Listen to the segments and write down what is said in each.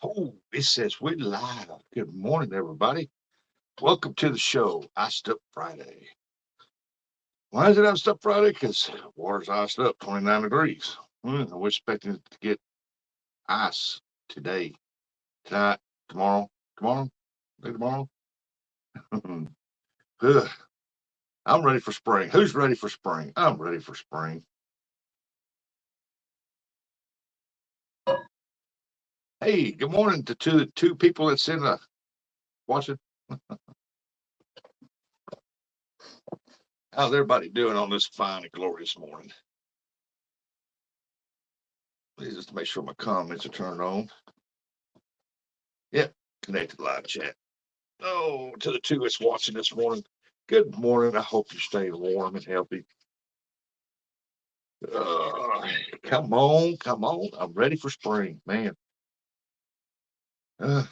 Oh, it says we're live. Good morning, everybody. Welcome to the show, Iced Up Friday. Why is it Iced Up Friday? Because water's iced up 29 degrees. We're expecting it to get ice today, tonight, tomorrow, day tomorrow. Ugh, I'm ready for spring. Who's ready for spring? I'm ready for spring. Hey, good morning to two people that's in the watching. How's everybody doing on this fine and glorious morning? Please just make sure my comments are turned on. Yep, connected live chat. Oh, to the two that's watching this morning. Good morning. I hope you're staying warm and healthy. Uh, Come on, come on. I'm ready for spring, man. Uh,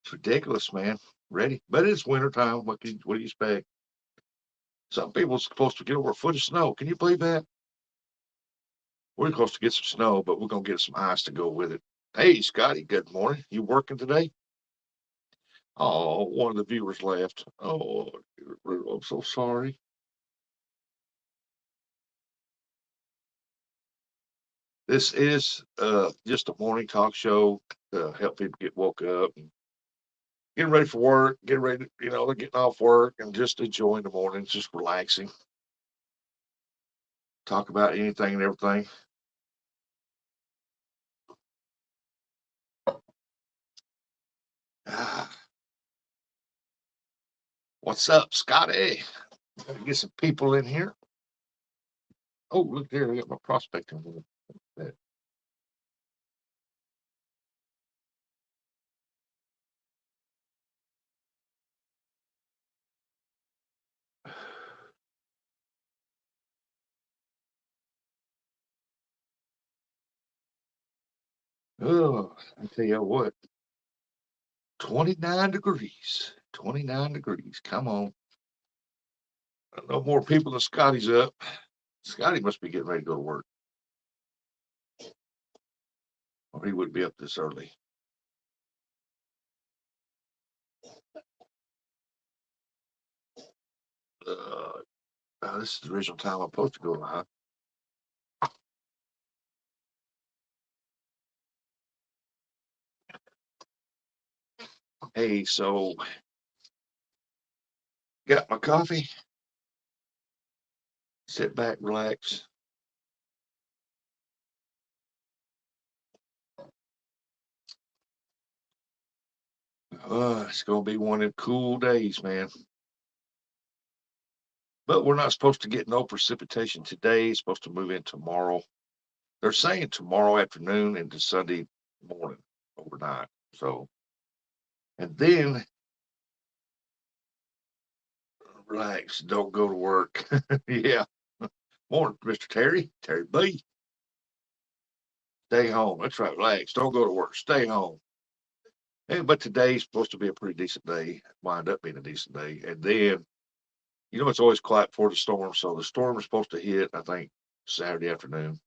it's ridiculous, man. Ready, but it's winter time. What do you expect? Some people are supposed to get over a foot of snow. Can you believe that? We're supposed to get some snow, but we're gonna get some ice to go with it. Hey, Scotty. Good morning. You working today? Oh, one of the viewers left. Oh, I'm so sorry. This is just a morning talk show to help people get woke up and getting ready for work, getting ready to, they're getting off work and just enjoying the morning, just relaxing, talk about anything and everything. Ah, what's up, Scotty? Gotta get some people in here. Oh, look there, I got my prospecting. Oh, I tell you what, 29 degrees. 29 degrees. Come on. No more people than Scotty's up. Scotty must be getting ready to go to work, or he wouldn't be up this early. Uh, this is the original time I'm supposed to go live. Hey, so got my coffee, sit back, relax. It's gonna be one of them cool days, man. But we're not supposed to get no precipitation today. It's supposed to move in tomorrow. They're saying tomorrow afternoon into Sunday morning, overnight. So, and then relax, don't go to work. Yeah. Morning, Mr. Terry. Terry B. Stay home. That's right. Relax. Don't go to work. Stay home. But today's supposed to be a pretty decent day. Wind up being a decent day. And then, it's always quiet before the storm. So the storm is supposed to hit, I think, Saturday afternoon.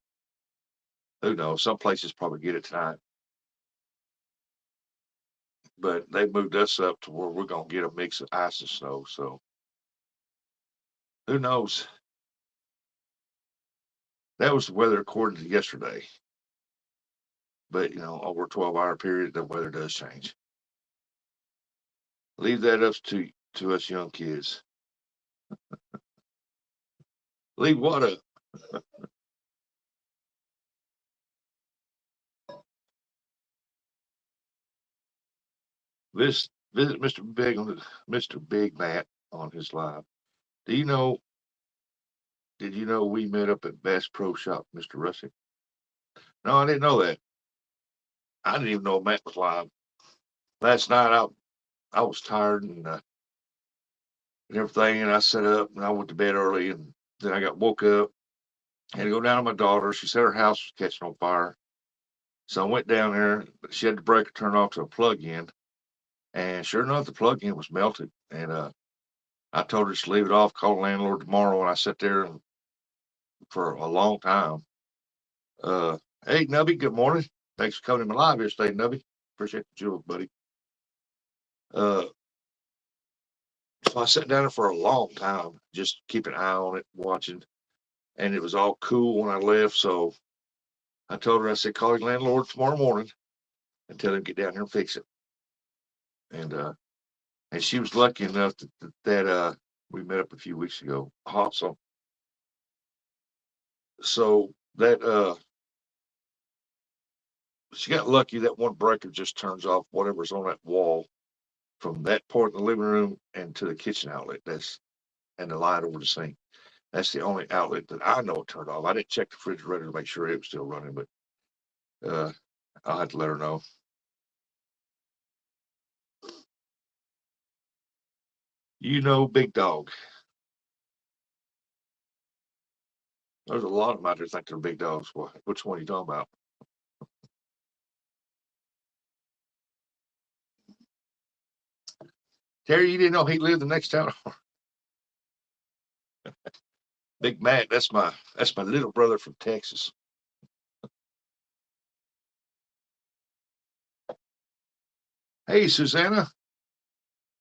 Who knows? Some places probably get it tonight. But they moved us up to where we're going to get a mix of ice and snow. So who knows? That was the weather according to yesterday. But, over a 12-hour period, the weather does change. Leave that up to us young kids. Leave what up? Visit Mr. Big Matt on his live. Do you know? Did you know we met up at Bass Pro Shop, Mr. Russell? No, I didn't know that. I didn't even know Matt was live. Last night I was tired and everything, and I set up and I went to bed early, and then I got woke up. Had to go down to my daughter. She said her house was catching on fire, so I went down there. But she had the breaker turned off to a plug-in, and sure enough, the plug-in was melted. And I told her to leave it off, call the landlord tomorrow, and I sat there for a long time. Uh, hey, Nubby, good morning. Thanks for coming in my live here today, Nubby. Appreciate the jewels, buddy. So I sat down there for a long time, just keeping an eye on it, watching, and it was all cool when I left. So I told her, I said, call your landlord tomorrow morning and tell him to get down here and fix it. And she was lucky enough that we met up a few weeks ago. Awesome. So that she got lucky that one breaker just turns off whatever's on that wall from that part of the living room and to the kitchen outlet. And the light over the sink. That's the only outlet that I know turned off. I didn't check the refrigerator to make sure it was still running, but I'll have to let her know. You know, Big Dog. There's a lot of them out there think they're big dogs. Well, which one are you talking about? Terry, you didn't know he lived the next town. Big Matt, that's my little brother from Texas. Hey, Susanna.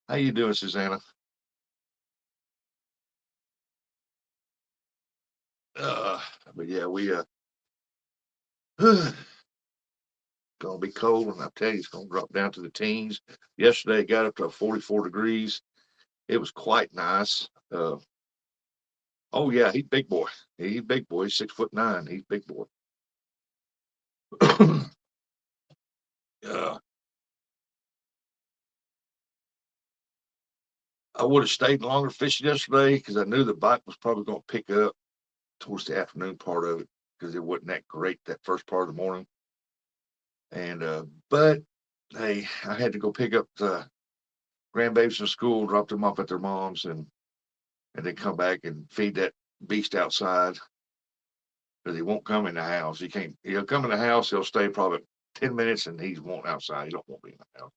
How you doing, Susanna? Uh, but yeah, we gonna be cold, and I tell you, it's gonna drop down to the teens. Yesterday, it got up to 44 degrees. It was quite nice. Oh yeah, he's big boy. He's big boy. He's 6'9". He's big boy. uh, I would have stayed longer fishing yesterday because I knew the bite was probably going to pick up towards the afternoon part of it because it wasn't that great that first part of the morning. And but hey, I had to go pick up the grandbabies from school, drop them off at their mom's, and then come back and feed that beast outside because he won't come in the house. He can't. He'll come in the house. He'll stay probably 10 minutes, and he won't outside. He don't want to be in the house.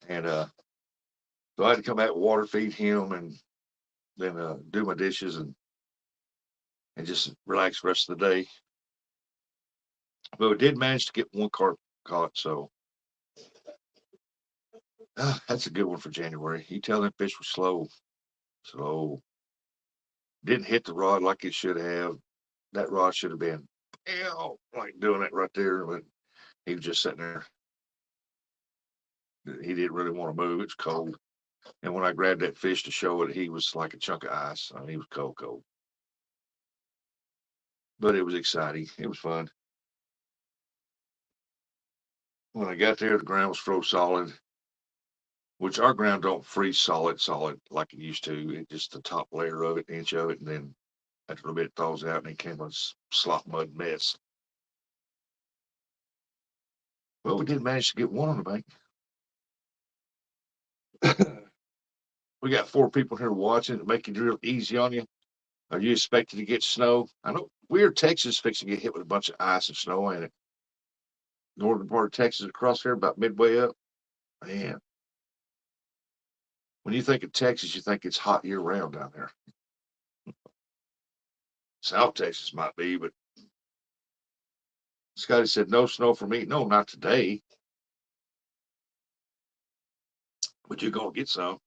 And so I had to come back, water feed him, and then do my dishes and just relax the rest of the day. But we did manage to get one carp caught, so that's a good one for January. You tell them fish were slow, didn't hit the rod like it should have. That rod should have been, like doing it right there, but he was just sitting there. He didn't really want to move. It's cold. And when I grabbed that fish to show it, he was like a chunk of ice. I mean, he was cold. But it was exciting. It was fun. When I got there, the ground was froze solid, which our ground don't freeze solid like it used to. It just the top layer of it, inch of it, and then after a little bit it thaws out and it came a slop mud mess. Well, we did manage to get one on the bank. We got 4 people here watching, making it real easy on you. Are you expecting to get snow? I know weird Texas fixing to get hit with a bunch of ice and snow, ain't it? Northern part of Texas across here, about midway up. Man, when you think of Texas, you think it's hot year round down there. South Texas might be, but Scotty said no snow for me. No, not today, but you're gonna get some.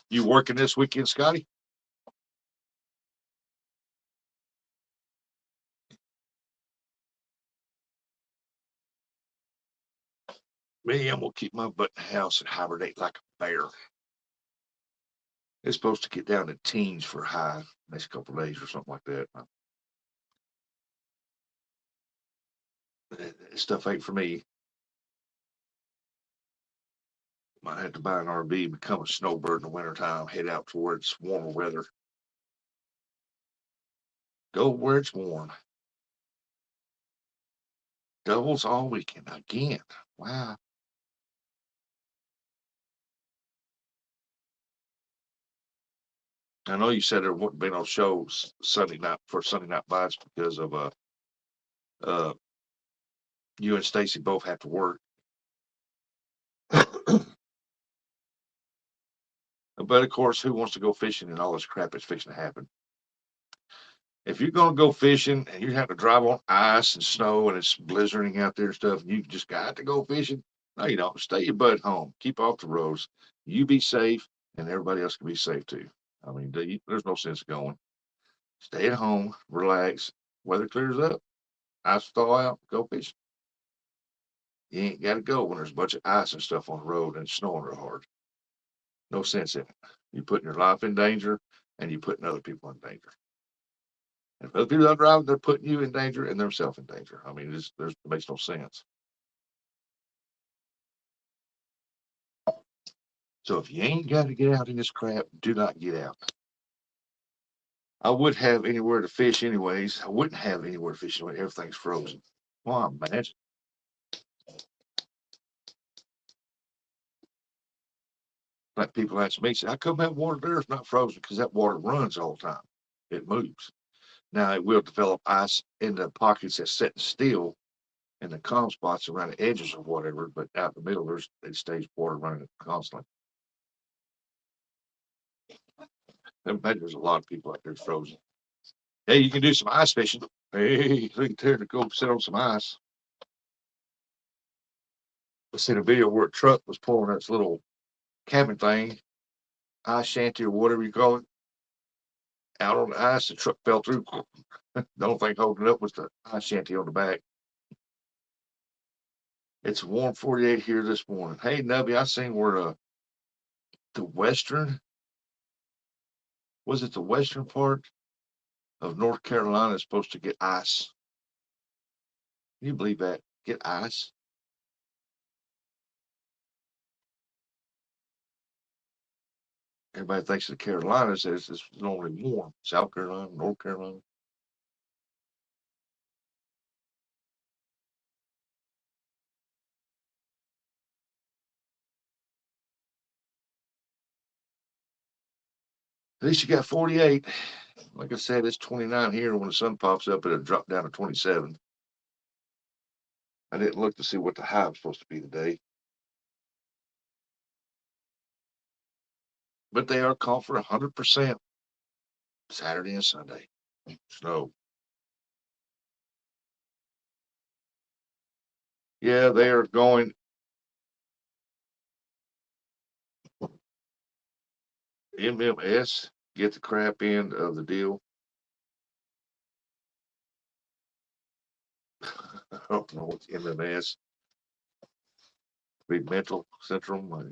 You working this weekend, Scotty? Me, I'm gonna keep my butt in the house and hibernate like a bear. It's supposed to get down to teens for high next couple of days or something like that. Stuff ain't for me. Might have to buy an RV, become a snowbird in the wintertime, head out towards warmer weather. Go where it's warm. Doubles all weekend again. Wow. I know you said there wouldn't be no shows Sunday night for Sunday night bites because of uh you and Stacy both have to work. But of course, who wants to go fishing and all this crap is fixing to happen? If you're going to go fishing and you have to drive on ice and snow and it's blizzarding out there and stuff, and you just got to go fishing, no, you don't. Stay your butt home. Keep off the roads. You be safe, and everybody else can be safe too. I mean, there's no sense going. Stay at home, relax. Weather clears up, ice thaw out, go fishing. You ain't got to go when there's a bunch of ice and stuff on the road and it's snowing real hard. No sense in it. You're putting your life in danger, and you're putting other people in danger. And if other people are driving, they're putting you in danger and themselves in danger. I mean, it makes no sense. So if you ain't got to get out in this crap, do not get out. I would have anywhere to fish anyways. I wouldn't have anywhere to fish anyway. Everything's frozen. Well, imagine. Like people ask me, say, how come that water there is not frozen? Because that water runs all the time. It moves. Now it will develop ice in the pockets that's sitting still in the calm spots around the edges or whatever, but out in the middle it stays water running constantly. Imagine there's a lot of people out there frozen. Hey, you can do some ice fishing. Hey, look at there to go sit on some ice. I seen a video where a truck was pulling this little cabin thing, ice shanty or whatever you call it, out on the ice. The truck fell through. The only thing holding it up was the ice shanty on the back. It's warm 48 here this morning. Hey, Nubby, I seen where the western, was it the western part of North Carolina is supposed to get ice? Can you believe that? Get ice? Everybody thinks the Carolinas is normally warm. South Carolina, North Carolina. At least you got 48. Like I said, it's 29 here. When the sun pops up, it'll drop down to 27. I didn't look to see what the high was supposed to be today. But they are called for 100% Saturday and Sunday. Snow. Yeah, they are going MMS, get the crap end of the deal. I don't know what's MMS. Be mental syndrome.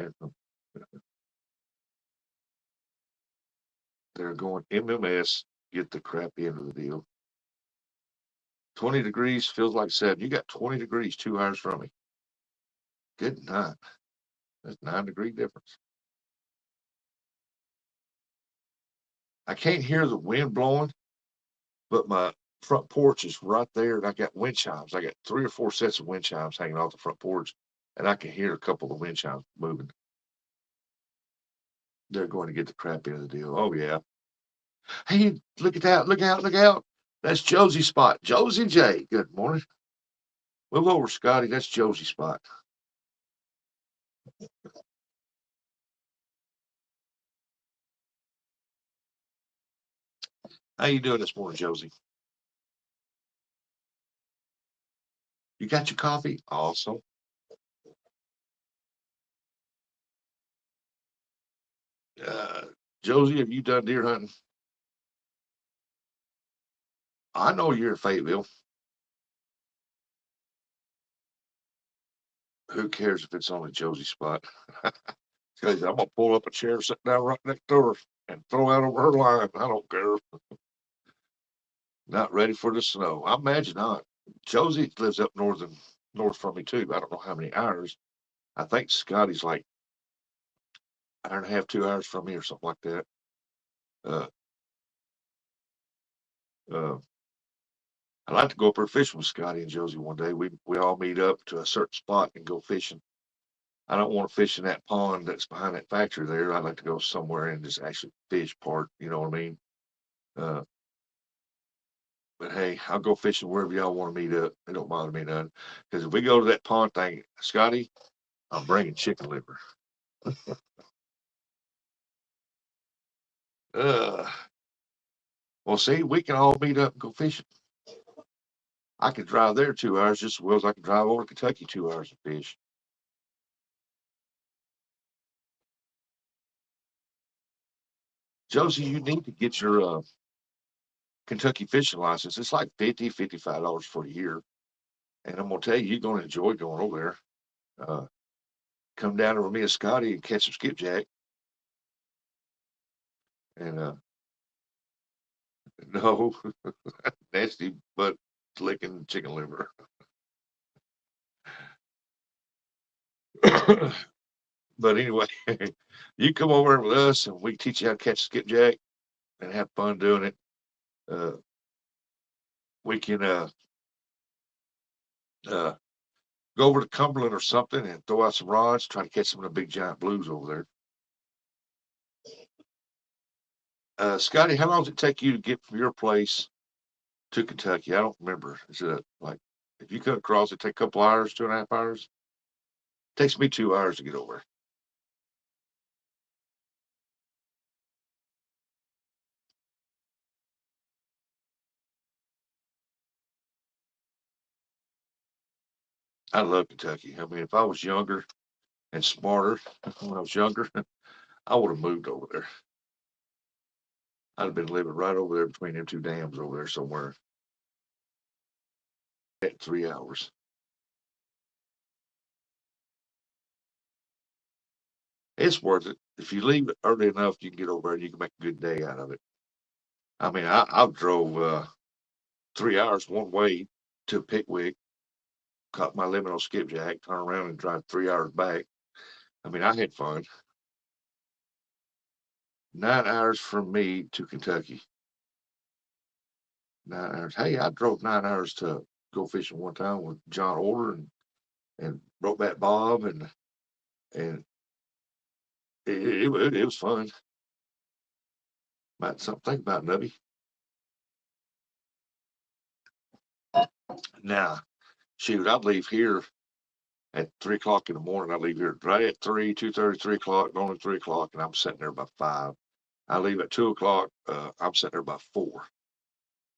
They're going MMS, get the crap end of the deal. 20 degrees feels like 7. You got 20 degrees 2 hours from me. Good night. That's 9 degree difference. I can't hear the wind blowing, but my front porch is right there, and I got wind chimes. I got 3 or 4 sets of wind chimes hanging off the front porch, and I can hear a couple of wind chimes moving. They're going to get the crap end of the deal. Oh yeah. Hey, look at that! Look out! Look out! That's Josie's spot. Josie J. Good morning. Move over, Scotty. That's Josie's spot. How you doing this morning, Josie? You got your coffee? Awesome. Uh, Josie, have you done deer hunting? I know you're in Fayetteville. Who cares if it's only Josie's spot? I'm gonna pull up a chair, sit down right next to her, and throw out over her line. I don't care. Not ready for the snow. I imagine not. Josie lives up north from me too. I don't know how many hours. I think Scotty's like hour and a half, 2 hours from me or something like that. Uh, uh, I'd like to go up there fishing with Scotty and Josie one day. We all meet up to a certain spot and go fishing. I don't want to fish in that pond that's behind that factory there. I'd like to go somewhere and just actually fish part. You know what I mean? Uh, but hey, I'll go fishing wherever y'all want to meet up. It don't bother me none. Because if we go to that pond thing, Scotty, I'm bringing chicken liver. Uh, well, see, we can all meet up and go fishing. I could drive there 2 hours just as well as I can drive over to Kentucky 2 hours and fish. Josie, you need to get your Kentucky fishing license. It's like $55 for a year. And I'm going to tell you, you're going to enjoy going over there. Come down with me and Scotty and catch some skipjack. And no, nasty butt licking chicken liver. But anyway, you come over with us and we can teach you how to catch skipjack and have fun doing it. Uh, we can uh, go over to Cumberland or something and throw out some rods, try to catch some of the big giant blues over there. Scotty, how long does it take you to get from your place to Kentucky? I don't remember. Is it like if you cut across, it take a couple hours, 2.5 hours? It takes me 2 hours to get over. I love Kentucky. I mean, if I was younger and smarter when I was younger, I would have moved over there. I'd have been living right over there between them two dams over there somewhere at 3 hours. It's worth it. If you leave it early enough, you can get over there and you can make a good day out of it. I mean, I drove 3 hours one way to Pickwick, caught my limit on skipjack, turn around and drive 3 hours back. I mean, I had fun. 9 hours from me to Kentucky. 9 hours. Hey, I drove 9 hours to go fishing one time with John Order and Brokeback Bob and it was fun. Might something think about Nubby. Now, shoot, I'd leave here at 3 o'clock in the morning. I leave here right at 2:30, 3 o'clock, only 3 o'clock, and I'm sitting there by 5. I leave at 2 o'clock. I'm sitting there by 4.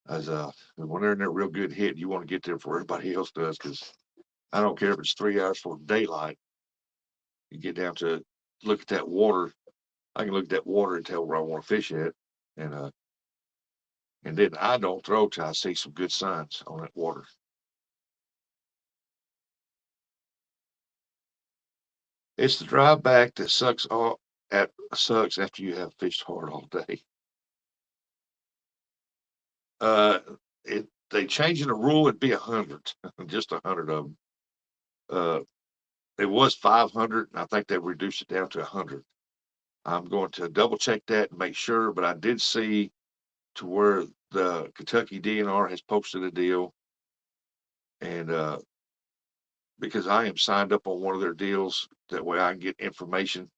As when they're in that real good hit, you want to get there before everybody else does, because I don't care if it's 3 hours for daylight. You get down to look at that water. I can look at that water and tell where I want to fish at, and and then I don't throw till I see some good signs on that water. It's the drive back that sucks after you have fished hard all day. Uh, they changing the rule. It'd be 100, just 100 of them. Uh, it was 500, and I think they reduced it down to 100. I'm going to double check that and make sure, but I did see to where the Kentucky DNR has posted a deal, and because I am signed up on one of their deals, that way I can get information,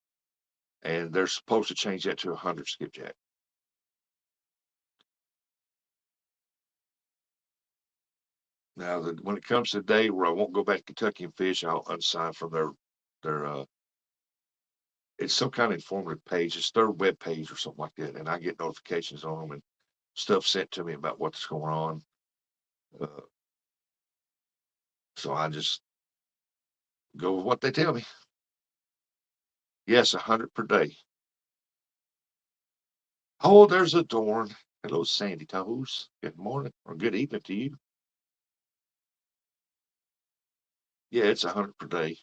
and they're supposed to change that to 100 skipjack. Now, when it comes to the day where I won't go back to Kentucky and fish, I'll unsign from their it's some kind of informative page. It's their web page or something like that, and I get notifications on them and stuff sent to me about what's going on. Uh, so I just go with what they tell me. Yes, 100 per day. Oh, there's a Dorn. Hello, Sandy Toes. Good morning or good evening to you. Yeah, it's 100 per day.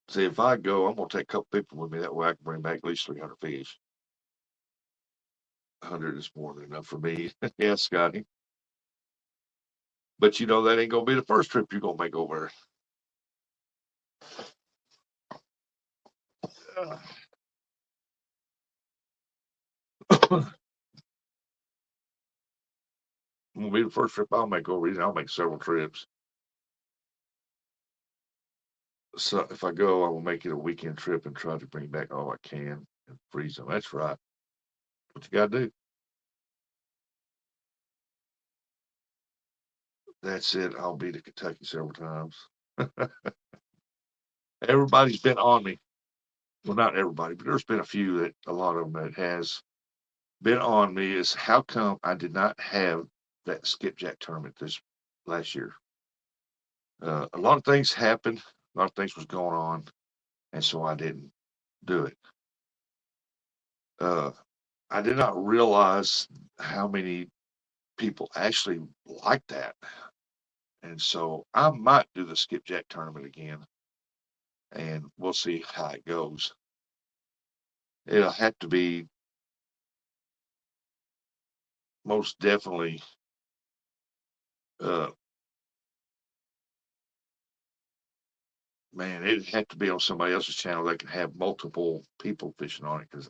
See, if I go, I'm gonna take a couple people with me. That way, I can bring back at least 300 fish. 100 is more than enough for me. Yeah, Scotty. But you know that ain't gonna be the first trip you're gonna make over there. Gonna be the first trip I'll make over here. I'll make several trips. So if I go, I will make it a weekend trip and try to bring back all I can and freeze them. That's right. What you gotta do. That's it. I'll be to Kentucky several times. Everybody's been on me. well, not everybody, but there's been a lot of them that has been on me is how come I did not have that skipjack tournament this last year? A lot of things happened, a lot of things was going on, and so I didn't do it. Uh, I did not realize how many people actually like that, and so I might do the skipjack tournament again, and we'll see how it goes. It'll have to be most definitely. Uh, Man, it'd have to be on somebody else's channel that can have multiple people fishing on it because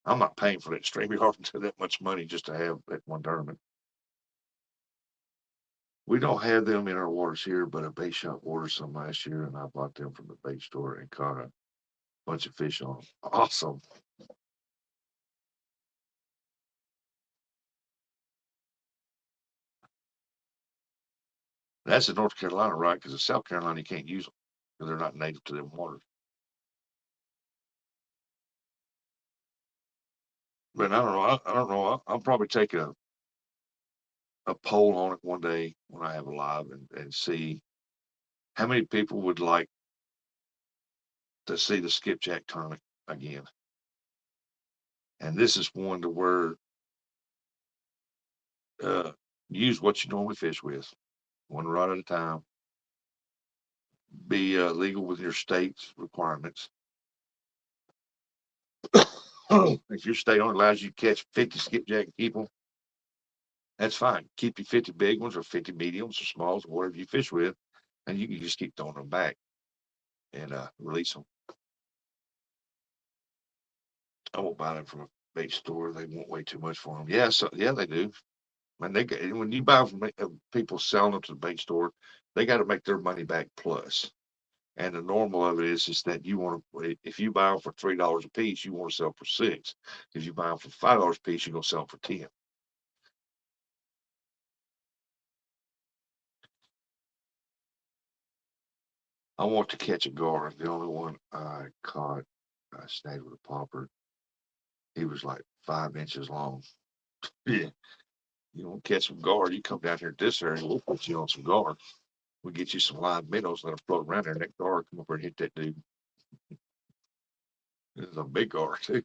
I'm not paying for that StreamYard to that much money just to have that one tournament. We don't have them in our waters here, but a bait shop ordered some last year, and I bought them from the bait store and caught a bunch of fish on them. Awesome. That's in North Carolina, right? Because in South Carolina, you can't use them because they're not native to them waters. But I don't know. I don't know. I'll probably take a poll on it one day when I have a live and see how many people would like to see the skipjack tournament again. And this is one to where uh, use what you normally fish with, one rod at a time. Be legal with your state's requirements. If your state only allows you to catch 50 skipjack people, that's fine. Keep your 50 big ones or 50 mediums or smalls or whatever you fish with, and you can just keep throwing them back and release them. I won't buy them from a bait store. They want way too much for them. Yeah, so yeah, they do. Man, when you buy from people selling them to the bait store, they got to make their money back plus. And the normal of it is that you want to, if you buy them for $3 a piece, you want to sell for 6. If you buy them for $5 a piece, you're gonna sell them for 10. I want to catch a gar. The only one I caught, I snagged with a popper. He was like 5 inches long. Yeah, you want to catch some gar? You come down here to this area, we'll put you on some gar. We'll get you some live minnows, let them float around there, and that gar come up and hit that dude. This is a big gar too.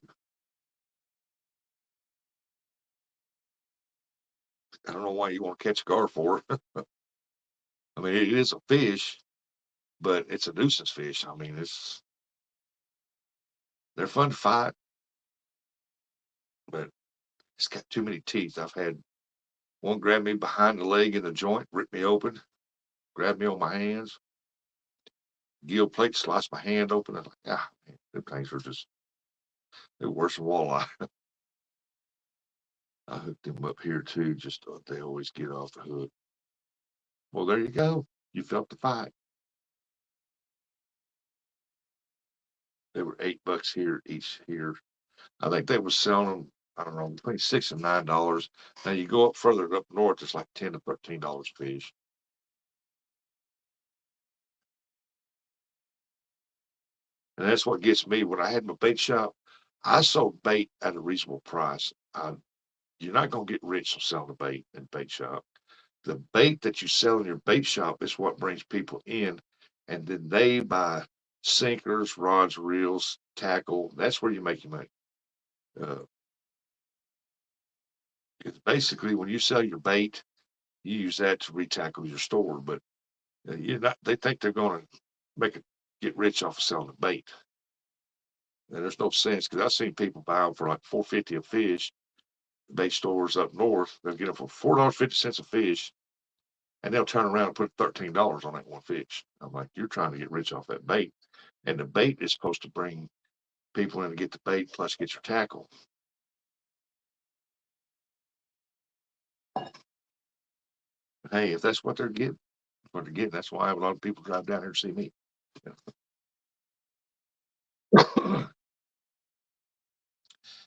I don't know why you want to catch a gar for. I mean, it is a fish, but it's a nuisance fish. I mean, they're fun to fight, but it's got too many teeth. I've had one grab me behind the leg in the joint, rip me open, grab me on my hands, gill plate, slice my hand open. I'm like, man, them things are just, they're worse than walleye. I hooked them up here too, just they always get off the hook. Well, there you go. You felt the fight. They were $8 here, each here. I think they were selling them, I don't know, between $6 and $9. Now you go up further up north, it's like $10 to $13 a fish. And that's what gets me. When I had my bait shop, I sold bait at a reasonable price. You're not going to get rich from selling a bait in bait shop. The bait that you sell in your bait shop is what brings people in, and then they buy sinkers, rods, reels, tackle. That's where you make your money. Uh, it's basically when you sell your bait, you use that to retackle your store, but you're not. They think they're going to make it get rich off of selling the bait. And there's no sense because I've seen people buy them for like $4.50 a fish. Bait stores up north, they'll get them for $4.50 a fish, and they'll turn around and put $13 on that one fish. I'm like, you're trying to get rich off that bait, and the bait is supposed to bring people in to get the bait plus get your tackle. Hey, if that's what they're getting, that's why a lot of people drive down here to see me.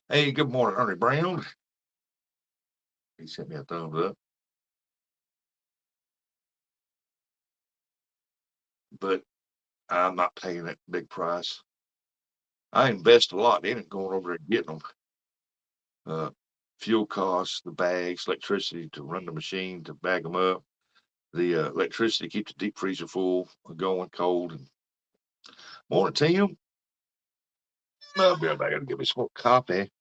Hey, good morning, Ernie Brown. He sent me a thumbs up, but I'm not paying that big price. I invest a lot in it, going over there and getting them. Fuel costs, the bags, electricity to run the machine to bag them up, the electricity to keep the deep freezer full, going cold. And morning, Tim. I'll be right back. I gotta get me some more coffee.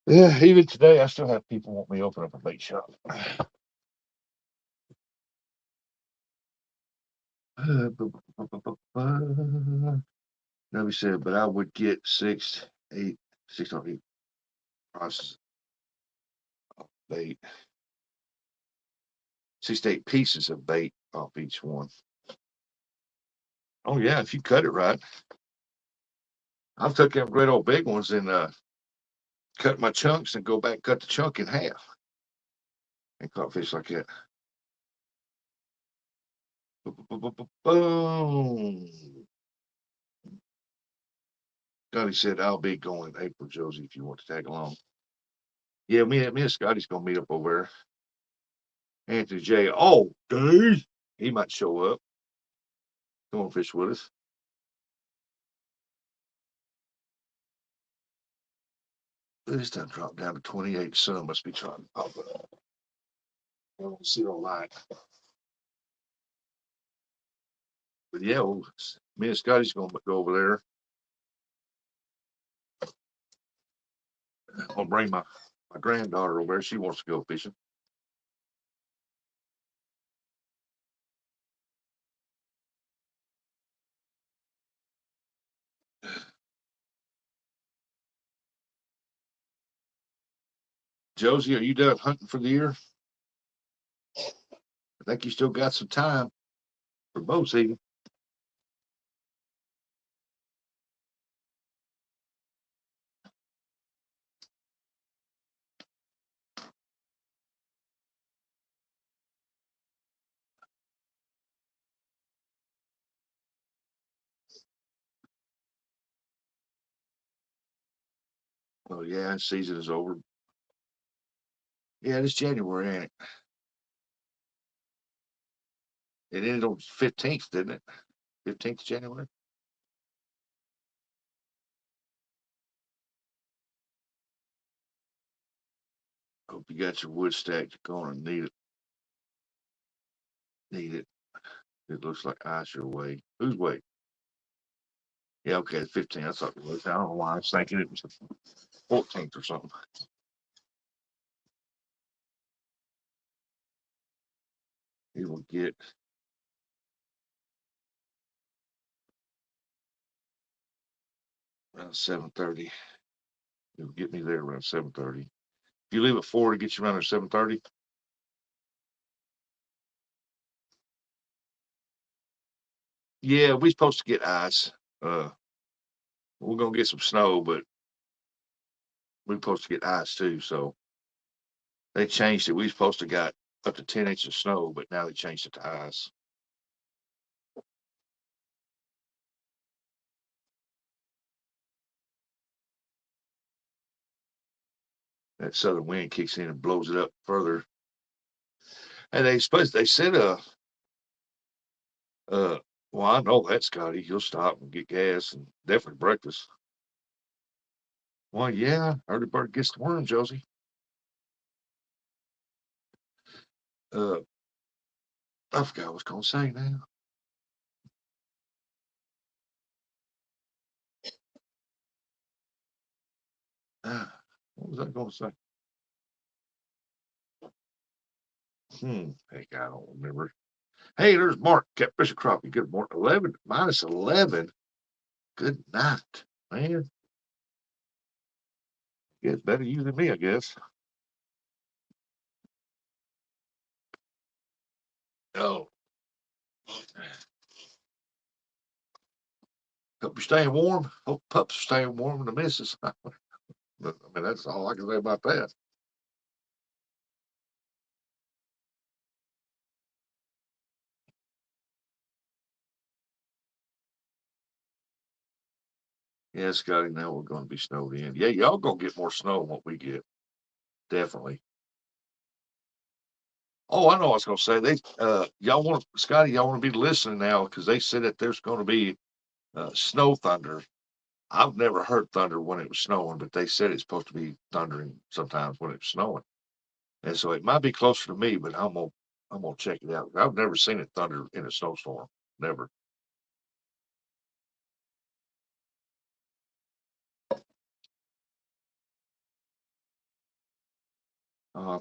Yeah, even today, I still have people want me to open up a bait shop. Nobody said, but I would get 6 or 8 processes of bait, 6 to 8 pieces of bait off each one. Oh yeah, if you cut it right. I've took them great old big ones and cut my chunks and go back and cut the chunk in half and caught fish like that. Boom. Scotty said, I'll be going April, Josie, if you want to tag along. Yeah, me and Scotty's going to meet up over there. Anthony J. Oh, dude. He might show up. Come on, fish with us. This time dropped down to 28. Sun must be trying to pop it up. I don't see no light. But yeah, well, me and Scotty's going to go over there. I'll bring my granddaughter over there. She wants to go fishing. Josie, are you done hunting for the year? I think you still got some time for bow season. Oh yeah, season is over. Yeah, it's January, ain't it? It ended on 15th, didn't it? 15th of January. Hope you got your wood stacked. You're gonna need it. Need it. It looks like ice your way. Whose way? Yeah, okay, the 15th. I thought it was. I don't know why I was thinking it was the 14th or something. He will get around 7:30. He'll get me there around 7:30. If you leave at 4 to get you around there 7:30. Yeah, we're supposed to get ice. We're gonna get some snow, but we're supposed to get ice too. So they changed it. We supposed to got up to 10 inches of snow, but now they changed it to ice. That southern wind kicks in and blows it up further. And they said uh well, I know that, Scotty. He'll stop and get gas and definitely breakfast. Well, yeah, early bird gets the worm, Josie. Uh I forgot what I was gonna say now. What was I gonna say? Heck, I don't remember. Hey, there's Mark. Kept fishing crappie. Good morning. 11 minus 11. Good night, man. It's better you than me, I guess. Oh, hope you're staying warm. Hope pups are staying warm in the missus. But, I mean, that's all I can say about that. Yeah, Scotty, now we're going to be snowed in. Yeah, y'all going to get more snow than what we get. Definitely. Oh, I know what I was going to say. Y'all want, Scotty, y'all want to be listening now because they said that there's going to be snow thunder. I've never heard thunder when it was snowing, but they said it's supposed to be thundering sometimes when it's snowing. And so it might be closer to me, but I'm gonna check it out. I've never seen it thunder in a snowstorm. Never.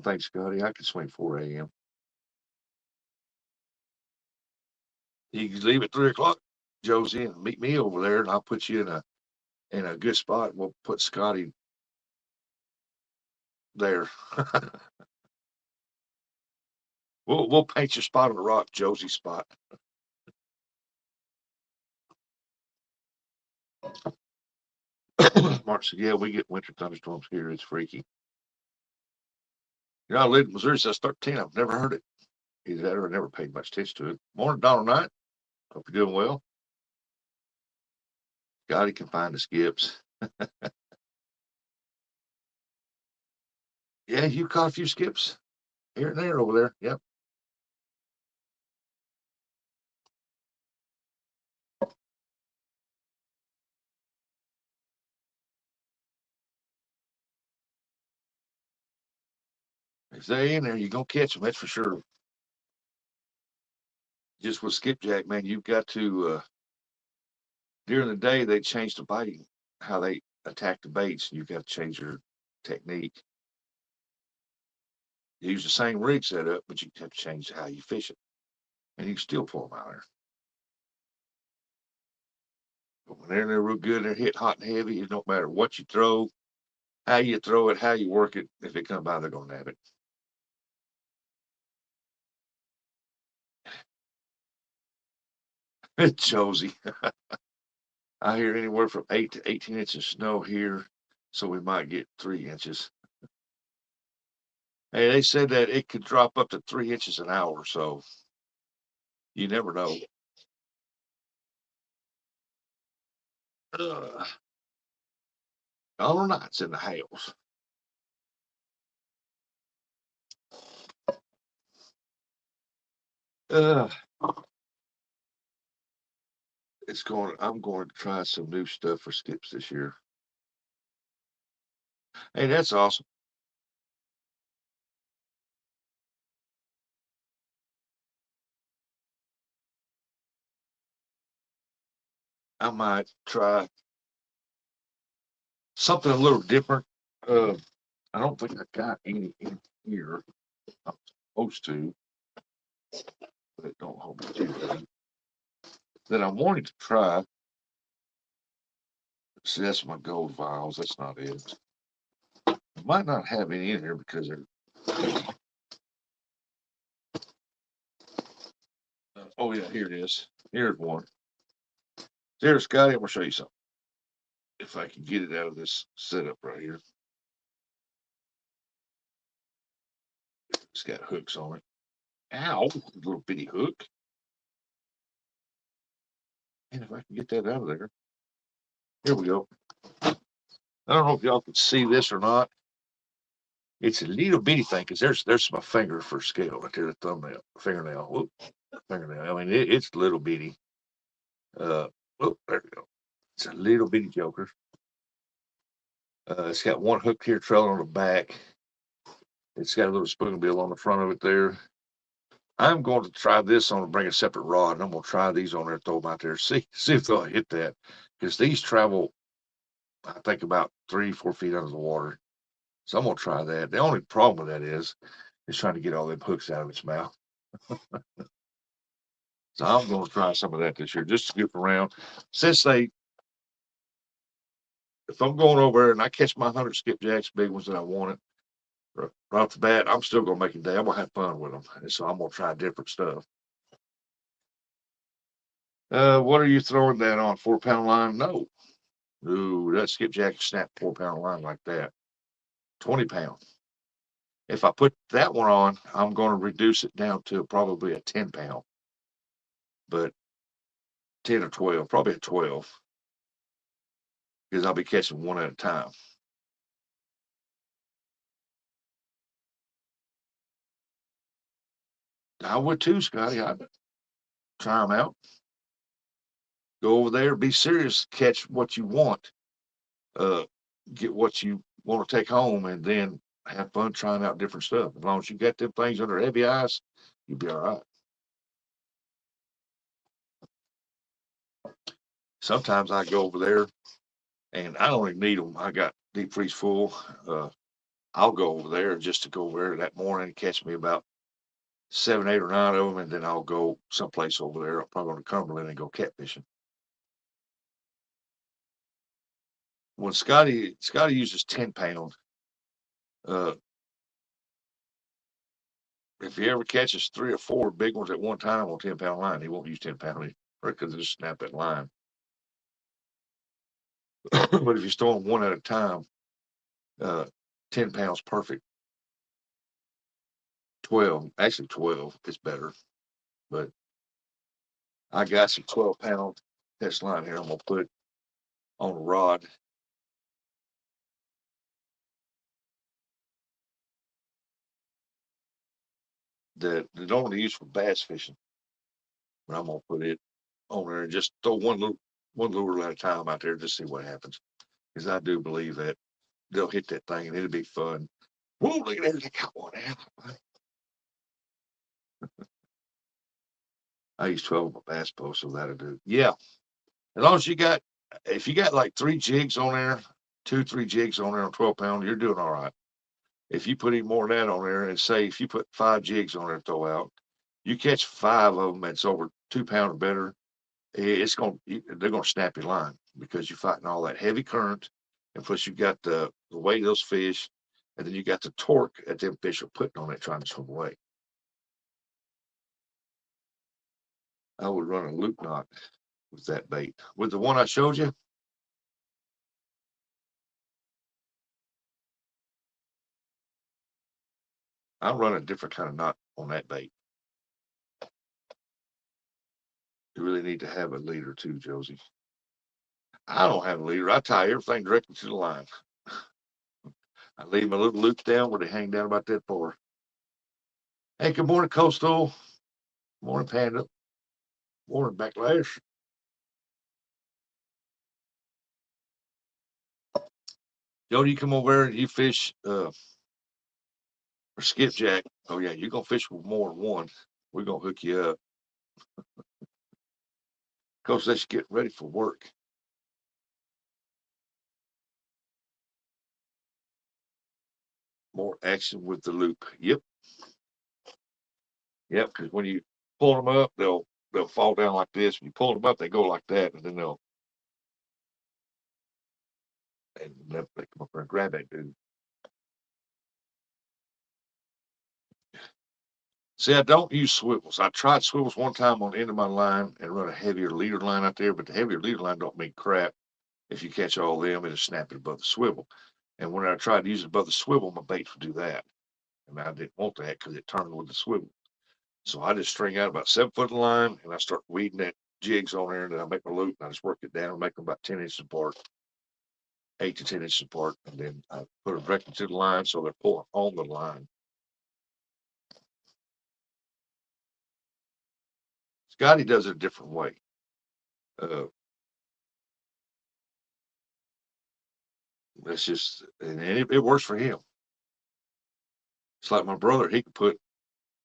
Thanks, Scotty. I can swing 4 a.m. You can leave at 3 o'clock. Josie, and meet me over there, and I'll put you in a good spot. We'll put Scotty there. We'll paint your spot on the rock, Josie's spot. Mark said, "Yeah, we get winter thunderstorms here. It's freaky." I lived in Missouri since 13. I've never heard it. Either that or I never paid much attention to it. Morning, Donald Knight. Hope you're doing well. Scotty can find the skips. Yeah, you caught a few skips here and there over there. Yep. If they in there, you're gonna catch them. That's for sure. Just with skipjack, man, you've got to during the day they change the biting, how they attack the baits, and you've got to change your technique. You use the same rig setup, but you have to change how you fish it, and you can still pull them out there. But when they're in there real good, they're hit hot and heavy. It don't matter what you throw, how you throw it, how you work it. If it comes by, they're gonna nab it. Josie, I hear anywhere from 8 to 18 inches of snow here, so we might get 3 inches. Hey, they said that it could drop up to 3 inches an hour, so you never know. Uh, all nights in the house. Uh, I'm going to try some new stuff for skips this year. Hey, that's awesome. I might try something a little different. Uh, I don't think I got any in here. I'm supposed to, but it don't hold me to that. That I'm wanting to try. See, that's my gold vials. That's not it. I might not have any in here because they're. Oh yeah, here it is. Here's one. Here, Scotty, I'm gonna show you something. If I can get it out of this setup right here. It's got hooks on it. Ow, little bitty hook. And if I can get that out of there. Here we go. I don't know if y'all can see this or not. It's a little bitty thing because there's my finger for scale right there, the thumbnail, fingernail. Whoop, fingernail. I mean, it's little bitty. Whoop, there we go. It's a little bitty joker. It's got one hook here trailing on the back. It's got a little spoonbill on the front of it there. I'm going to try this on and bring a separate rod, and I'm going to try these on there, throw them out there, see if they'll hit that, because these travel, I think, about 3-4 feet under the water. So I'm going to try that. The only problem with that is trying to get all them hooks out of its mouth. So I'm going to try some of that this year, just to goof around. Since if I'm going over there and I catch my 100 skipjacks, big ones that I wanted, right off the bat, I'm still going to make a day. I'm going to have fun with them, and so I'm going to try different stuff. What are you throwing that on? 4 pound line? No. Ooh, that skipjack snap 4 pound line like that. 20 pound. If I put that one on, I'm going to reduce it down to probably a 10 pound, but 10 or 12, probably a 12, because I'll be catching one at a time. I would too, Scotty. I'd try them out. Go over there, be serious, catch what you want, uh, get what you want to take home, and then have fun trying out different stuff. As long as you got them things under heavy ice, you'll be all right. Sometimes I go over there and I don't even need them. I got deep freeze full. I'll go over there just to go over there that morning and catch me about 7, 8, or 9 of them, and then I'll go someplace over there, I'll probably on the Cumberland, and go catfishing. When Scotty uses 10 pound, uh, if he ever catches 3 or 4 big ones at one time on 10 pound line, he won't use 10 pound because he'll just snap that line. But if you store them one at a time, uh, 10 pounds perfect. 12, actually 12 is better, but I got some 12 pound test line here. I'm gonna put on a rod. That they don't only use for bass fishing, but I'm gonna put it on there and just throw one lure at a time out there, just see what happens. Because I do believe that they'll hit that thing and it'll be fun. Whoa, look at that! They got one out. I use 12 on my bass bow, so that'll do. Yeah, as long as if you got like 3 jigs on there, 2, 3 jigs on there on 12 pound, you're doing all right. If you put any more than that on there, and say if you put 5 jigs on there to throw out, you catch 5 of them that's over 2 pound or better, they're gonna snap your line because you're fighting all that heavy current, and plus you got the weight of those fish, and then you got the torque that them fish are putting on it trying to swim away. I would run a loop knot with that bait. With the one I showed you, I run a different kind of knot on that bait. You really need to have a leader too, Josie. I don't have a leader. I tie everything directly to the line. I leave my little loops down where they hang down about that far. Hey, good morning, Coastal. Morning, Panda. Morning, Backlash. Jody, you come over there and you fish or skipjack. Oh, yeah, you're going to fish with more than one. We're going to hook you up. Coach, let's get ready for work. More action with the loop. Yep. Yep, because when you pull them up, they'll fall down like this. When you pull them up, they go like that, and then they'll come up there and grab that dude. See, I don't use swivels. I tried swivels one time on the end of my line and run a heavier leader line out there, but the heavier leader line don't mean crap. If you catch all of them, it'll snap it above the swivel. And when I tried to use it above the swivel, my baits would do that. And I didn't want that because it turned with the swivel. So I just string out about 7 foot of line and I start weeding that jigs on there, and then I make my loop and I just work it down and make them about 10 inches apart, 8 to 10 inches apart. And then I put them directly to the line so they're pulling on the line. Scotty does it a different way. Uh, that's just, and it works for him. It's like my brother, he could put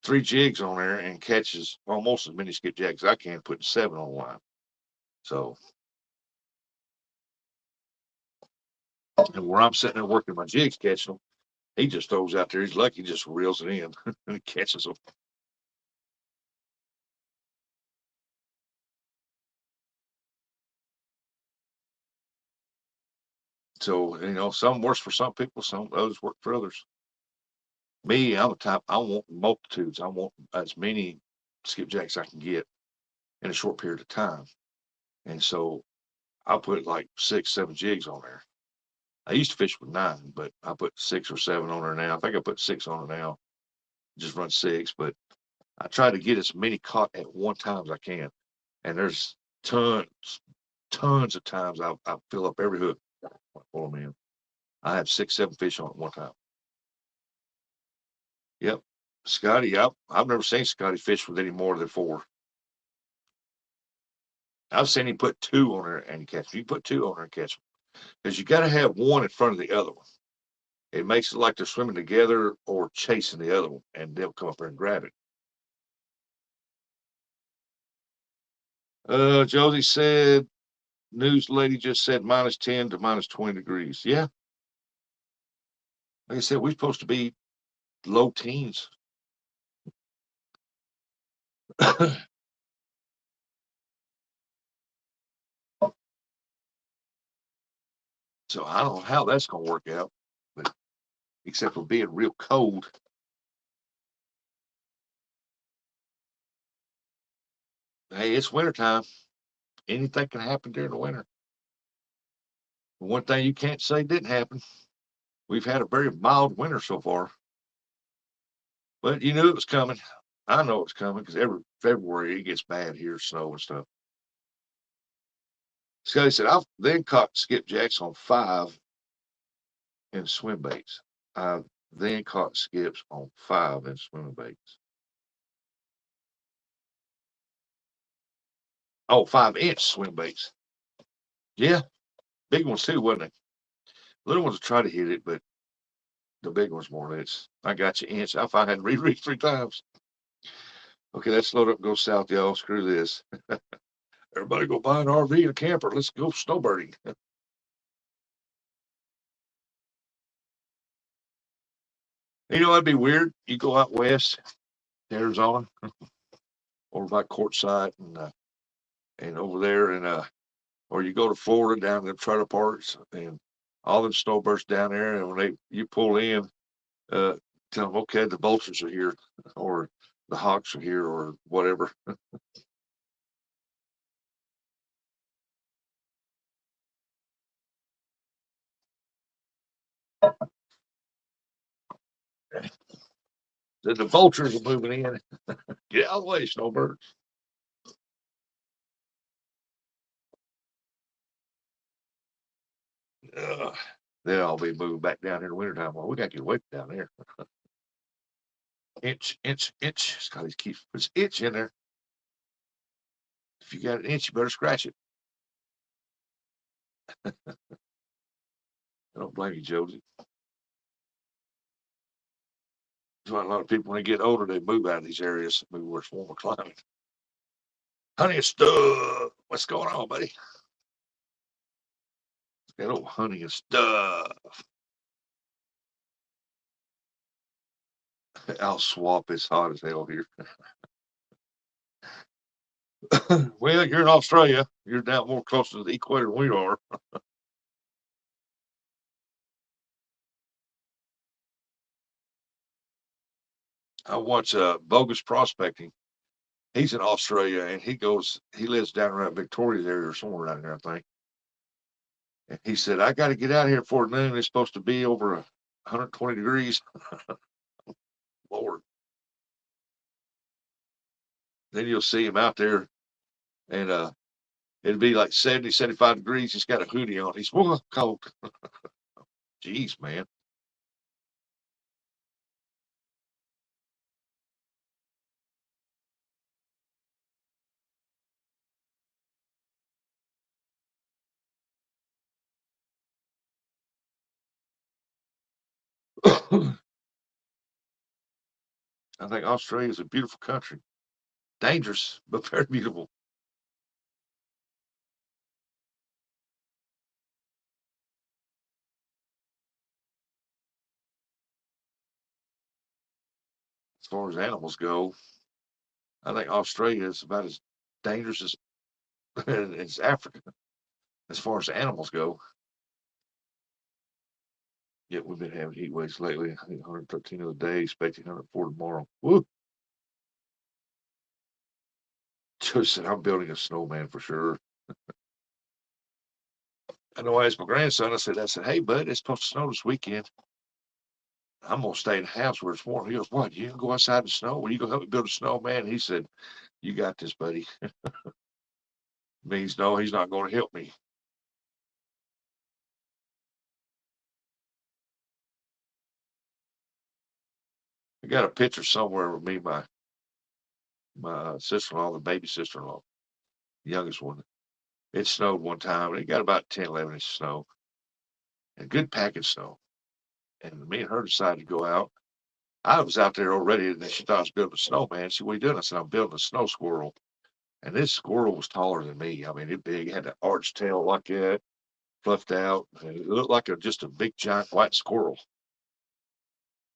3 jigs on there and catches almost as many skipjacks as I can, putting 7 on the line. So, and where I'm sitting there working my jigs, catching them, he just throws out there. He's lucky, he just reels it in and catches them. So, some works for some people, some others work for others. Me, I'm the type, I want multitudes. I want as many skipjacks I can get in a short period of time. And so I put like 6, 7 jigs on there. I used to fish with 9, but I put 6 or 7 on there now. I think I put 6 on it now. Just run 6, but I try to get as many caught at one time as I can. And there's tons of times I fill up every hook for them in. I have 6, 7 fish on at one time. Yep. Scotty, I've never seen Scotty fish with any more than 4. I've seen him put 2 on there and catch them. You put 2 on there and catch them. Because you got to have one in front of the other one. It makes it like they're swimming together or chasing the other one, and they'll come up there and grab it. Josie said, news lady just said -10 to -20 degrees. Yeah. Like I said, we're supposed to be low teens. So I don't know how that's going to work out, but except for being real cold. Hey, it's wintertime. Anything can happen during the winter. One thing you can't say didn't happen. We've had a very mild winter so far, but you knew it was coming. I know it's coming because every February it gets bad here, snow and stuff. Scotty said, I've then caught skipjacks on 5 in swim baits. I've then caught skips on 5 in swimming baits. Oh, 5-inch swim baits. Yeah, big ones too, wasn't it? Little ones try to hit it, but the big ones more or less. I got you inch. I find I had to reread 3 times. Okay, let's load up and go south, y'all. Screw this. Everybody go buy an RV and a camper. Let's go snowbirding. You know, that'd be weird. You go out west, Arizona, over by Quartzsite and over there, and or you go to Florida down to the trailer parks and all them snowbirds down there. And when you pull in, uh, tell them, okay, the vultures are here, or the hawks are here, or whatever. The vultures are moving in. Get out of the way, snowbirds. Uh, they'll all be moving back down here in the wintertime. Well, we got to get away from down there. Inch, inch, inch. Scotty keeps puts inch in there. If you got an inch, you better scratch it. I don't blame you, Josie. That's why a lot of people, when they get older, they move out of these areas, move where it's warmer climate. Honey and stuff. What's going on, buddy? That old honey and stuff. I'll swap. It's hot as hell here. Well, you're in Australia. You're down more close to the equator than we are. I watch Bogus Prospecting. He's in Australia and he lives down around Victoria's area or somewhere down there, I think. And he said, I got to get out here before noon. It's supposed to be over 120 degrees. Lord. Then you'll see him out there and it'd be like 70, 75 degrees. He's got a hoodie on. He's cold. Jeez, man. I think Australia is a beautiful country. Dangerous, but very beautiful. As far as animals go, I think Australia is about as dangerous as Africa as far as animals go. Yet we've been having heat waves lately. I think 113 of the day, expecting 104 tomorrow. Woo! Just said I'm building a snowman for sure. I know I asked my grandson, I said, hey, bud, it's supposed to snow this weekend. I'm going to stay in the house where it's warm. He goes, what? You can go outside in the snow? Well, you go help me build a snowman? He said, you got this, buddy. Means no, he's not going to help me. I got a picture somewhere with me, my sister-in-law, the baby sister-in-law, the youngest one. It snowed one time, and it got about 10, 11 inches of snow, and good packing snow. And me and her decided to go out. I was out there already, and then she thought I was building a snowman. She said, what are you doing? I said, I'm building a snow squirrel. And this squirrel was taller than me. I mean, it big, it had an arched tail like that, fluffed out. And it looked like just a big, giant white squirrel.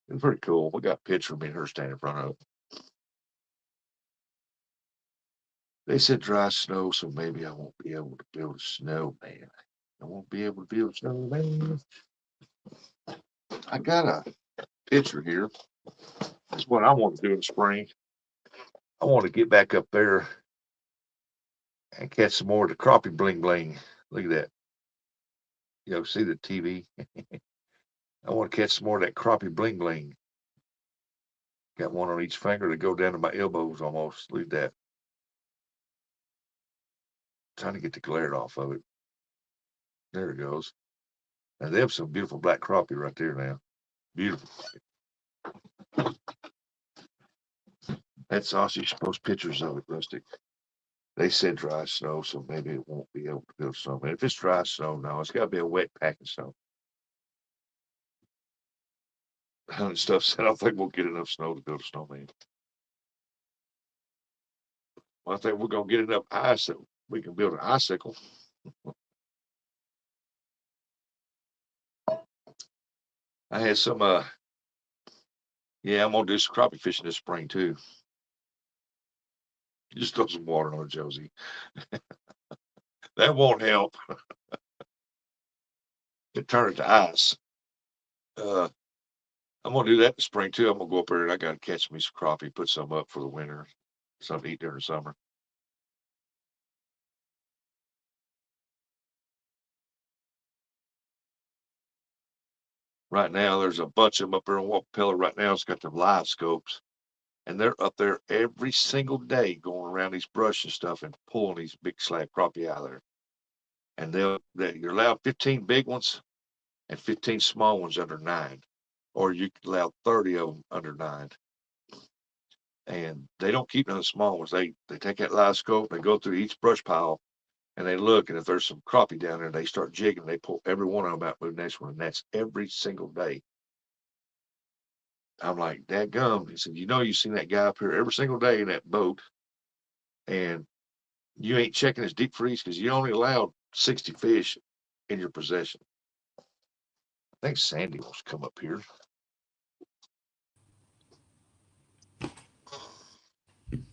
It was pretty cool. We got a picture of me and her standing in front of it. They said dry snow, so maybe I won't be able to build a snowman. I won't be able to build a snowman. I got a picture here. That's what I want to do in spring. I want to get back up there and catch some more of the crappie bling bling. Look at that. You know, see the TV? I want to catch some more of that crappie bling bling. Got one on each finger to go down to my elbows almost. Look at that. Trying to get the glare off of it. There it goes. Now, they have some beautiful black crappie right there now. Beautiful. That sausage post pictures of it, Rustic. They said dry snow, so maybe it won't be able to build snowman. If it's dry snow, no, it's got to be a wet packing snow. And stuff said, I don't think we'll get enough snow to build a snowman. Well, I think we're going to get enough ice that we can build an icicle. I had some, yeah, I'm going to do some crappie fishing this spring too. Just throw some water on it, Josie. That won't help. It turned it to ice. I'm gonna do that in the spring too. I'm gonna go up there and I gotta catch me some crappie, put some up for the winter, something to eat during the summer. Right now, there's a bunch of them up there on Walker right now. It's got the live scopes, and they're up there every single day going around these brush and stuff and pulling these big slab crappie out of there. And you're allowed 15 big ones and 15 small ones under 9, or you can allow 30 of them under 9. And they don't keep none of the small ones. They take that live scope, they go through each brush pile, and they look, and if there's some crappie down there, they start jigging. They pull every one of them out, move the next one, and that's every single day. I'm like, dadgum. He said, you've seen that guy up here every single day in that boat, and you ain't checking his deep freeze because you only allowed 60 fish in your possession. I think Sandy wants to come up here.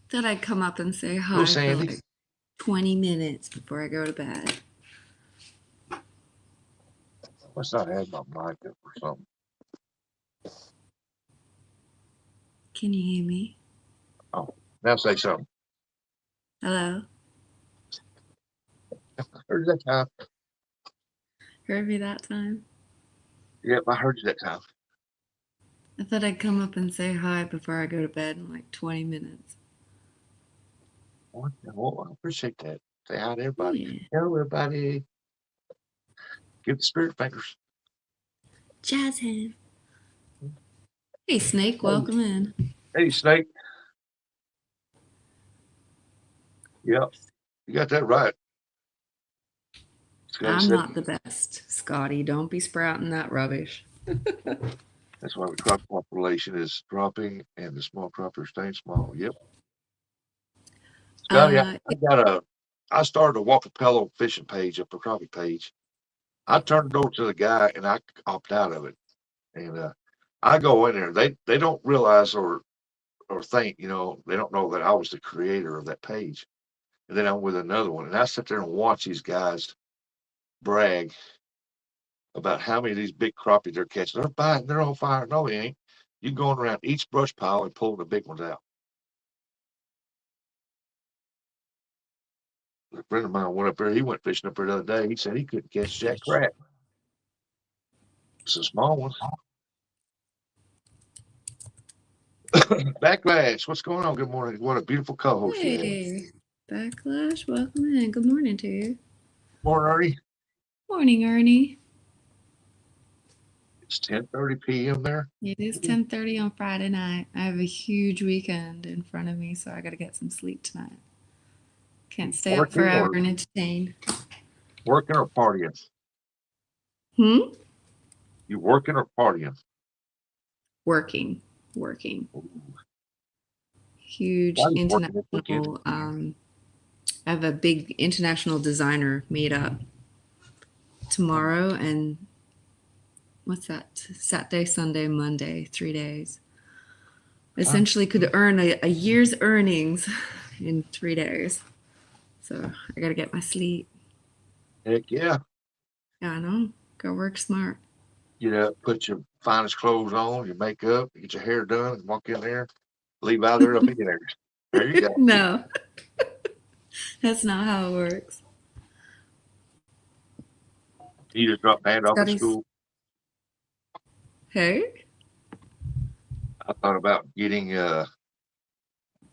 Thought I'd come up and say Go, hi for Sandy. like 20 minutes before I go to bed. Must not have my mic up or something. Can you hear me? Oh, now say something. Hello? Heard you that time. Heard me that time? Yep, I heard you that time. I thought I'd come up and say hi before I go to bed in like 20 minutes. Well, I appreciate that. Say hi to everybody. Yeah. Hello, everybody. Give the spirit fingers. Jazz hand. Hey, Snake, welcome in. Hey, Snake. Yep, you got that right. I'm not the best, Scotty. Don't be sprouting that rubbish. That's why the crop population is dropping and the small crop are staying small. Yep. Scotty, I started a Walker fishing page, up a crappie page. I turned it over to the guy and I opt out of it. And I go in there. They don't realize or think, they don't know that I was the creator of that page. And then I'm with another one. And I sit there and watch these guys brag about how many of these big crappie they're catching. They're biting, they're on fire. No, they ain't. You're going around each brush pile and pulling the big ones out. A friend of mine went up there. He went fishing up there the other day. He said he couldn't catch jack crap. It's a small one. Backlash. What's going on? Good morning. What a beautiful co-host you have. Hey, Backlash, welcome in. Good morning to you. Morning, Ernie. Morning, Ernie. It's 10:30 p.m. there. It is 10:30 on Friday night. I have a huge weekend in front of me, so I got to get some sleep tonight. Can't stay up Working forever or and entertain. working or partying? Hmm? You working or partying? Working. Working. Huge Everybody's working this weekend. international, I have a big international designer meetup tomorrow and what's that? Saturday, Sunday, Monday, 3 days. Essentially could earn a year's earnings in 3 days. So I gotta get my sleep. Heck yeah. Yeah, I know. Go work smart. Get up, put your finest clothes on, your makeup, get your hair done, and walk in there, leave out there a millionaire. There you go. No, that's not how it works. You just dropped Dad off at Scotty's. school. Hey? I thought about getting a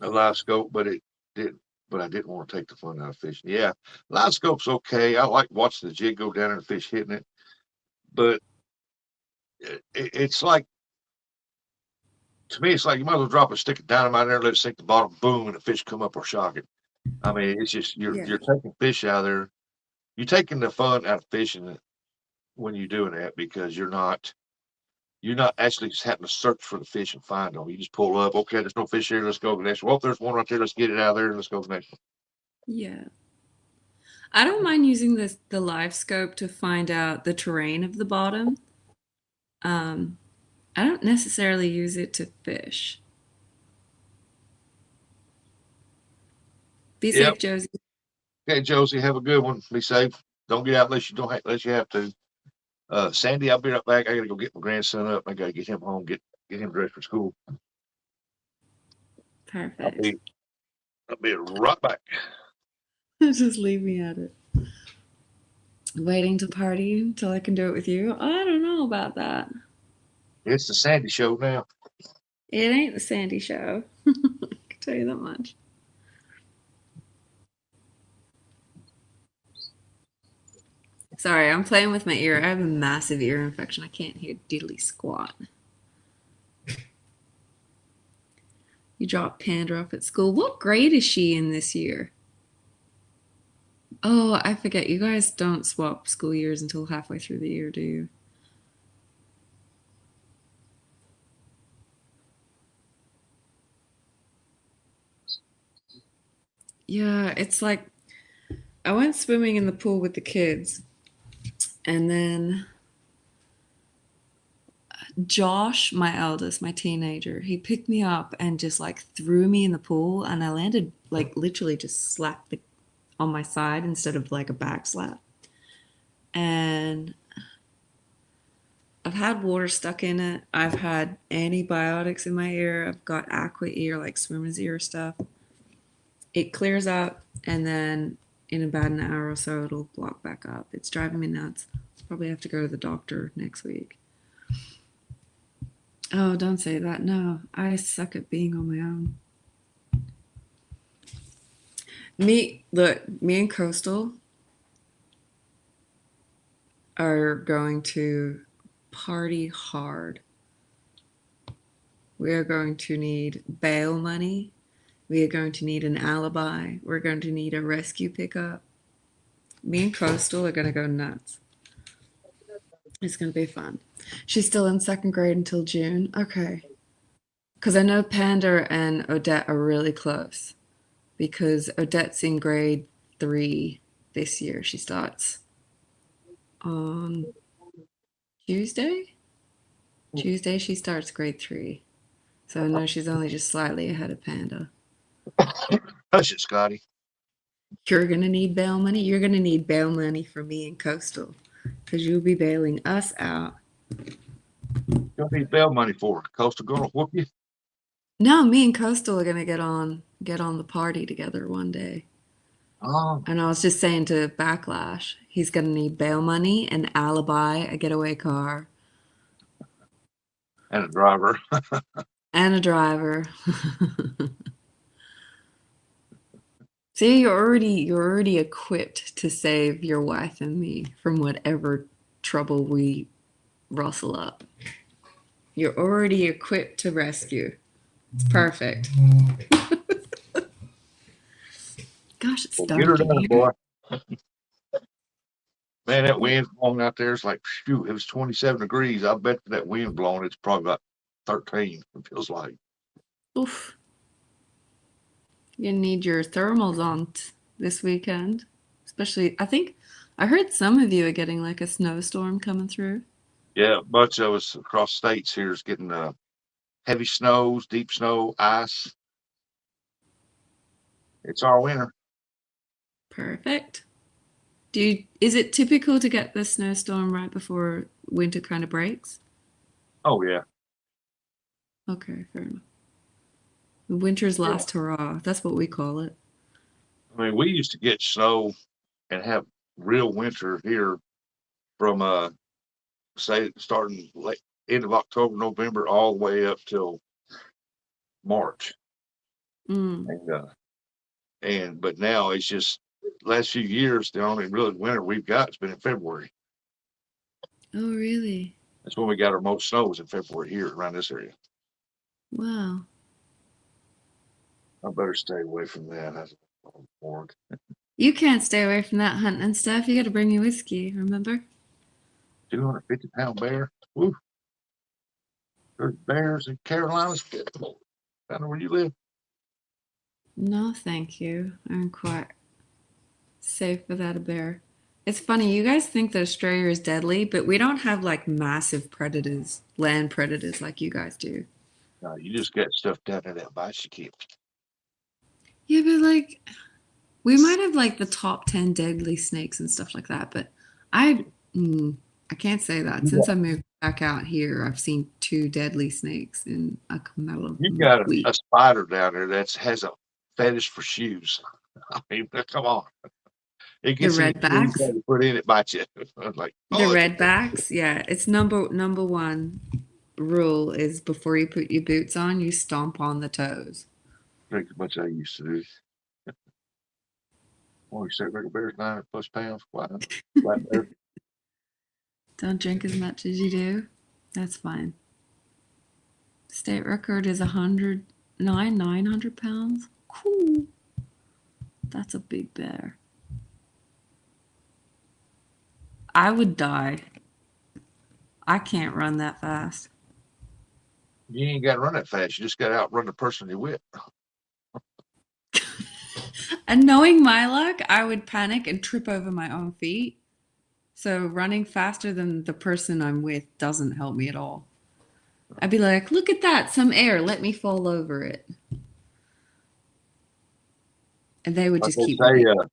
live scope, but it didn't. But I didn't want to take the fun out of fishing. Yeah, live scope's okay. I like watching the jig go down and the fish hitting it, but it's like, to me, it's like you might as well drop a stick of dynamite there, let it sink to the bottom, boom, and the fish come up or shock it. I mean, it's just Yeah. you're taking fish out of there. You're taking the fun out of fishing when you're doing that, because you're not actually just having to search for the fish and find them. You just pull up. Okay, there's no fish here. Let's go to the next one. Well, there's one right there. Let's get it out of there and let's go to the next one. Yeah. I don't mind using the live scope to find out the terrain of the bottom. Um, I don't necessarily use it to fish. Be Yep. safe, Josie. Okay, Josie, have a good one. Be safe. Don't get out unless you have to. Sandy, I'll be right back. I gotta go get my grandson up. I gotta get him home, get him dressed for school. I'll Perfect. be I'll be right back. Just leave me at it. Waiting to party until I can do it with you? I don't know about that. It's the Sandy show now. It ain't the Sandy show. I can tell you that much. Sorry, I'm playing with my ear. I have a massive ear infection. I can't hear diddly squat. You dropped Panda off at school. What grade is she in this year? Oh, I forget. You guys don't swap school years until halfway through the year, do you? Yeah, it's like I went swimming in the pool with the kids, and then Josh, my eldest, my teenager, he picked me up and just like threw me in the pool, and I landed like literally just slapped on my side instead of like a back slap. And I've had water stuck in it. I've had antibiotics in my ear. I've got aqua ear, like swimmer's ear stuff. It clears up, and then in about an hour or so, it'll block back up. It's driving me nuts. Probably have to go to the doctor next week. Oh, don't say that. No, I suck at being on my own. Me and Coastal are going to party hard. We are going to need bail money. We are going to need an alibi. We're going to need a rescue pickup. Me and Coastal are going to go nuts. It's going to be fun. She's still in second grade until June. Okay. Because I know Panda and Odette are really close. Because Odette's in grade 3 this year. She starts on Tuesday. Tuesday she starts grade 3. So I know she's only just slightly ahead of Panda. Hush it, Scotty. You're going to need bail money. You're going to need bail money for me and Coastal. Because you'll be bailing us out. You don't need bail money for it. Coastal gonna whoop you. No, me and Coastal are going to get on the party together one day. Oh, And I was just saying to Backlash, he's going to need bail money, an alibi, a getaway car, and a driver. and a driver. See, you're already equipped to save your wife and me from whatever trouble we rustle up. You're already equipped to rescue. It's perfect. Gosh, it's Well, get her dark in done, here. boy. Man, that wind's blowing out there. It's like, shoot, it was 27 degrees. I bet that wind blowing, it's probably about 13, it feels like. Oof. You need your thermals on this weekend. Especially, I think I heard some of you are getting like a snowstorm coming through. Yeah, a bunch of us across states here is getting heavy snows, deep snow, ice. It's our winter. Perfect. Is it typical to get the snowstorm right before winter kind of breaks? Oh, yeah. Okay, fair enough. Winter's Yeah. last hurrah. That's what we call it. I mean, we used to get snow and have real winter here from, say, starting late, end of October, November, all the way up till March. Mm. But now it's just last few years, the only really winter we've got has been in February. Oh, really? That's when we got our most snow was in February here around this area. Wow. I better stay away from that. That's boring. You can't stay away from that hunting and stuff. You got to bring your whiskey, remember? 250-pound bear. Woo. There's bears in Carolinas. I know where you live. No, thank you. I'm quite safe without a bear. It's funny, you guys think that Australia is deadly, but we don't have like massive predators, land predators like you guys do. No, you just got stuff down there that bites you, kid. Yeah, but like we might have like the top 10 deadly snakes and stuff like that, but I I can't say that. Since I moved back out here, I've seen two deadly snakes in a couple of You got weeks. a spider down there that has a fetish for shoes. I mean, come on. It The gets any shoes redbacks. that you put in it bites you. Like, The oh, it's redbacks, yeah. It's number one rule is before you put your boots on, you stomp on the toes. drink as much as I used to do. Well, you said regular bear's 900+ pounds. Wow. Black bear. Don't drink as much as you do. That's fine. State record is 900 pounds. Cool. That's a big bear. I would die. I can't run that fast. You ain't got to run that fast. You just got to outrun the person you're with. And knowing my luck, I would panic and trip over my own feet. So running faster than the person I'm with doesn't help me at all. I'd be like, look at that, some air, let me fall over it. And they would Like just they keep say, running.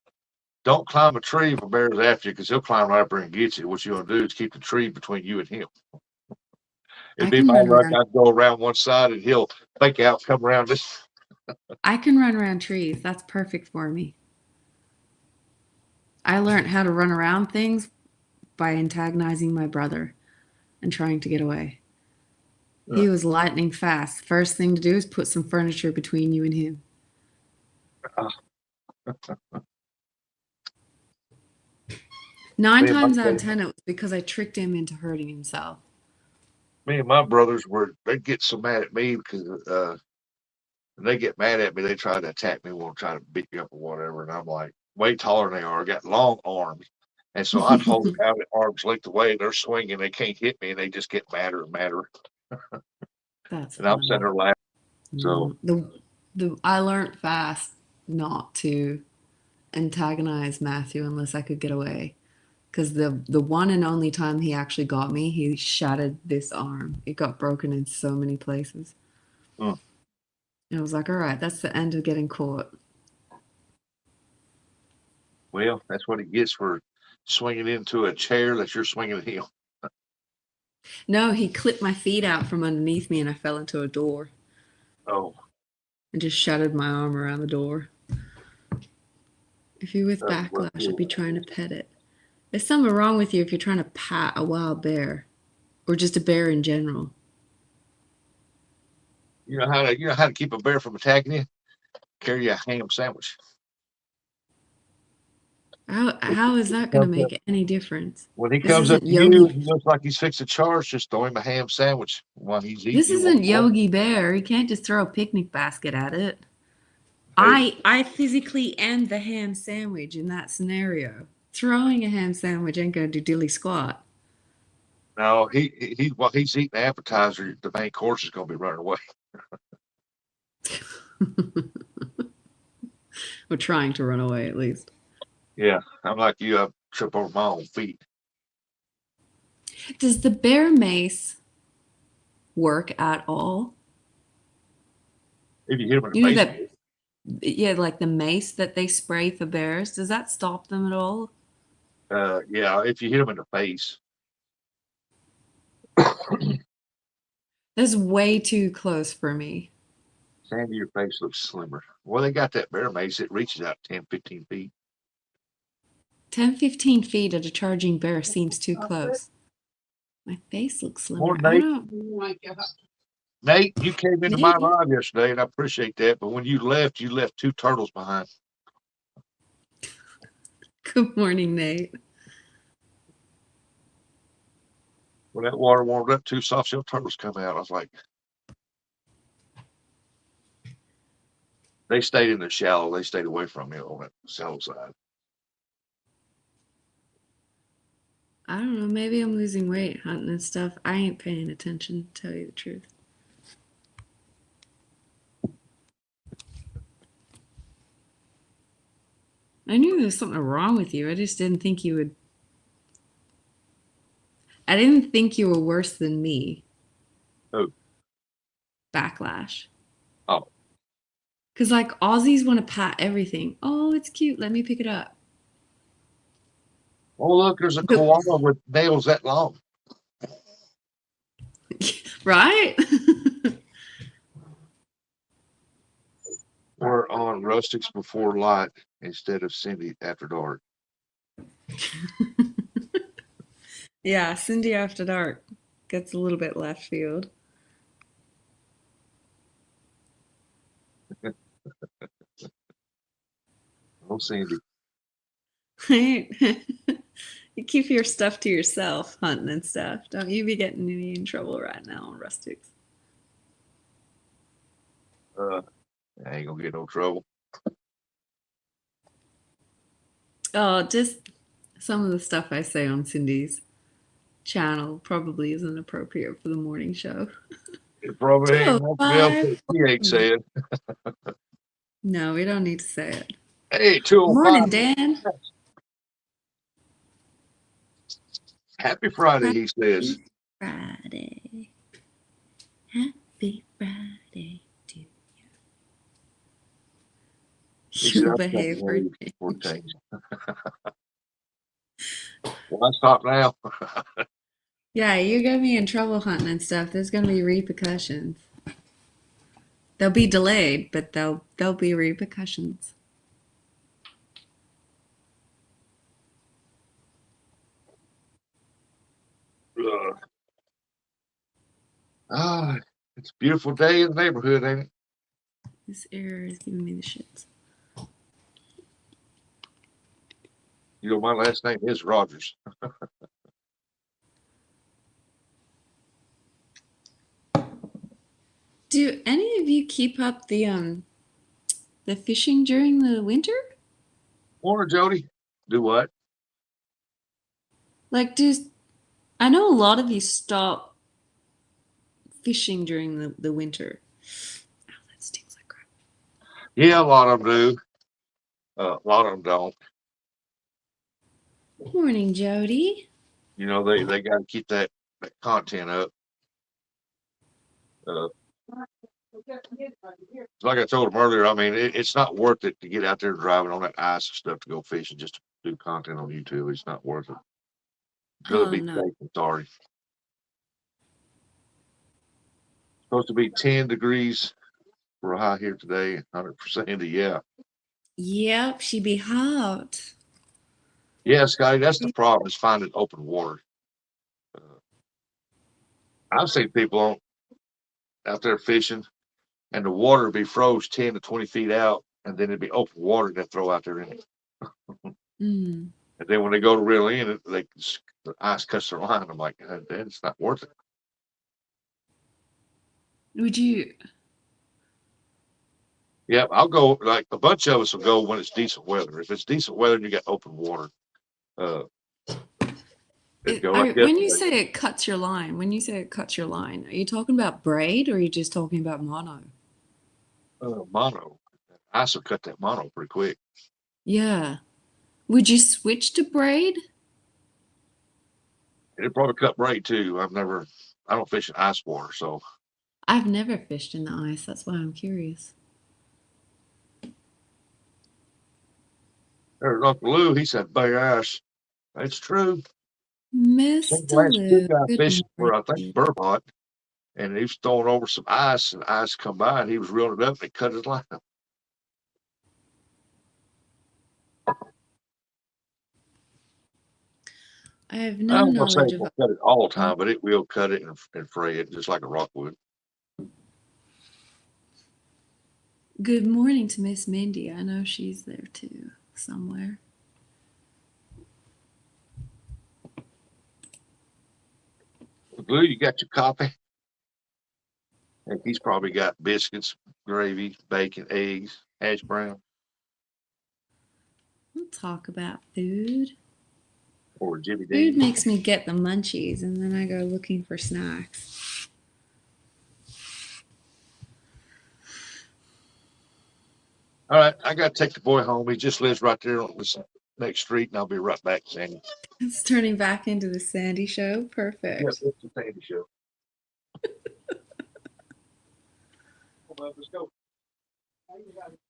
don't climb a tree if a bear's after you because he'll climb right up there and get you. What you're going to do is keep the tree between you and him. It'd I be can my run luck. around I'd go around one side and he'll fake out, come around this. I can run around trees. That's perfect for me. I learned how to run around things by antagonizing my brother and trying to get away. He was lightning fast. First thing to do is put some furniture between you and him. Uh, Nine me, and my, times out of 10, it was because I tricked him into hurting himself. me and my brothers they'd get so mad at me because when they get mad at me, they try to attack me, won't try to beat me up or whatever. And I'm like, way taller than they are, got long arms. And so I'd hold it out at arm's length away. They're swinging, they can't hit me, and they just get madder and madder. That's And I'm sitting funny. there laughing. So No, the I learned fast not to antagonize Matthew unless I could get away. Because the one and only time he actually got me, he shattered this arm. It got broken in so many places. uh, And I was like, all right, that's the end of getting caught. well, that's what he gets for swinging into a chair that you're swinging at him. No, he clipped my feet out from underneath me and I fell into a door Oh, and just shattered my arm around the door. If you're with Doesn't work backlash, I'd good. be trying to pet it. There's something wrong with you if you're trying to pat a wild bear or just a bear in general. You know how to keep a bear from attacking you? Carry a ham sandwich. How is that going to Comes up- make any difference? When he This comes up isn't to you and Yogi. he looks like he's fixing to charge, just throw him a ham sandwich while he's eating. This You isn't walk away. Yogi Bear. You can't just throw a picnic basket at it. Hey, I physically am the ham sandwich in that scenario. Throwing a ham sandwich ain't going to do dilly squat. no, he while he's eating the appetizer, the main course is going to be running away. Or trying to run away at least. Yeah, I'm like you. I trip over my own feet. Does the bear mace work at all? If you hit him in the You know face, that, yeah, like the mace that they spray for bears. Does that stop them at all? yeah, if you hit him in the face, That's way too close for me. Sandy, your face looks slimmer. Well, they got that bear mace. It reaches out 10, 15 feet. 10, 15 feet at a charging bear seems too close. My face looks More slimmer. I Nate. don't. Nate, you came into my Nate, live yesterday, and I appreciate that. But when you left 2 turtles behind. good morning, Nate. When that water warmed up, 2 soft-shell turtles come out. I was like, they stayed in the shallow. They stayed away from me on that shallow side. I don't know. Maybe I'm losing weight hunting and stuff. I ain't paying attention, to tell you the truth. I knew there was something wrong with you. I just didn't think you would. I didn't think you were worse than me. Oh, Backlash. oh, Because, like, Aussies want to pat everything. Oh, it's cute. Let me pick it up. oh, look, there's a koala with nails that long. Right? We're on Rustics Before Light instead of Cindy After Dark. Yeah, Cindy After Dark gets a little bit left field. Oh, Cindy. You keep your stuff to yourself, hunting and stuff. Don't you be getting me in trouble right now on Rustics. I ain't gonna get no trouble. Oh, just some of the stuff I say on Cindy's channel probably isn't appropriate for the morning show. It probably ain't nothing else 205. that she ain't said. No, we don't need to say it. Hey, Morning, 205. Dan. Happy Friday, he says. Happy Friday. Happy Friday to you. He said, You I'm behave for a for change. change. Well, I stop now. Yeah, you get me in trouble hunting and stuff. There's gonna be repercussions. They'll be delayed, but there'll be repercussions. Ah, it's a beautiful day in the neighborhood, ain't it? This error is giving me the shits. You know, my last name is Rogers. Do any of you keep up the fishing during the winter? Morning, Jody. Do what? Like, I know a lot of you stop fishing during the winter. Oh, that stinks like crap. Yeah, a lot of them do. A lot of them don't. Morning, Jody. You know, they got to keep that content up. Uh, like I told him earlier, I mean, it's not worth it to get out there driving on that ice and stuff to go fishing just to do content on YouTube. It's not worth it. Rather Oh be no. safe than sorry. Supposed to be 10 degrees for a high here today. 100% yeah. Yep, she be hot. Yeah, Scotty, that's the problem is finding open water. Uh, I've seen people out there fishing, and the water would be froze 10 to 20 feet out, and then it'd be open water they throw out there in it. Mm. And then when they go to reel in, the ice cuts their line. I'm like, it's not worth it. Would you? Yeah, I'll go. Like a bunch of us will go when it's decent weather. If it's decent weather and you got open water, uh, it'd go like When you yesterday. say it cuts your line, are you talking about braid or are you just talking about mono? Mono, ice will cut that mono pretty quick. Yeah. Would you switch to braid? It'd probably cut braid too. I don't fish in ice water, so I've never fished in the ice. That's why I'm curious. there's Uncle Lou. He said bare ass. It's true. Some Mr. last two Lou, guy good fishing for I think morning. Burbot, and he was throwing over some ice, and ice come by, and he was reeling it up, and he cut his line. I have I no don't want to say knowledge it of. will cut it all the time, but it will cut it and fray it just like a rock would. Good morning to Miss Mindy. I know she's there too, somewhere. Lou, you got your coffee? And he's probably got biscuits, gravy, bacon, eggs, hash brown, We'll talk about food. or Jimmy Food Dean. makes me get the munchies, and then I go looking for snacks. All right, I got to take the boy home. He just lives right there on this next street, and I'll be right back, Sandy. It's turning back into the Sandy Show. Yeah, Perfect. it's the Sandy show. Well, let's go.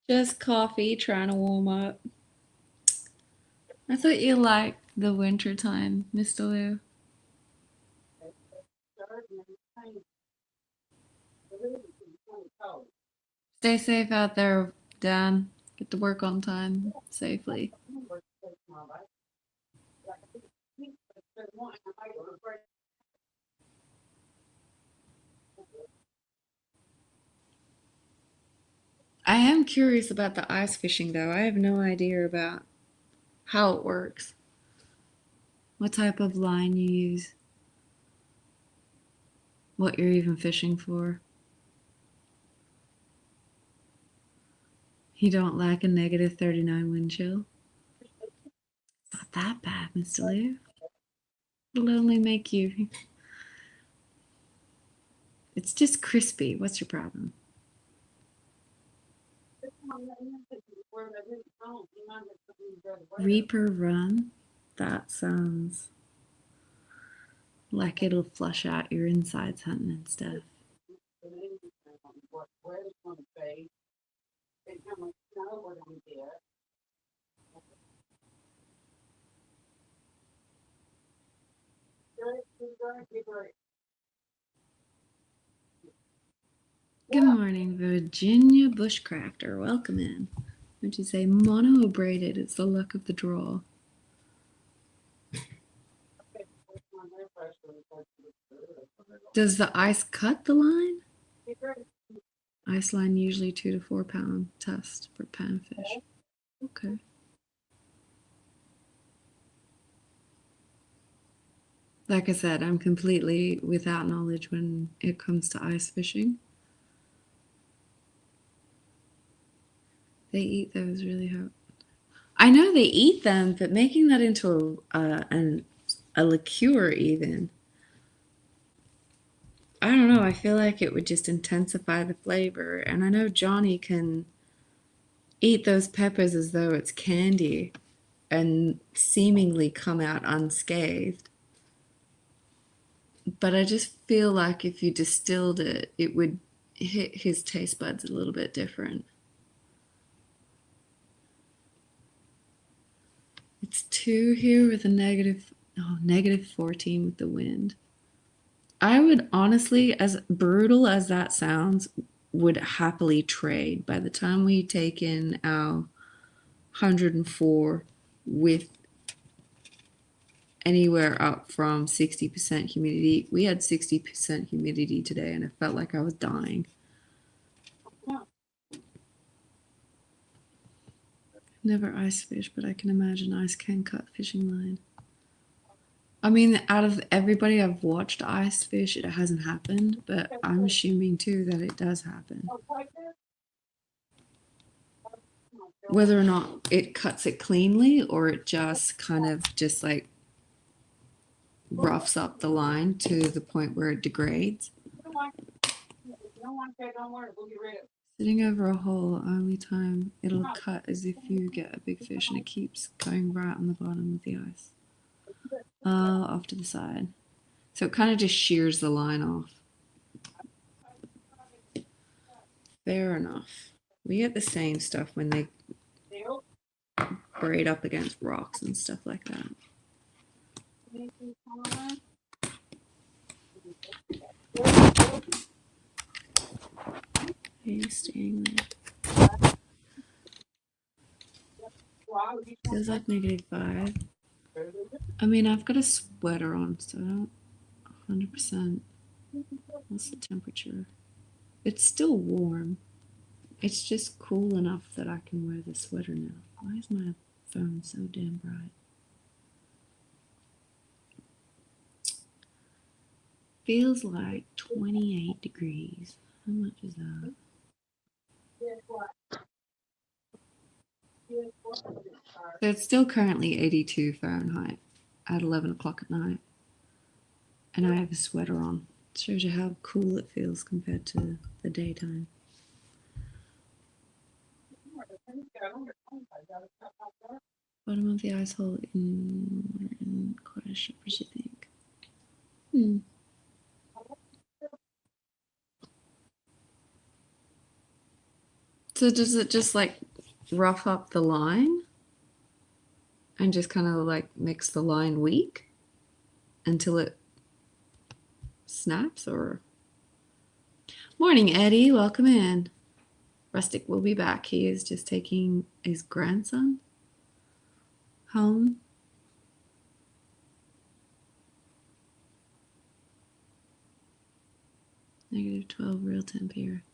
Just coffee, trying to warm up. I thought you liked the winter time, Mr. Lou. Stay safe out there, Dan. Get to work on time safely. I am curious about the ice fishing, though. I have no idea about how it works, what type of line you use, what you're even fishing for. You don't like a negative 39 wind chill? It's not that bad, Mr. Lou. It'll only make you. It's just crispy. What's your problem? Reaper Run? That sounds like it'll flush out your insides hunting and stuff. Good morning, Virginia Bushcrafter. Welcome in. Would you say mono or braided? It's the luck of the draw. Does the ice cut the line? Ice line usually 2 to 4 pound test per panfish. Okay. Like I said, I'm completely without knowledge when it comes to ice fishing. They eat those really hot. I know they eat them, but making that into a liqueur even, I don't know. I feel like it would just intensify the flavor. And I know Johnny can eat those peppers as though it's candy and seemingly come out unscathed. But I just feel like if you distilled it, it would hit his taste buds a little bit different. It's 2 here with a negative 14 with the wind. I would honestly, as brutal as that sounds, would happily trade. By the time we take in our 104 with anywhere up from 60% humidity. We had 60% humidity today, and it felt like I was dying. Never ice fish, but I can imagine ice can cut fishing line. I mean, out of everybody I've watched ice fish, it hasn't happened, but I'm assuming too that it does happen. Whether or not it cuts it cleanly or it just kind of just like roughs up the line to the point where it degrades. Sitting over a hole, only time it'll cut is if you get a big fish and it keeps going right on the bottom of the ice. Off to the side. So it kind of just shears the line off. Fair enough. We get the same stuff when they braid up against rocks and stuff like that. Hey, staying there. Feels like -5. I mean, I've got a sweater on, so I don't 100%. What's the temperature? It's still warm. It's just cool enough that I can wear the sweater now. Why is my phone so damn bright? Feels like 28 degrees. How much is that? So it's still currently 82 Fahrenheit at 11 o'clock at night. And I have a sweater on. It shows you how cool it feels compared to the daytime. Bottom of the ice hole in quite a sharp as you think. So does it just like rough up the line and just kind of like makes the line weak until it snaps? Or morning, Eddie, welcome in. Rustic will be back. He is just taking his grandson home. -12 real temp here.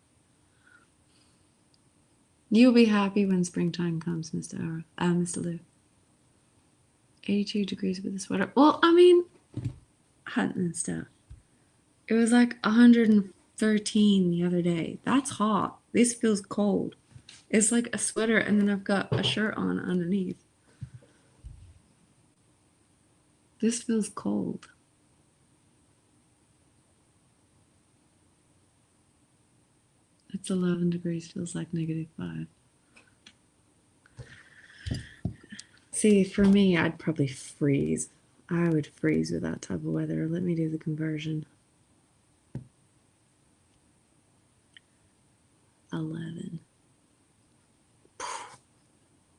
You'll be happy when springtime comes, Mr. Lou. 82 degrees with a sweater. Well, I mean, hunting and stuff. It was like 113 the other day. That's hot. This feels cold. It's like a sweater, and then I've got a shirt on underneath. This feels cold. It's 11 degrees, feels like -5. See, for me, I'd probably freeze. I would freeze with that type of weather. Let me do the conversion. 11.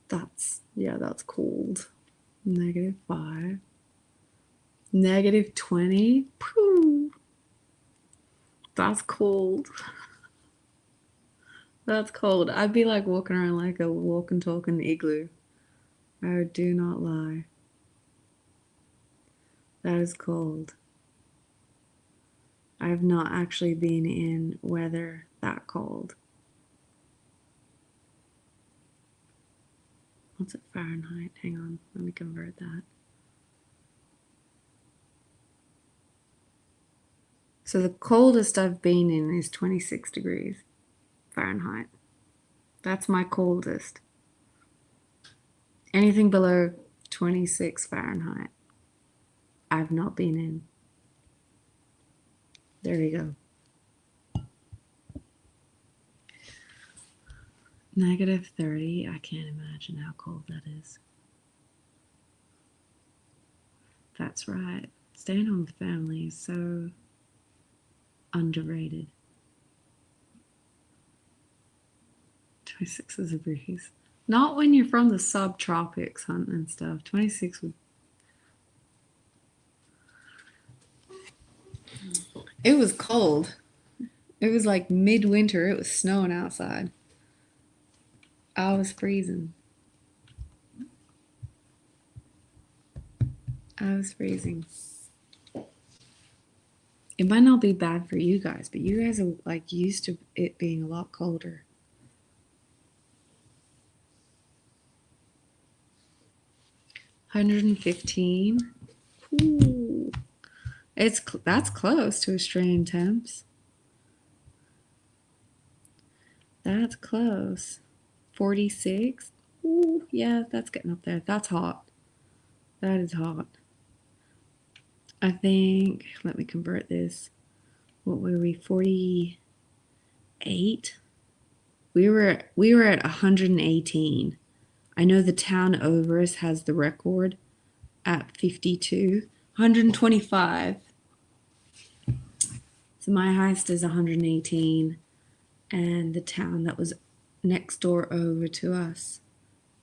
That's cold. -5. -20. That's cold. That's cold. I'd be like walking around like a walking, talking igloo. I do not lie. That is cold. I have not actually been in weather that cold. What's it Fahrenheit? Hang on, let me convert that. So the coldest I've been in is 26 degrees Fahrenheit. That's my coldest. Anything below 26 Fahrenheit, I've not been in. There you go. -30. I can't imagine how cold that is. That's right. Staying home with family is so underrated. 26 is a breeze. Not when you're from the subtropics hunting and stuff. 26 would. It was cold. It was like midwinter. It was snowing outside. I was freezing. I was freezing. It might not be bad for you guys, but you guys are like used to it being a lot colder. 115. Ooh. That's close to Australian temps. That's close. 46. Ooh, yeah, that's getting up there. That's hot. That is hot. I think, let me convert this. What were we? 48? We were at 118. I know the town over us has the record at 52. 125. So my highest is 118, and the town that was next door over to us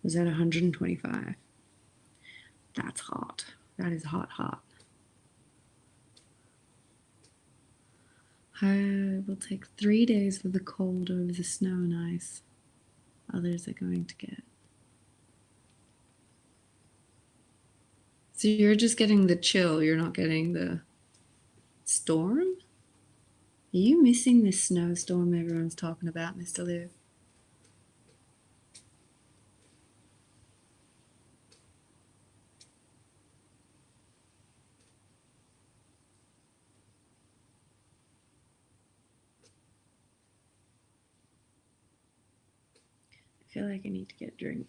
was at 125. That's hot. That is hot, hot. I will take 3 days for the cold over the snow and ice others are going to get. So you're just getting the chill, you're not getting the storm? Are you missing this snowstorm everyone's talking about, Mr. Lou? I feel like I need to get a drink.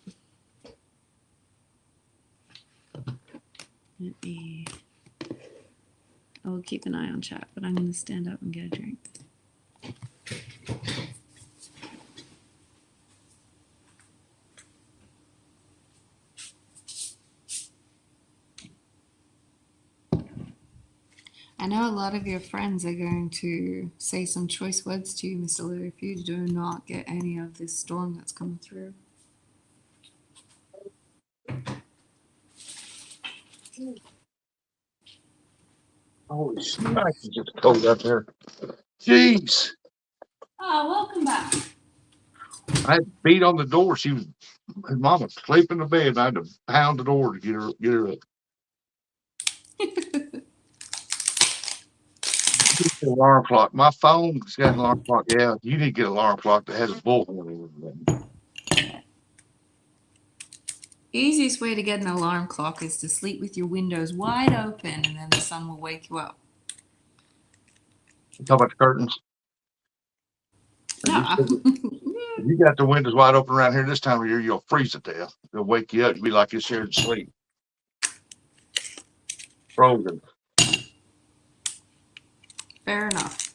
I will keep an eye on chat, but I'm going to stand up and get a drink. I know a lot of your friends are going to say some choice words to you, Mr. Lou, if you do not get any of this storm that's coming through. Holy smack, it's just cold out there. Jeez. Oh, welcome back. I had beat on the door. His mama sleeping in the bed. I had to pound the door to get her up. Alarm clock. My phone's got an alarm clock. Yeah, you need to get an alarm clock that has a bullhorn in it. Easiest way to get an alarm clock is to sleep with your windows wide open, and then the sun will wake you up. Talk about the curtains. No. If you got the windows wide open around here this time of year, you'll freeze to death. They'll wake you up. You'll be like you're shared sleep. Frozen. Fair enough.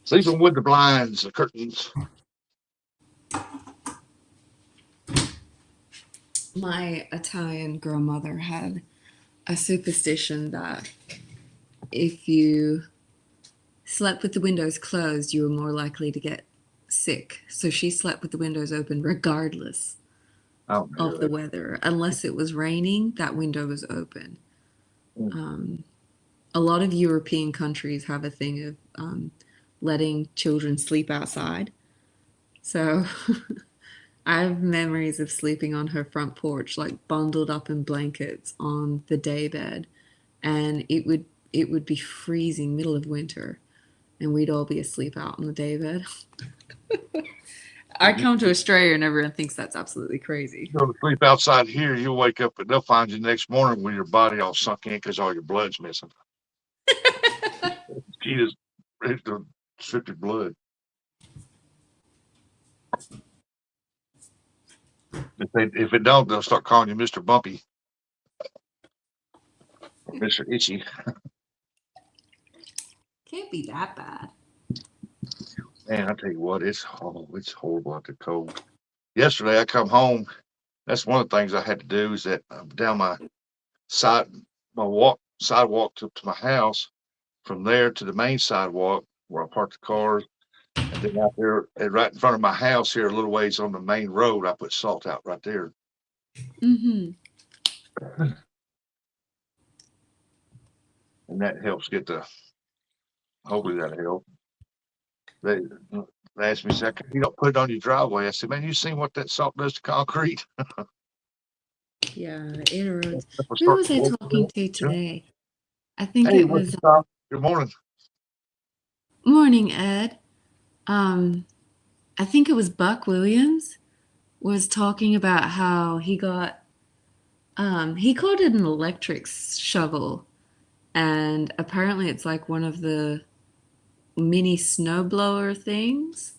Sleeping with the blinds, the curtains. My Italian grandmother had a superstition that if you slept with the windows closed, you were more likely to get sick. So she slept with the windows open regardless of the weather. Unless it was raining, that window was open. A lot of European countries have a thing of letting children sleep outside. So I have memories of sleeping on her front porch, like bundled up in blankets on the daybed, and it would be freezing, middle of winter, and we'd all be asleep out on the daybed. I come to Australia and everyone thinks that's absolutely crazy. You go to sleep outside here, you'll wake up and they'll find you next morning with your body all sunk in because all your blood's missing. She just ready to strip your blood. If it don't, they'll start calling you Mr. Bumpy or Mr. Itchy. Can't be that bad. Man, I tell you what, it's horrible out there cold. Yesterday I come home. That's one of the things I had to do is that down my sidewalk to my house, from there to the main sidewalk where I parked the cars, and then out there right in front of my house here, a little ways on the main road, I put salt out right there. Mm-hmm. And that helps get hopefully that'll help. They asked me, "You don't put it on your driveway." I said, "Man, you seen what that salt does to concrete?" Yeah, it erodes. We'll Who start was I talking to today? I think Hey, it what's was up? Good morning. Morning Ed. Um, I think it was Buck Williams was talking about how he called it an electric shovel, and apparently it's like one of the mini snowblower things,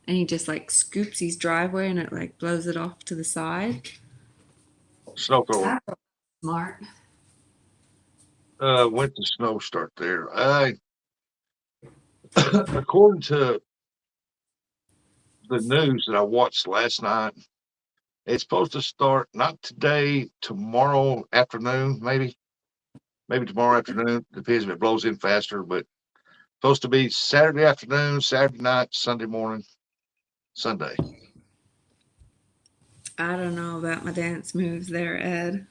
and he just like scoops his driveway and it like blows it off to the side. Snow thrower. That's smart. Went to snow start there. I according to the news that I watched last night, it's supposed to start not today, tomorrow afternoon, maybe tomorrow afternoon. Depends if it blows in faster, but supposed to be Saturday afternoon, Saturday night, Sunday morning, Sunday. I don't know about my dance moves there, Ed.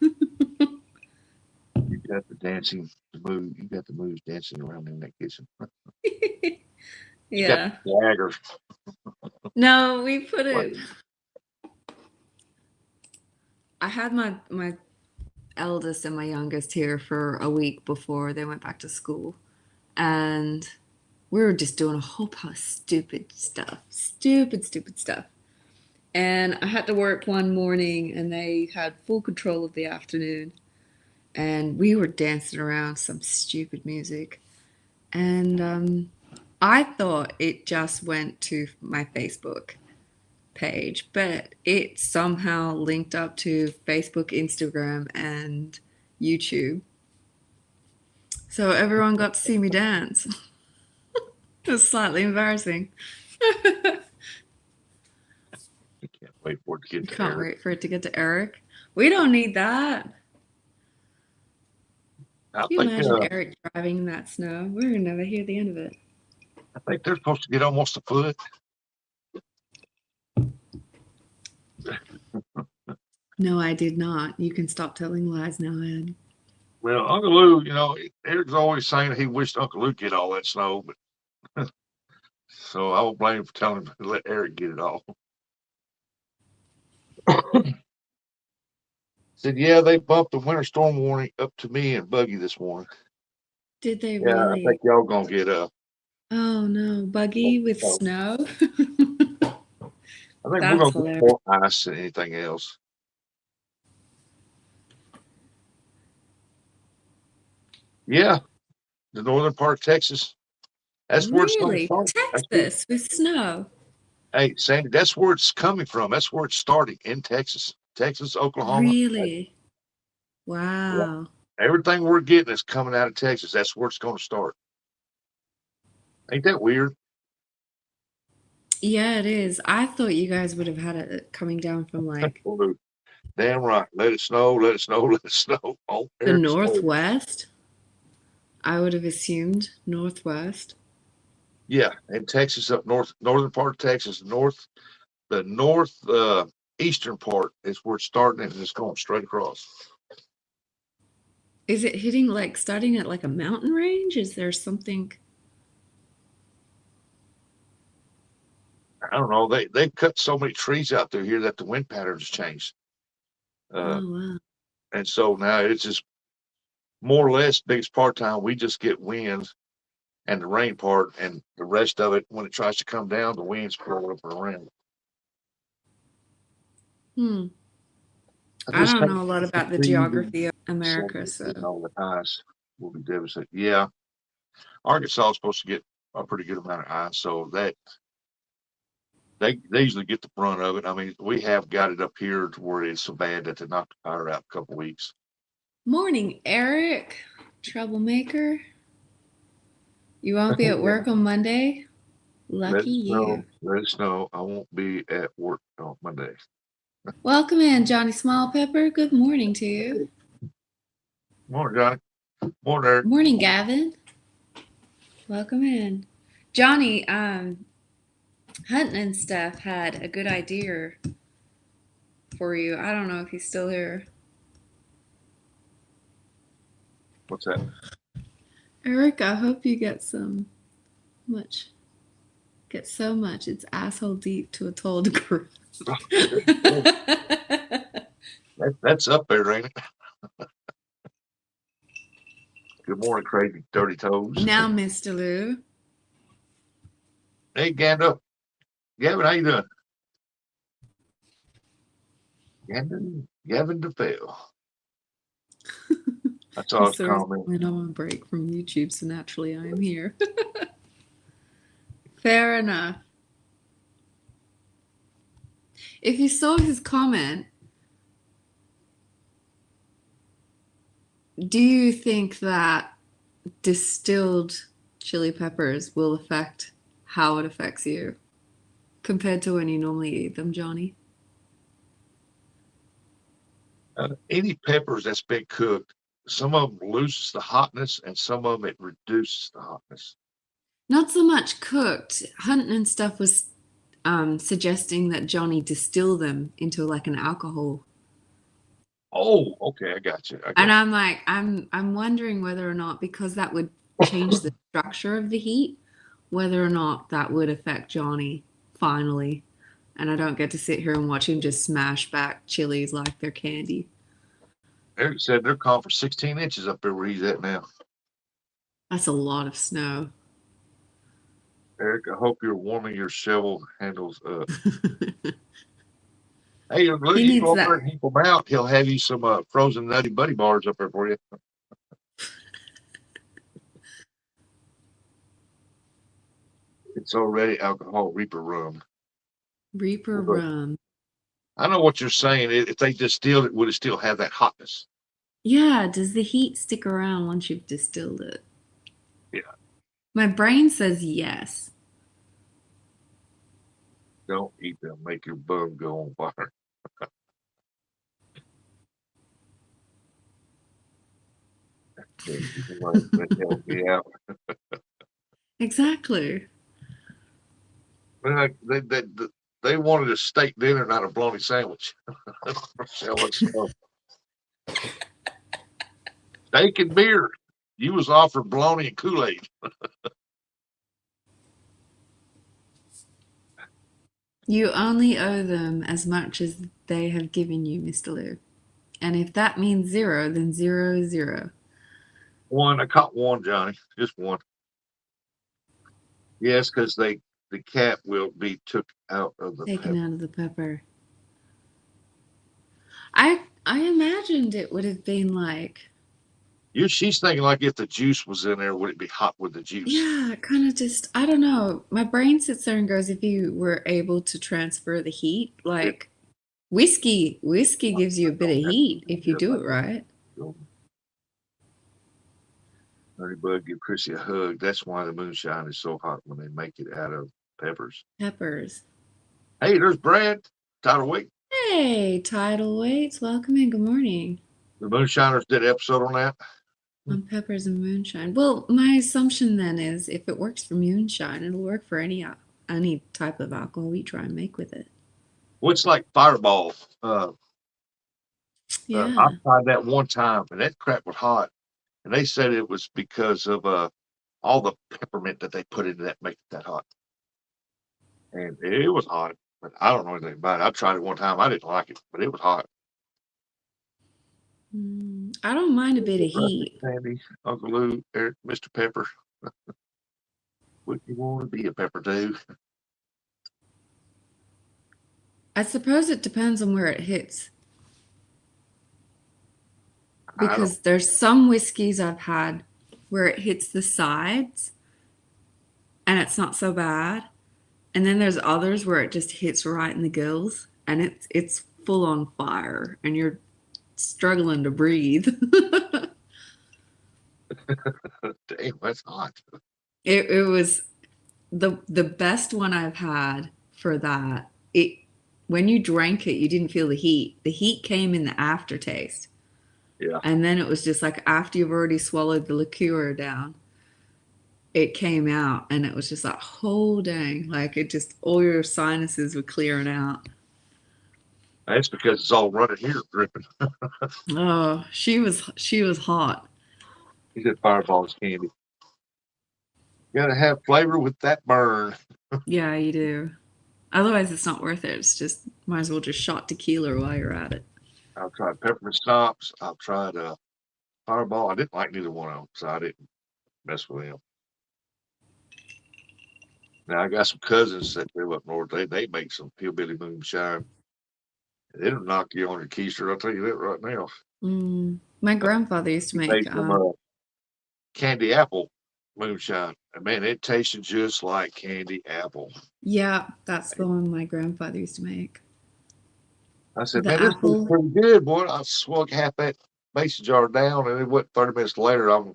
You got the dancing, the move. You got the moves dancing around in that kitchen. You got Yeah. the dagger. No, we put What? it. I had my eldest and my youngest here for a week before they went back to school, and we were just doing a whole pile of stupid stuff. And I had to work one morning, and they had full control of the afternoon, and we were dancing around some stupid music. And I thought it just went to my Facebook page, but it somehow linked up to Facebook, Instagram, and YouTube. So everyone got to see me dance. It was slightly embarrassing. I can't wait for it to get to Can't Eric. wait for it to get to Eric. We don't need that. I Can you think imagine Eric driving in that snow? We're gonna never hear the end of it. I think they're supposed to get almost a foot. No, I did not. You can stop telling lies now, Ed. Well, Uncle Lou, Eric's always saying he wished Uncle Lou get all that snow, but so I won't blame him for telling him to let Eric get it all. Said, yeah, they bumped the winter storm warning up to me and Buggy this morning. Did they Yeah, I really? think y'all gonna get Oh no, buggy with oh, snow? I think we're That's gonna get hilarious. more ice than anything else. Yeah, the northern part of Texas. That's where it's gonna Really? start. Texas with snow? Hey, Sandy, that's where it's coming from. That's where it's starting in Texas. Texas, Oklahoma. Really? Yeah. Wow. Everything we're getting is coming out of Texas. That's where it's gonna start. Ain't that weird? Yeah, it is. I thought you guys would have had it coming down from like Well, damn right. Let it snow, let it snow, let it snow. Oh, the Eric snow. northwest. I would have assumed northwest. Yeah, in Texas up north, northern part of Texas, the north eastern part is where it's starting and it's going straight across. Is it hitting like starting at like a mountain range? Is there something? I don't know. They've cut so many trees out through here that the wind patterns changed. Uh, Oh wow. and so now it's just more or less biggest part time we just get winds and the rain part and the rest of it when it tries to come down, the winds blow up and around. Hmm. I I just don't think know a lot the about the trees and geography of America, so so all the ice will be devastated. Yeah, Arkansas is supposed to get a pretty good amount of ice, so that they usually get the brunt of it. I mean, we have got it up here to where it's so bad that they knocked the power out a couple weeks. morning, Eric. Troublemaker. You won't be at Yeah, work on Monday? let Lucky it you. snow. Let it snow. I won't be at work on Monday. Welcome in, Johnny Smallpepper. Good morning to you. Morning, Johnny. Morning, Eric. Morning, Gavin. Welcome in. Johnny, Hunting and stuff had a good idea for you. I don't know if he's still here. What's that? Eric, I hope you much get so much. It's asshole deep to a total degree. That's up there, ain't it? Good morning, crazy dirty toes. Now, Mr. Lou. Hey, Gandalf. Gavin, how you doing? Gavin DeFell. That's all I was Sorry, calling went on a break from YouTube, so naturally I am here. Fair enough. If you saw his comment, do you think that distilled chili peppers will affect how it affects you compared to when you normally eat them, Johnny? any peppers that's been cooked, some of them loses the hotness and some of them it reduces the hotness. Not so much cooked. Hunting and stuff was suggesting that Johnny distill them into like an alcohol. Oh, okay, I got you. I And got I'm like, I'm wondering whether or not, because that would change the structure of the heat, whether or not that would affect Johnny finally. And I don't get to sit here and watch him just smash back chilies like they're candy. Eric said they're calling for 16 inches up there where he's at now. That's a lot of snow. Eric, I hope you're warming your shovel handles up. Hey, Lou, He you needs go over there that. and heap them out. He'll have you some frozen Nutty Buddy bars up there for you. It's already alcohol Reaper rum. Reaper rum. I know what you're saying. If they distilled it, would it still have that hotness? Yeah, does the heat stick around once you've distilled it? Yeah. My brain says yes. Don't eat them. Make your bum go on fire. That helped me out. Exactly. Well, they wanted a steak dinner, not a bologna sandwich. Selling stuff. Steak and beer. You was offered bologna and Kool-Aid. You only owe them as much as they have given you, Mr. Lou. And if that means zero, then zero is zero. One, I caught one, Johnny. Just one. Yes, because the cat will be took out of the Taken pepper. out of the pepper. I imagined it would have been like, She's thinking like if the juice was in there, would it be hot with the juice? yeah, kind of just, I don't know. My brain sits there and goes, if you were able to transfer the heat, like whiskey gives you a bit of heat if you do it right. Honey Bud, give Chrissy a hug. That's why the moonshine is so hot when they make it out of peppers. Peppers. Hey, there's Brad. Tidal Wake. Hey, tidal weights, welcome in. Good morning. The Moonshiners did an episode on that. On peppers and moonshine. Well, my assumption then is if it works for moonshine, it'll work for any type of alcohol we try and make with it. Well, it's like Fireball. Yeah. I tried that one time, and that crap was hot. And they said it was because of all the peppermint that they put into that make it that hot. And it was hot, but I don't know anything about it. I tried it one time. I didn't like it, but it was hot. I don't mind a bit of heat. Sandy, Uncle Lou, Eric, Mr. Pepper. Would you want to be a pepper too? I suppose it depends on where it hits. Because there's some whiskeys I've had where it hits the sides and it's not so bad. And then there's others where it just hits right in the gills and it's full on fire and you're struggling to breathe. Damn, that's hot. It was the best one I've had for that. It when you drank it, you didn't feel the heat. The heat came in the aftertaste. Yeah. And then it was just like after you've already swallowed the liqueur down, it came out and it was just like, oh dang, like it just all your sinuses were clearing out. That's because it's all running here, dripping. Oh, she was hot. He said Fireball is candy. You gotta have flavor with that burn. Yeah, you do. Otherwise it's not worth it. It's just might as well just shot tequila while you're at it. I've tried peppermint schnapps. I've tried Fireball. I didn't like neither one of them, so I didn't mess with them. Now I got some cousins that live up north. They make some hillbilly moonshine. It'll knock you on your keister. I'll tell you that right now. My grandfather used to He make. made some candy apple moonshine, and man, it tasted just like candy apple. Yeah, that's the one my grandfather used to make. I said, The man, this tastes apple. pretty good, boy. I swung half that mason jar down, and it went 30 minutes later. I'm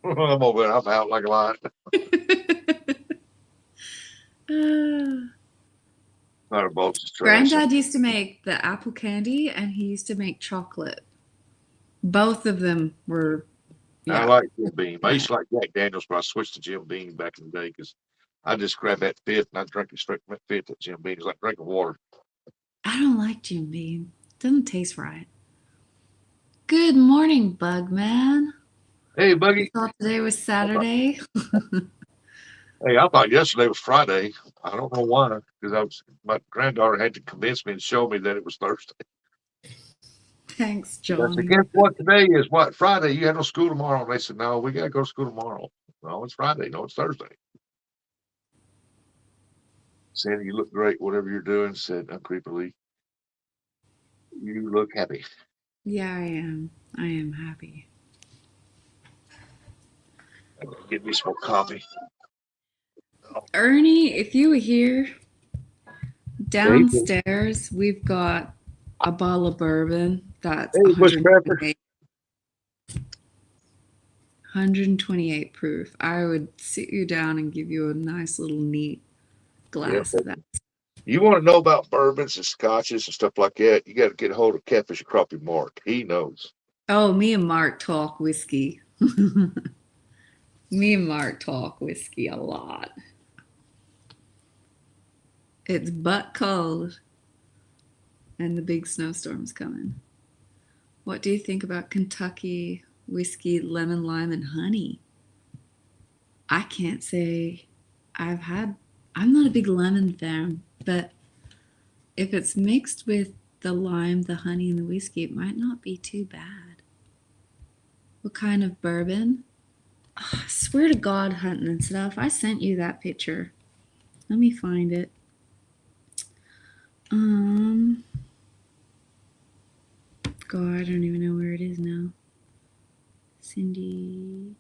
over there. I'm out like a light. Fireball's is trash. Granddad used to make the apple candy, and he used to make chocolate. Both of them were, I yeah. like Jim Beam. I Yeah. used to like Jack Daniels, but I switched to Jim Beam back in the day because I just grabbed that fifth and I drank it straight from that fifth at Jim Beam. It's like drinking water. I don't like Jim Beam. Doesn't taste right. Good morning, Bugman. Hey, You Buggy. thought today was I thought, Saturday? hey, I thought yesterday was Friday. I don't know why, because my granddaughter had to convince me and show me that it was Thursday. Thanks, I said, Johnny. guess what? Today is what? Friday. You have no school tomorrow. And they said, no, we got to go to school tomorrow. No, it's Friday. No, it's Thursday. Sandy, you look great, whatever you're doing, said uncreepily. You look happy. Yeah, I am. I am happy. Get me some more coffee. Ernie, if you were here, Hey, downstairs we've got a bottle of bourbon that's hey, Bushcracker. 128 proof. I would sit you down and give you a nice little neat Yeah. glass of that. You want to know about bourbons and scotches and stuff like that, you got to get a hold of Catfish and Crappie Mark. He knows. Oh, me and Mark talk whiskey. Me and Mark talk whiskey a lot. It's butt cold and the big snowstorm's coming. What do you think about Kentucky whiskey, lemon, lime, and honey? I can't say I'm not a big lemon fan, but if it's mixed with the lime, the honey, and the whiskey, it might not be too bad. What kind of bourbon? Oh, I swear to God, hunting and stuff. I sent you that picture. Let me find it. God, I don't even know where it is now. Cindy.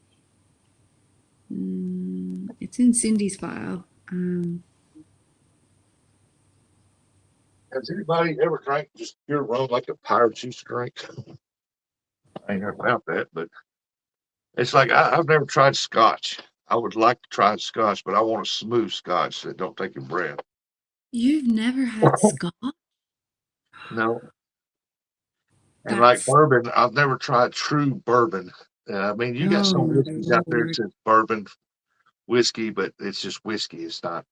It's in Cindy's file. Has anybody ever drank just pure rum like a pirate used to drink? I ain't heard about that, but it's like I've never tried scotch. I would like to try scotch, but I want a smooth scotch that don't take your breath. You've never had scotch? No. And like That's bourbon, I've never tried true bourbon. I mean, you got oh some my whiskeys out there that Lord. says bourbon whiskey, but it's just whiskey. It's not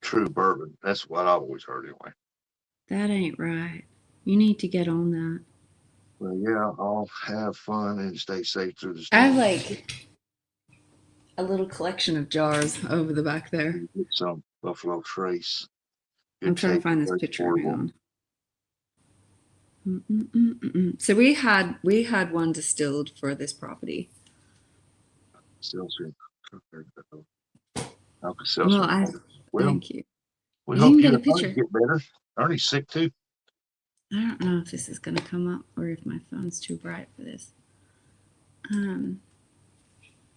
true bourbon. That's what I've always heard anyway. That ain't right. You need to get on that. Well, yeah, I'll have fun and stay safe through the I have storm. like a little collection of jars over the back there. Get some Buffalo Trace. I'm Good trying to taste, find this very picture. Hang affordable. on. So we had one distilled for this property. Still see. Well, I Well, thank you. we You didn't hope get you a and Ernie picture. get better. Ernie's sick too. I don't know if this is gonna come up or if my phone's too bright for this.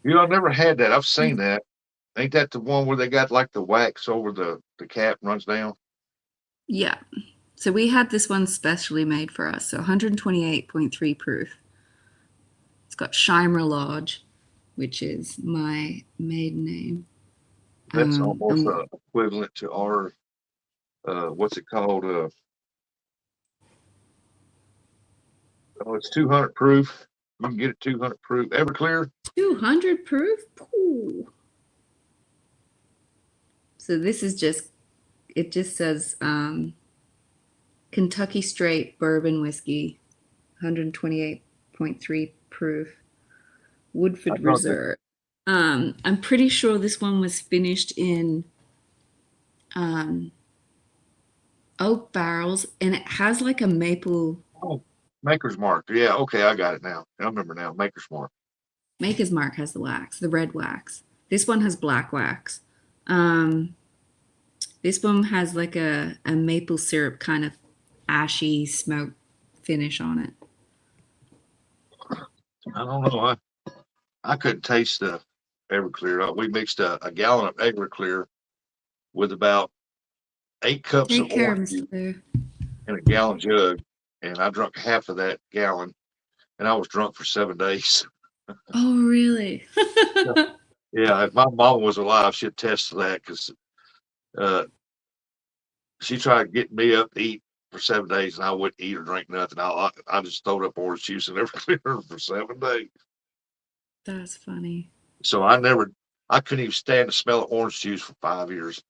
You know, I've never had that. I've seen that. Ain't that the one where they got like the wax over the cap runs down? Yeah. So we had this one specially made for us. So 128.3 proof. It's got Shimer Lodge, which is my maiden name. That's almost And equivalent to our what's it called? Oh, it's 200 proof. You can get it 200 proof. Everclear. 200 proof? Ooh. So this is it just says Kentucky Straight Bourbon Whiskey, 128.3 proof, I Woodford thought that Reserve. I'm pretty sure this one was finished in oak barrels, and it has like a maple. Oh, Maker's Mark. Yeah, okay, I got it now. I remember now. Maker's Mark. Maker's Mark has the wax, the red wax. This one has black wax. Um, this one has like a maple syrup kind of ashy smoke finish on it. I don't know. I couldn't taste the Everclear. We mixed a gallon of Everclear with about 8 cups of Take care, orange Mr. juice Lou. in a gallon jug, and I drank half of that gallon, and I was drunk for 7 days. Oh, really? Yeah, if my mom was alive, she'd attest to that because uh, she tried to get me up to eat for 7 days, and I wouldn't eat or drink nothing. I just throwed up orange juice and Everclear for 7 days. That's funny. So I couldn't even stand the smell of orange juice for 5 years.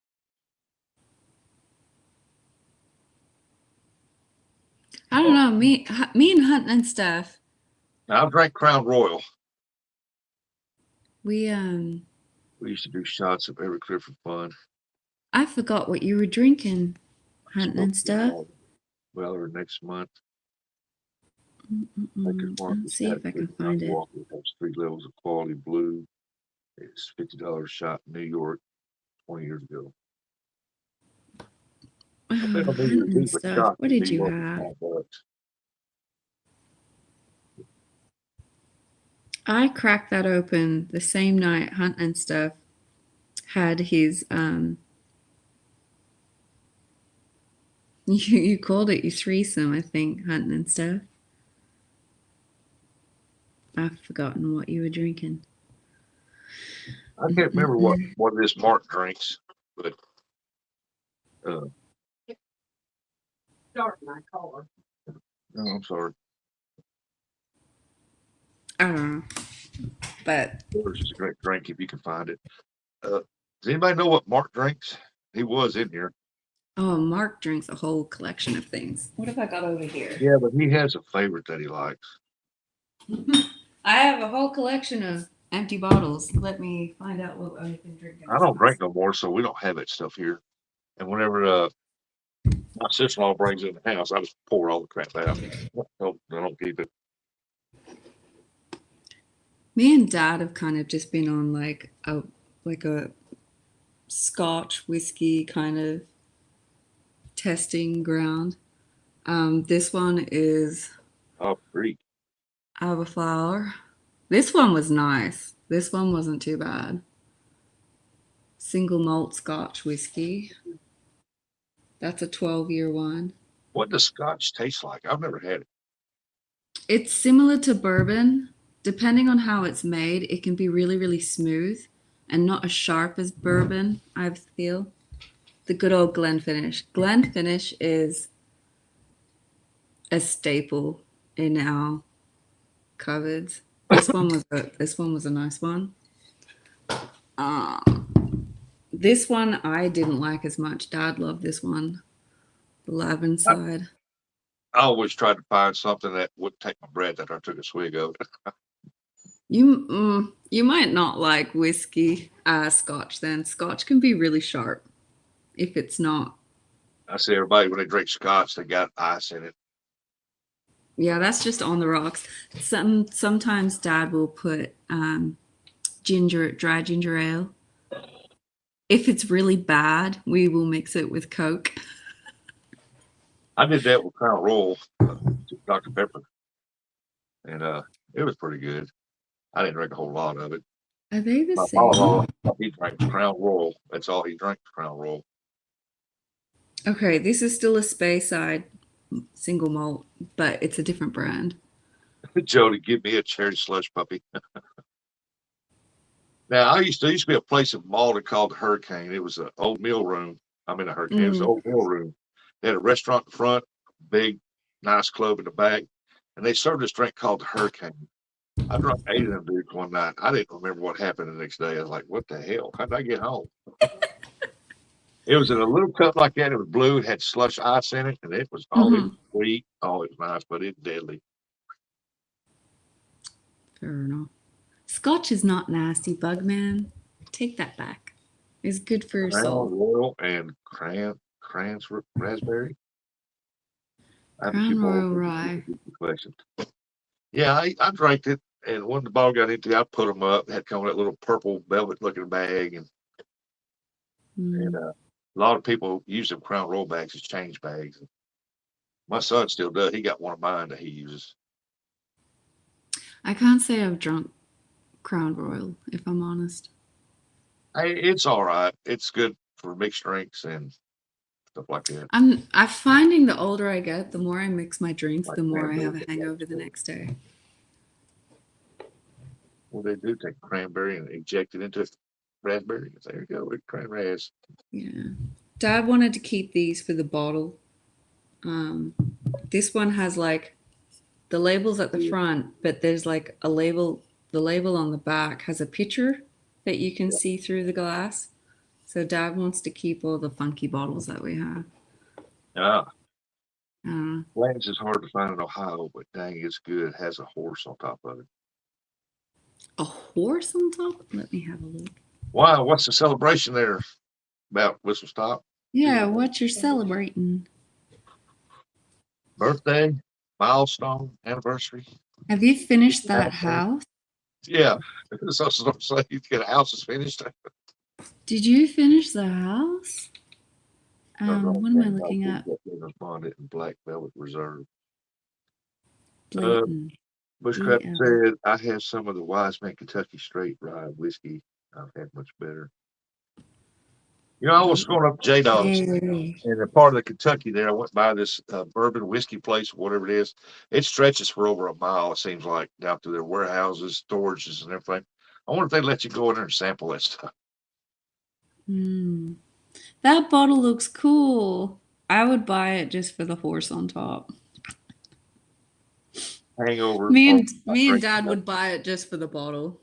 I don't Oh, know. Me and Hunt and stuff. now, I drank Crown Royal. We. We used to do shots of Everclear for fun. I forgot what you were drinking. I'm Hunting supposed and to be stuff. well or next month. Maker's Mm-mm-mm. Mark Let's is see if I can adequate, not find it. walk. It has 3 levels of quality blue. It's $50 shot in New York 20 years ago. I've been on New Hunting Year's and Eve a stuff. shot What in New did you York have? for $5. I cracked that open the same night Hunt and stuff had his you called it your threesome, I think, Hunting and stuff. I've forgotten what you were drinking. I can't remember Mm-mm-mm. what this Mark drinks, but uh, no, I'm sorry. I don't know. But Yours is a great drink if you can find it. Does anybody know what Mark drinks? He was in here. oh, Mark drinks a whole collection of things. What have I got over here? Yeah, but he has a favorite that he likes. I have a whole collection of empty bottles. Let me find out what I've been drinking I this don't drink last. no more, so we don't have that stuff here. And whenever my sister-in-law brings it in the house, I just pour all the crap out. No, I don't keep it. Me and Dad have kind of just been on like a Scotch whiskey kind of testing ground. This one is Oh, Greek. Elderflower. This one was nice. This one wasn't too bad. Single malt Scotch whiskey. That's a 12-year one. What does Scotch taste like? I've never had it. It's similar to bourbon. Depending on how it's made, it can be really, really smooth and not as sharp as bourbon, I feel. The good old Glenfiddich. Glenfiddich is a staple in our cupboards. This one was a nice one. This one I didn't like as much. Dad loved this one. The Lavin I, side. I always tried to find something that wouldn't take my breath after I took a swig of it. You might not like whiskey, Scotch. Then Scotch can be really sharp if it's not. I see everybody when they drink Scotch, they got ice in it. Yeah, that's just on the rocks. Sometimes Dad will put dry ginger ale. If it's really bad, we will mix it with Coke. I did that with Crown Royal, Dr. Pepper, and it was pretty good. I didn't drink a whole lot of it. Are they the My same? father-in-law, he drank Crown Royal. That's all he drank, Crown Royal. Okay, this is still a Speyside single malt, but it's a different brand. Jody, give me a cherry slush puppy. Now, there used to be a place in Malden called the Hurricane. It was an old mill room. I'm in a Hurricane. It was an Mm. old mill room. They had a restaurant in front, big, nice club in the back, and they served this drink called the Hurricane. I drank 8 of them dudes one night. I didn't remember what happened the next day. I was like, what the hell? How did I get home? It was in a little cup like that. It was blue. It had slush ice in it, and it was it was Hmm. sweet. Oh, it was nice, but it's deadly. Fair enough. Scotch is not nasty, Bugman. Take that back. It's good for your Crown soul. Royal and Cran. raspberry. I have a few Crown bottles Royal of Rye. the collection. Yeah, I drank it, and when the bottle got empty, I put them up. They had come in that little purple velvet looking bag, and Mm. a lot of people use them Crown Royal bags as change bags. My son still does. He got one of mine that he uses. I can't say I've drunk Crown Royal, if I'm honest. Hey, it's all right. It's good for mixed drinks and stuff like that, I'm finding the older I get, the more I mix my drinks, like the more I cranberry. have a hangover the next day. Well, they do take cranberry and inject it into raspberry. There you go, with cranberry. Yeah. Dad wanted to keep these for the bottle. Um, this one has like the labels at the Yeah, front, but there's like a label. The label on the back has a picture that you can yeah. see through the glass. So Dad wants to keep all the funky bottles that we have. Ah, Uh, Blanton's is hard to find in Ohio, but dang, it's good. It has a horse on top of it. a horse on top? Let me have a look. Wow, what's the celebration there about Whistle Stop? Yeah, what you're celebrating? Birthday, milestone, anniversary. Have you finished that Milestone. house? Yeah, so I'm saying you get a house is finished. Did you finish the house? No, no, What am I no, looking we at? got in Bonnet and Black Velvet Reserve. Uh, Blayton. Bushcraft BL. said, I have some of the Wise Man Kentucky Straight Rye whiskey. I've had much better. I was Blayton. going up to J Dog's Hey. and a part of the Kentucky there. I went by this bourbon whiskey place, whatever it is. It stretches for over a mile, it seems like, down through their warehouses, storages, and everything. I wonder if they let you go in there and sample that stuff. Hmm. That bottle looks cool. I would buy it just for the horse on top. Hangover Me or and not me and drinking Dad enough. would buy it just for the bottle.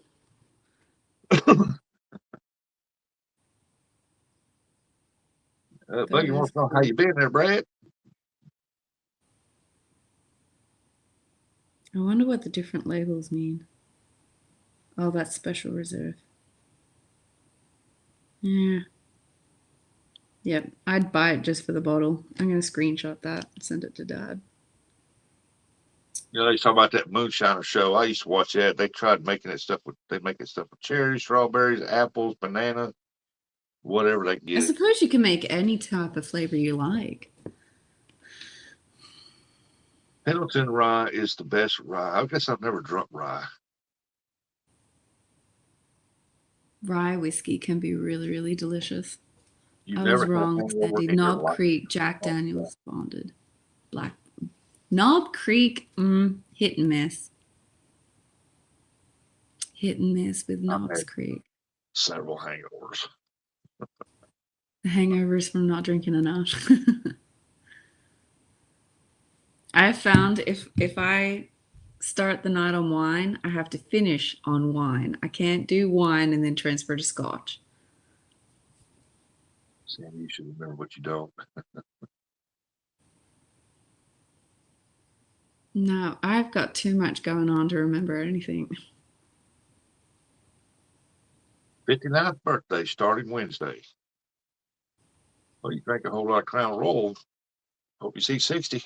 That Buggy is wants to know how cool. you been there, Brad. I wonder what the different labels mean. Oh, that's special reserve. Yeah. Yep. I'd buy it just for the bottle. I'm gonna screenshot that and send it to Dad. They talk about that moonshiner show. I used to watch that. They tried making that stuff they make that stuff with cherries, strawberries, apples, banana, whatever they can I get it. suppose you can make any type of flavor you like. Pendleton rye is the best rye. I guess I've never drunk rye. Rye whiskey can be really, really delicious. You've I was never had wrong, hangover Sandy. in your Knob life. Creek Jack Oh, yeah. Daniels bonded. Black. Knob Creek, hit and miss. Hit and miss with I've Knobs had Creek. several hangovers. The hangovers from not drinking enough. I found if I start the night on wine, I have to finish on wine. I can't do wine and then transfer to scotch. Sandy, you should remember what you don't. No, I've got too much going on to remember anything. 59th birthday starting Wednesday. Well, you drank a whole lot of Crown Royal. Hope you see 60.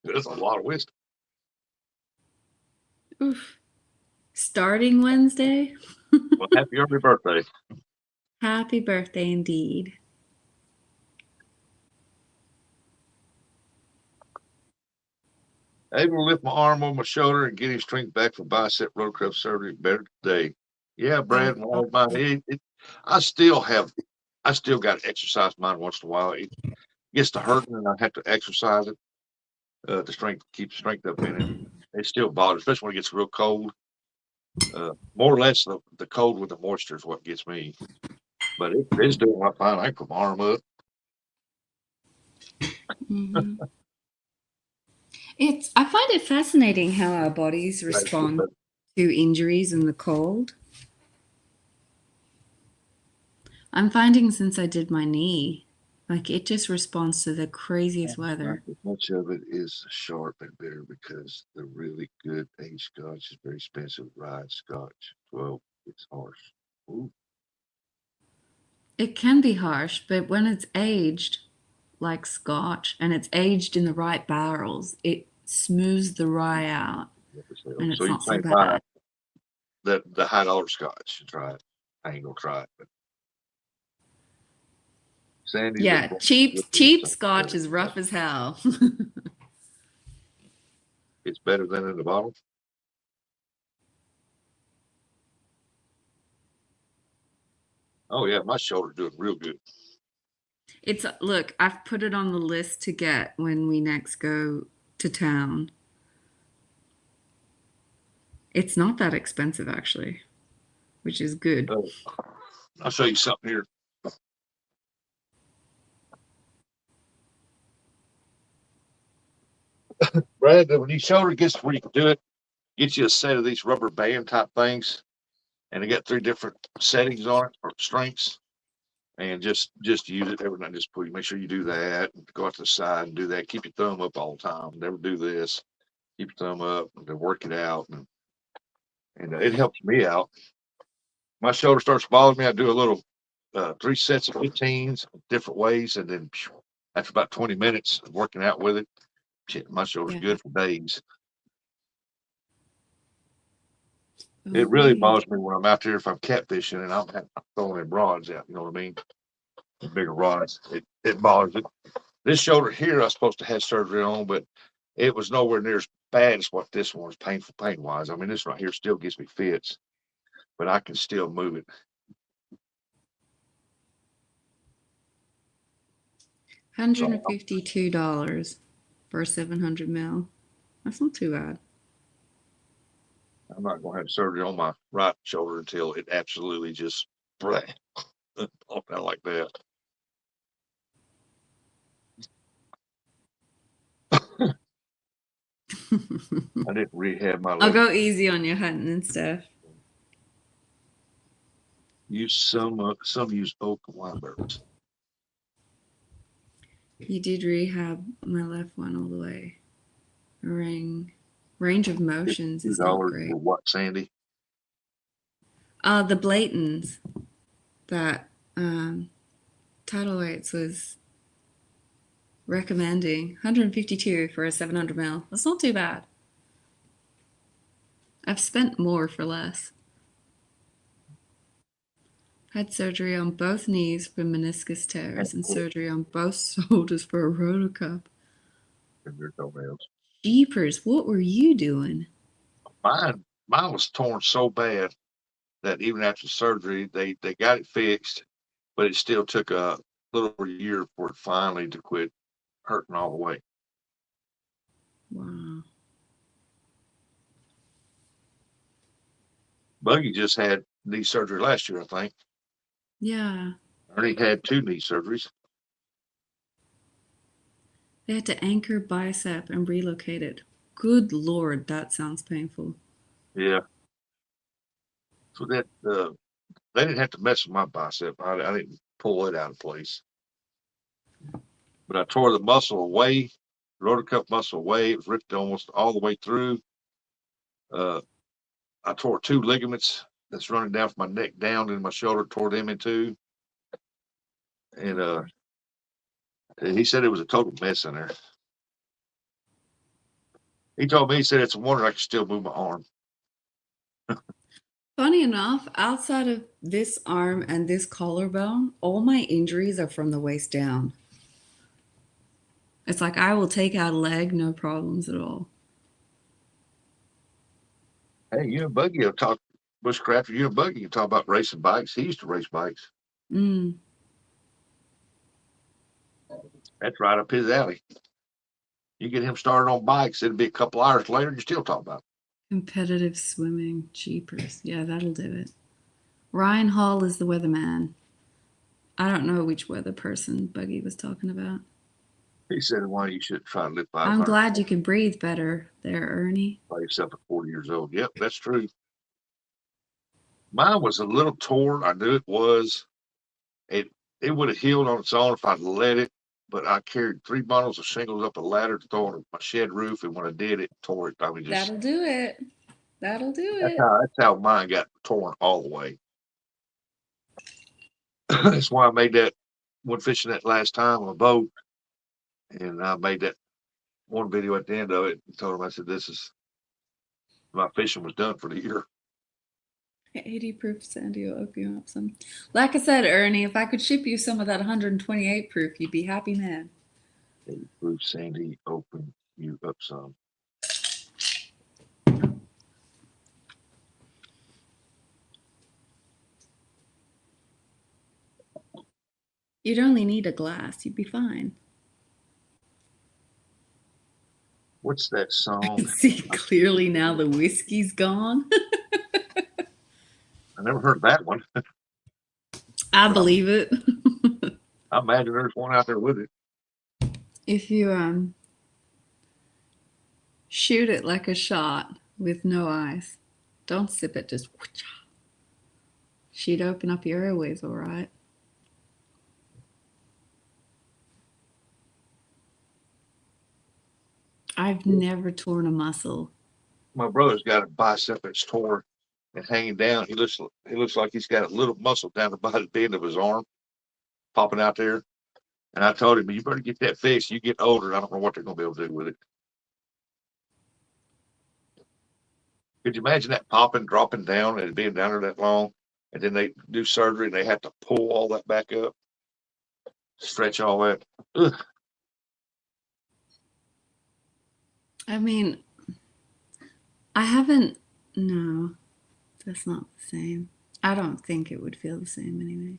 That's a lot of whiskey. Oof. Starting Wednesday? Well, happy early birthday. Happy birthday indeed. Able to lift my arm on my shoulder and get his strength back for bicep rotator surgery better today. Yeah, Oh, Brad, I still have, I still got to exercise mine once in a while. It gets to hurting and I have to exercise it to keep strength up in it. It still bothers, especially when it gets real cold. More or less the cold with the moisture is what gets me. But it's doing my fine. I can put my arm up. hmm I find it fascinating how our bodies respond to injuries in the cold. I'm finding since I did my knee, like it just responds to the craziest Not weather. as much of it is sharp and bitter because the really good aged scotch is very expensive. Rye scotch, 12, it's harsh. Ooh, It can be harsh, but when it's aged like scotch and it's aged in the right barrels, it smooths the rye out and So it's you not so can't buy bad. the $high scotch. Try it. I ain't gonna try it. But Sandy's been Yeah, blowing cheap good with cheap something scotch better is than that. rough as hell. It's better than in the bottle. Oh yeah, my shoulder's doing real good. It's look, I've put it on the list to get when we next go to town. It's not that expensive actually, which is good. Uh, I'll show you something here. Brad, when your shoulder gets to where you can do it, get you a set of these rubber band type things, and they got 3 different settings on it or strengths, and just use it every night. Just put make sure you do that. Go out to the side and do that. Keep your thumb up all the time. Never do this. Keep your thumb up and work it out, and it helps me out. My shoulder starts bothering me. I do a little 3 sets of 15s different ways, and then after about 20 minutes of working out with it, shit, my shoulder's Yeah. good for days. It really Agreed. bothers me when I'm out there if I'm catfishing and I'm throwing them rods out. You know what I mean? The bigger rods. It bothers it. This shoulder here, I was supposed to have surgery on, but it was nowhere near as bad as what this one was painful pain wise. I mean, this right here still gives me fits, but I can still move it. So $152 for 700 mil. That's not too bad. I'm not going to have surgery on my right shoulder until it absolutely just blah, off out like that. I didn't rehab my I'll left. go easy on your hunting and stuff. Use some use oak and wineberries. You did rehab my left one all the way. Range of motions Two is not dollars great. for what, Sandy? The Blaytons that Tidal Weights was recommending 152 for a 700 mil. That's not too bad. I've spent more for less. Had surgery on both knees for meniscus tears and surgery on both shoulders for a rotocup. Your toenails. Jeepers, what were you doing? Mine was torn so bad that even after surgery, they got it fixed, but it still took a little over a year for it finally to quit hurting all the way. Wow. Buggy just had knee surgery last year, I think. Yeah. Ernie had 2 knee surgeries. They had to anchor bicep and relocate it. Good lord, that sounds painful. Yeah. So that they didn't have to mess with my bicep. I didn't pull it out of place. But I tore the muscle away, rotor cuff muscle away. It was ripped almost all the way through. Uh, I tore 2 ligaments that's running down from my neck down into my shoulder, tore them in two. And he said it was a total mess in there. He told me, he said, it's a wonder I can still move my arm. Funny enough, outside of this arm and this collarbone, all my injuries are from the waist down. It's like I will take out a leg, no problems at all. Hey, you and Buggy have talked, Bushcrafter, you and Buggy can talk about racing bikes. He used to race bikes. Mm, That's right up his alley. You get him started on bikes, it'll be a couple hours later, you still talk about it. competitive swimming, jeepers. Yeah, that'll do it. Ryan Hall is the weatherman. I don't know which weather person Buggy was talking about. He said, why you should try to live I'm 500 glad you can breathe better there, Ernie. by yourself at 40 years old. Yep, that's true. Mine was a little torn. I knew it was. It it would have healed on its own if I'd let it, but I carried 3 bundles of shingles up a ladder to throw on my shed roof, and when I did, it tore it. I mean, just That'll do it. That'll do it. that's how mine got torn all the way. That's why I made that one fishing that last time on a boat, and I made that one video at the end of it. And told him, I said, "This is my fishing was done for the year." 80 proof Sandy will open you up some. Like I said, Ernie, if I could ship you some of that 128 proof, you'd be happy man. Proof Sandy open you up some. You'd only need a glass. You'd be fine. What's that I song? can see clearly now the whiskey's gone. I never heard that one. I But believe it. I imagine there's one out there with it. If you shoot it like a shot with no ice, don't sip it, just whoosh. She'd open up your airways all right. I've never torn a muscle. My brother's got a bicep that's torn and hanging down. He looks like he's got a little muscle down the end of his arm popping out there. And I told him, you better get that fixed. You get older, I don't know what they're going to be able to do with it. Could you imagine that popping, dropping down, and it being down there that long? And then they do surgery and they have to pull all that back up, stretch all that. Ugh. I mean, I haven't. No, that's not the same. I don't think it would feel the same anyway.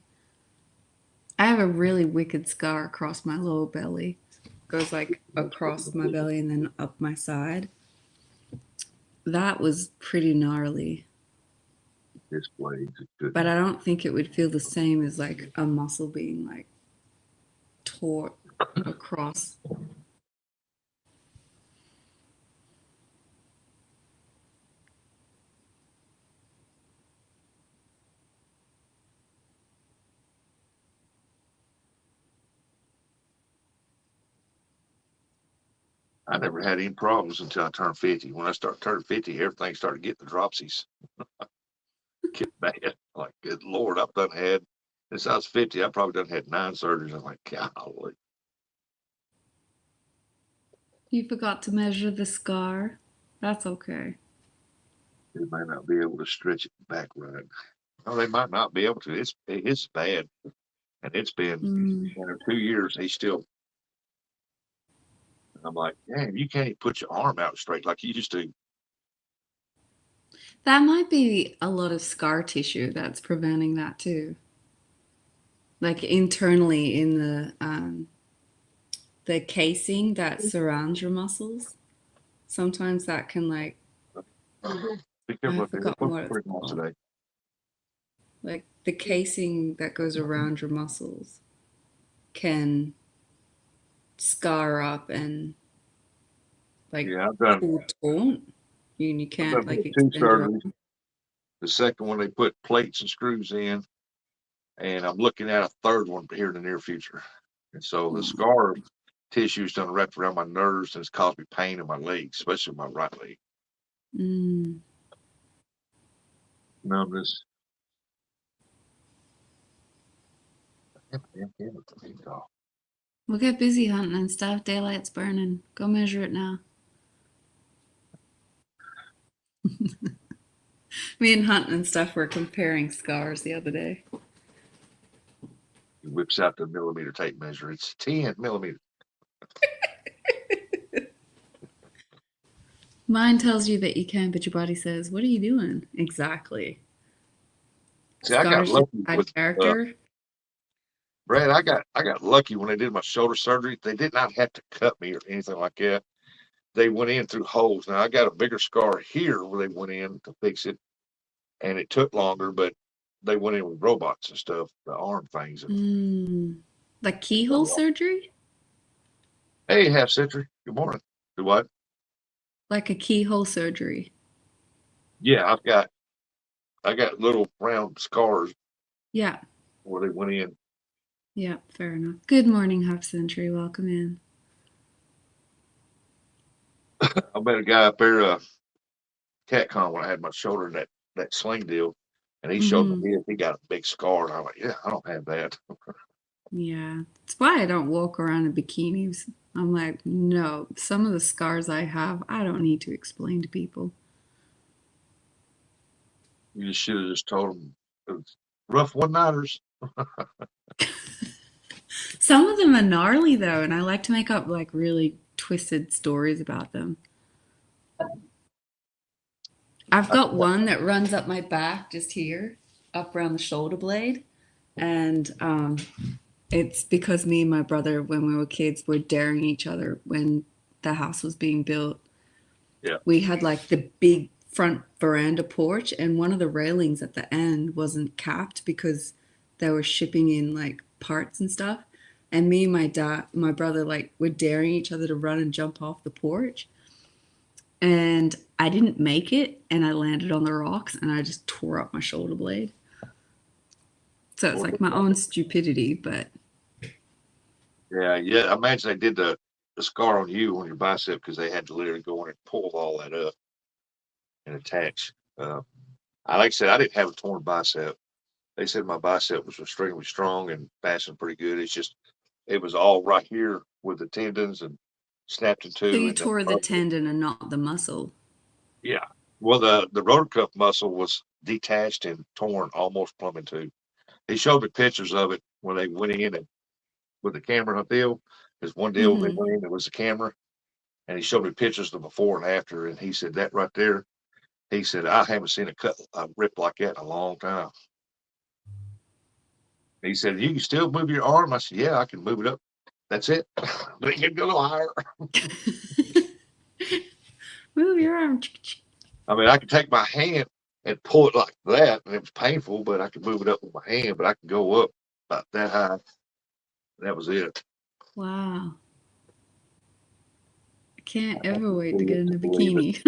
I have a really wicked scar across my lower belly. Goes like across my belly and then up my side. That was pretty gnarly. This blade is good. But I don't think it would feel the same as like a muscle being like tore across. I never had any problems until I turned 50. When I started turning 50, everything started getting the dropsies. Get bad. Like, good Lord, I've done had, since I was 50, I probably done had 9 surgeries. I'm like, golly. You forgot to measure the scar. That's okay. They might not be able to stretch it back right. No, they might not be able to. It's bad. And it's been 2 years. He's still, I'm like, damn, you can't even put your arm out straight like you used to. That might be a lot of scar tissue that's preventing that too. Like internally in the casing that surrounds your muscles. Sometimes that can like Be careful I've up there. They're forgotten supposed what to it's bring off called. today. Like the casing that goes around your muscles can scar up and like Yeah, I've done, pull taut. You I've can't done like 2 extend your surgeries. The second one, they put plates and screws in, and I'm looking at a third one here in the near future. And so the arm. scar tissue's done wrapped around my nerves and it's caused me pain in my legs, especially my right leg. Mm. Numbness. We'll get busy hunting and stuff. Daylight's burning. Go measure it now. Me and hunting and stuff were comparing scars the other day. He whips out the millimeter tape measure. It's 10 millimeters. Mine tells you that you can, but your body says, "What are you doing?" Exactly. See, I got Scars just lucky add with character. Brad. I got lucky when they did my shoulder surgery. They did not have to cut me or anything like that. They went in through holes. Now I got a bigger scar here where they went in to fix it, and it took longer, but they went in with robots and stuff, the arm things. And Like keyhole surgery? hey, half century. Good morning. Do what? Like a keyhole surgery. Yeah, I got little round scars Yeah. where they went in. Yeah, fair enough. Good morning, Half Century. Welcome in. I met a guy up there, CatCon, when I had my shoulder in that sling deal, And he showed Hmm. me his. He got a big scar, and I'm like, yeah, I don't have that. Yeah. That's why I don't walk around in bikinis. I'm like, no, some of the scars I have, I don't need to explain to people. You should have just told him it was rough one nighters. Some of them are gnarly though, and I like to make up like really twisted stories about them. I've got one that runs up my back just here, up around the shoulder blade. And it's because me and my brother, when we were kids, were daring each other when the house was being built. Yeah. We had like the big front veranda porch, and one of the railings at the end wasn't capped because they were shipping in like parts and stuff. And me and my brother, like, were daring each other to run and jump off the porch. And I didn't make it, and I landed on the rocks, and I just tore up my shoulder blade. So it's like my own stupidity, but Yeah, yeah. I imagine they did the scar on you on your bicep because they had to literally go in and pull all that up and attach. Uh, I like I said, I didn't have a torn bicep. They said my bicep was extremely strong and fastened pretty good. It's just it was all right here with the tendons and snapped in so two, you and then tore the tendon and not the muscle. yeah. Well, the rotor cuff muscle was detached and torn almost plumb in two. He showed me pictures of it when they went in and with the camera deal. There's one deal they Hmm. went in, it was a camera, and he showed me pictures of the before and after, and he said that right there. He said I haven't seen a rip like that in a long time. He said you can still move your arm. I said yeah, I can move it up. That's it, but it can go higher. Move your arm. I mean, I could take my hand and pull it like that, and it was painful, but I could move it up with my hand, but I could go up about that high. That was it. Wow. I can't ever wait to get in To a believe it. bikini.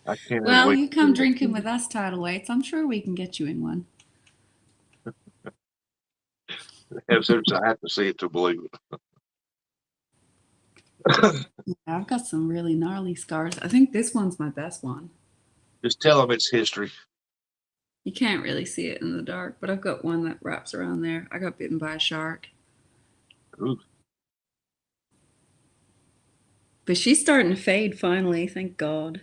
I can't Well, wait you to come believe drinking it. with us, tidal weights. I'm sure we can get you in one. As soon as I have to see it to believe it. Yeah, I've got some really gnarly scars. I think this one's my best one. Just tell them it's history. You can't really see it in the dark, but I've got one that wraps around there. I got bitten by a shark. Ooh, But she's starting to fade finally, thank God.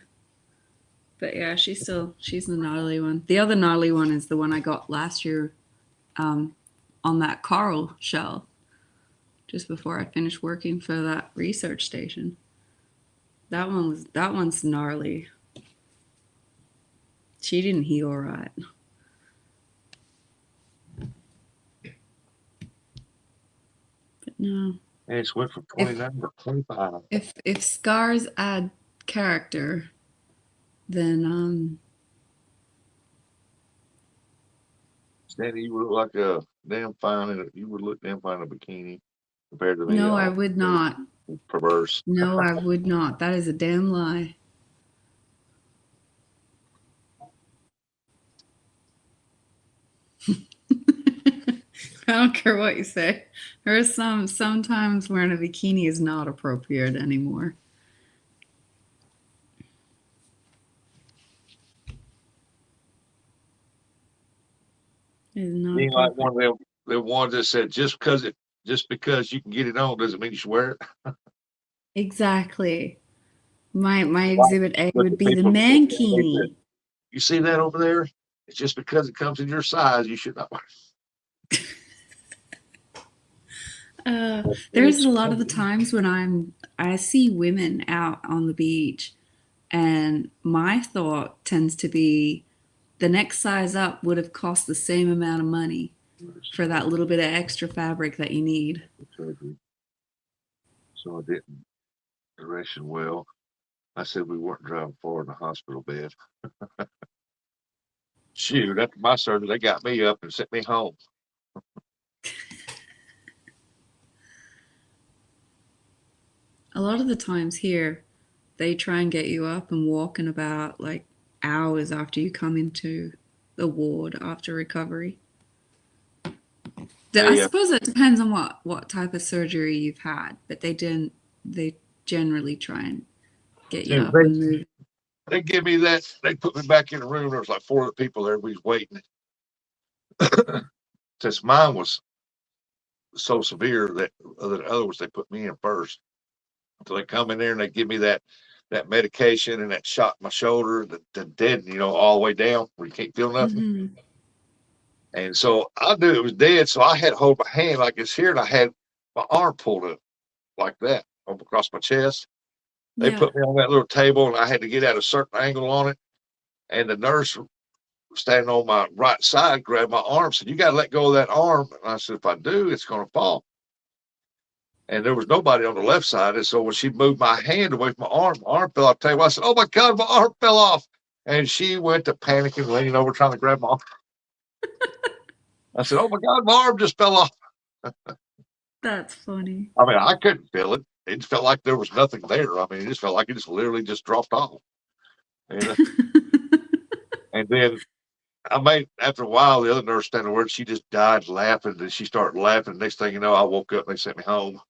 But yeah, she's the gnarly one. The other gnarly one is the one I got last year um, on that coral shell just before I finished working for that research station. That one's gnarly. She didn't heal right. But no. and it's went from If 29 to 25. if scars add character, then Sandy, you would look like a damn fine you would look damn fine in a bikini compared to me. no, I All would not. perverse. No, I would not. That is a damn lie. I don't care what you say. There are sometimes wearing a bikini is not appropriate anymore. It is not Being like appropriate. one of them ones that said just because you can get it on doesn't mean you should wear it. Exactly. My Like, exhibit A look would at be the people they said, mankini. you see that over there? It's just because it comes in your size, you should not wear Uh, it. there's a lot of the times when I see women out on the beach, and my thought tends to be the next size up would have cost the same amount of money for that little bit of extra fabric that you need. So I didn't ration well. I said we weren't driving far in the hospital bed. Shoot, after my surgery, they got me up and sent me home. A lot of the times here, they try and get you up and walking about like hours after you come into the ward after recovery. I They suppose it depends on what type of surgery you've had, but they generally try and get you they up and move. They give me that. They put me back in the room. There was like 4 other people there. We was waiting. Since mine was so severe that the other ones, they put me in first. So they come in there and they give me that medication and that shot in my shoulder, the dead, all the way down where you can't feel nothing. Mm-hmm. And so I knew it was dead. So I had to hold my hand like it's here, and I had my arm pulled up like that across my chest. They Yeah. put me on that little table, and I had to get at a certain angle on it. And the nurse standing on my right side grabbed my arm, said, "You got to let go of that arm." And I said, "If I do, it's going to fall." And there was nobody on the left side. And so when she moved my hand away from my arm fell off the table. I said, "Oh my God, my arm fell off." And she went to panicking, leaning over, trying to grab my arm. I said, "Oh my God, my arm just fell off." That's funny. I mean, I couldn't feel it. It felt like there was nothing there. I mean, it just felt like it just literally just dropped off. And, and then after a while, the other nurse standing there, she just died laughing. And she started laughing. Next thing you know, I woke up and they sent me home.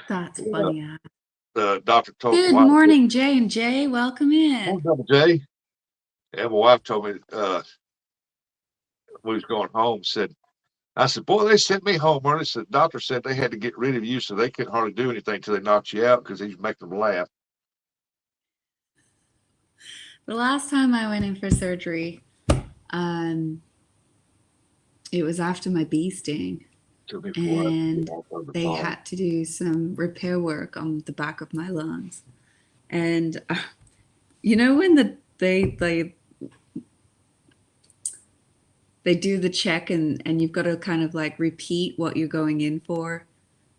That's Yeah. funny. The doctor told my Good wife, morning, Jay and Jay. Welcome "Oh, in. Double J." And my wife told me we was going home. I said, "Boy, they sent me home early." The doctor said they had to get rid of you, so they couldn't hardly do anything until they knocked you out because he's making them laugh. The last time I went in for surgery, it was after my bee sting, and they had to do some repair work on the back of my lungs. And when they do the check and you've got to kind of like repeat what you're going in for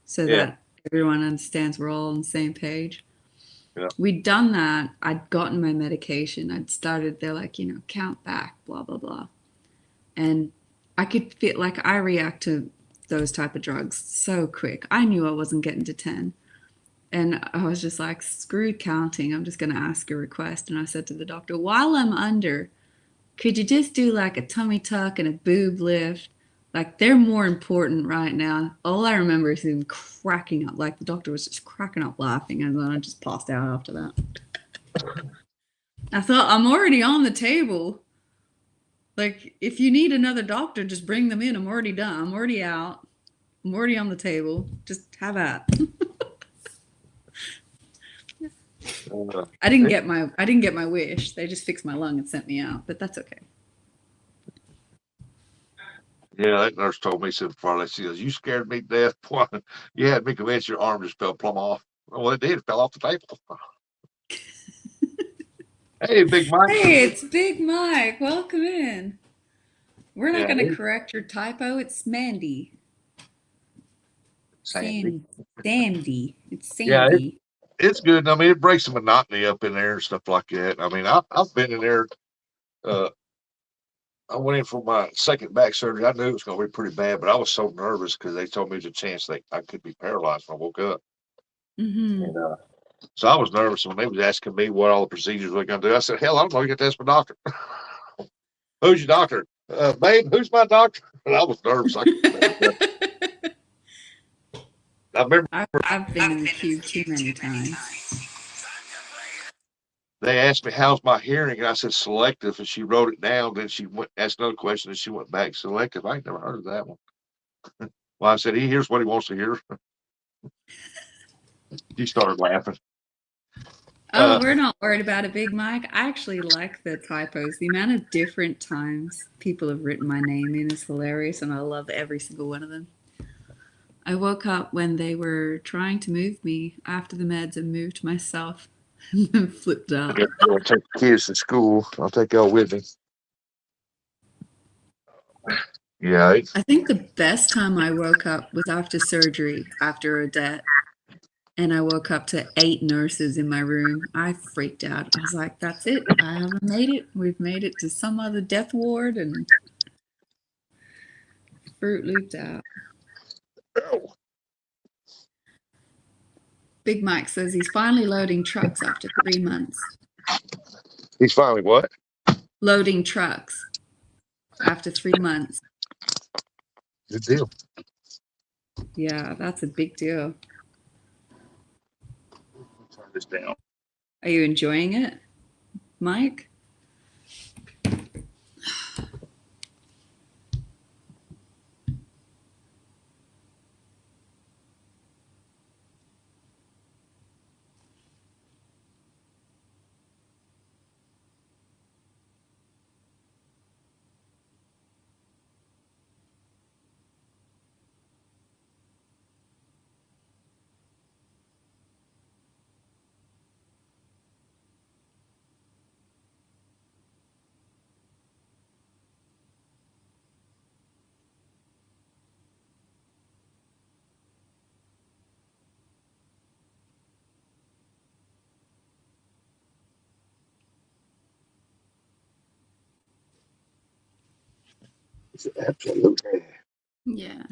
so Yeah. that everyone understands we're all on the same page. Yeah. We'd done that. I'd gotten my medication. I'd started, they're like, count back, blah, blah, blah. And I could feel like I react to those type of drugs so quick. I knew I wasn't getting to 10. And I was just like, screw counting. I'm just going to ask a request. And I said to the doctor, while I'm under, could you just do like a tummy tuck and a boob lift? Like they're more important right now. All I remember is him cracking up. Like the doctor was just cracking up laughing, and then I just passed out after that. I thought, I'm already on the table. Like if you need another doctor, just bring them in. I'm already done. I'm already out. I'm already on the table. Just have at. I didn't get my wish. They just fixed my lung and sent me out, but that's okay. Yeah, that nurse told me, said before, she goes, "You scared me to death. Boy, you had me convinced your arm just fell plumb off." Well, it did. It fell off the table. Hey, Big Mike. Hey, it's Big Mike. Welcome in. We're not Yeah, going to correct your typo. It's Mandy. Sandy. Sandy. It's Yeah, Sandy. it's good. I mean, it breaks the monotony up in there and stuff like that. I mean, I've been in there. Uh, I went in for my second back surgery. I knew it was going to be pretty bad, but I was so nervous because they told me there's a chance that I could be paralyzed when I woke up. Mm-hmm. And, so I was nervous when they was asking me what all the procedures we're going to do. I said, "Hell, I don't know. You got to ask my doctor." "Who's your doctor?" "Babe, who's my doctor?" And I was nervous. I remember I've been in the queue too many times. they asked me, "How's my hearing?" And I said, "Selective." And she wrote it down. Then she asked another question, and she went back, "Selective." I ain't never heard of that one. Well, I said, "He hears what he wants to hear." She started laughing. Oh, we're not worried about it, Big Mike. I actually like the typos. The amount of different times people have written my name in is hilarious, and I love every single one of them. I woke up when they were trying to move me after the meds and moved myself and then flipped out. I'll take the kids to school. I'll take y'all with me. Yeah. I think the best time I woke up was after surgery, after a death. And I woke up to 8 nurses in my room. I freaked out. I was like, that's it. I haven't made it. We've made it to some other death ward and Fruit Looped out. Big Mike says he's finally loading trucks after 3 months. He's finally what? Loading trucks after 3 months. Good deal. Yeah, that's a big deal. Turn this down. Are you enjoying it? Mike? Absolutely. Yeah.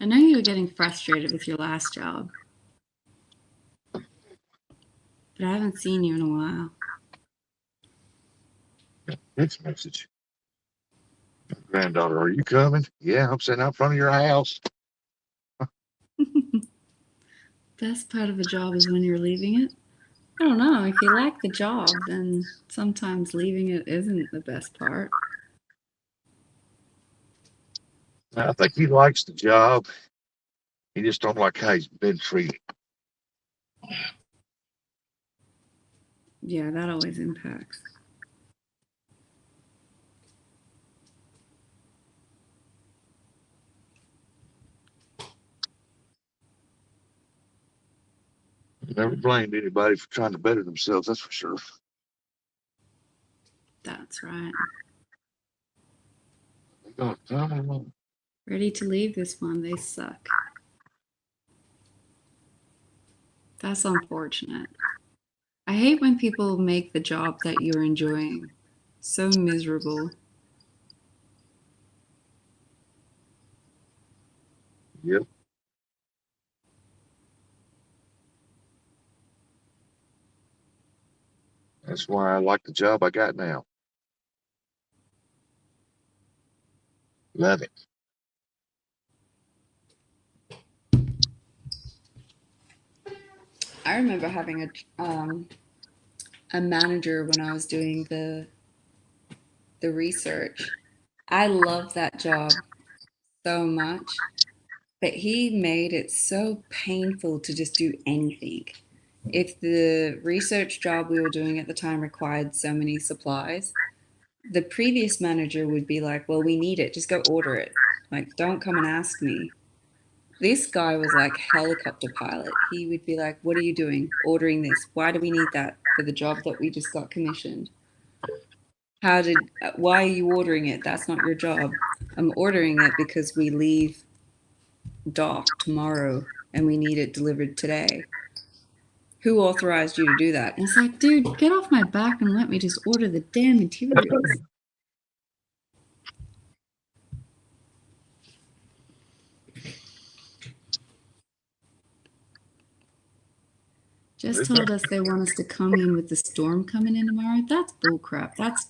I know you were getting frustrated with your last job, but I haven't seen you in a while. Text message. Granddaughter, are you coming? Yeah, I'm sitting out front of your house. Best part of a job is when you're leaving it. I don't know. If you like the job, then sometimes leaving it isn't the best part. I think he likes the job. He just don't like how he's been treated. Yeah, that always impacts. Never blamed anybody for trying to better themselves, that's for sure. That's right. Oh, Ready to leave this one. They suck. That's unfortunate. I hate when people make the job that you're enjoying so miserable. yep. That's why I like the job I got now. Love it. I remember having a manager when I was doing the research. I loved that job so much, but he made it so painful to just do anything. If the research job we were doing at the time required so many supplies, the previous manager would be like, "Well, we need it. Just go order it. Like, don't come and ask me." This guy was like helicopter pilot. He would be like, "What are you doing? Ordering this. Why do we need that for the job that we just got commissioned? Why are you ordering it? That's not your job. I'm ordering it because we leave dock tomorrow and we need it delivered today. Who authorized you to do that?" And it's like, dude, get off my back and let me just order the damn materials. Just told us they want us to come in with the storm coming in tomorrow. That's bullcrap. That's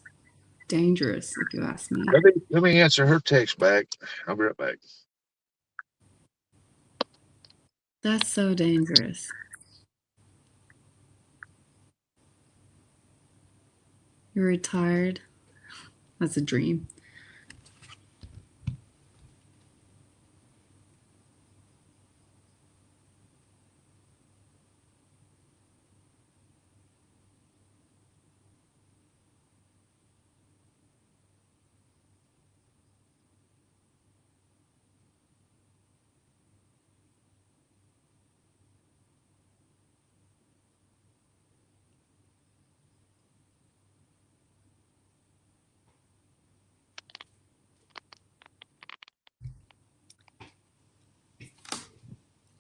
dangerous, if you ask me. Let me answer her text back. I'll be right back. That's so dangerous. You're retired. That's a dream.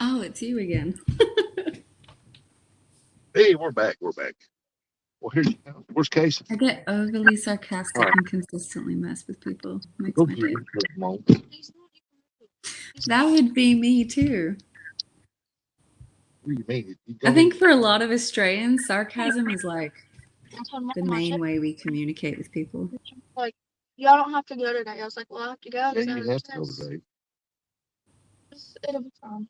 Oh, it's you again. Hey, we're back. We're back. Well, where's Casey? I get overly sarcastic and consistently mess with people. Makes Go my get day. him. Come on. That would be me too. What do you mean? You I don't think even. for a lot of Australians, sarcasm is like the main way we communicate with people. Like, y'all don't have to go today. I was like, well, I have to go. Yeah, So you have to go today. it'll be fine.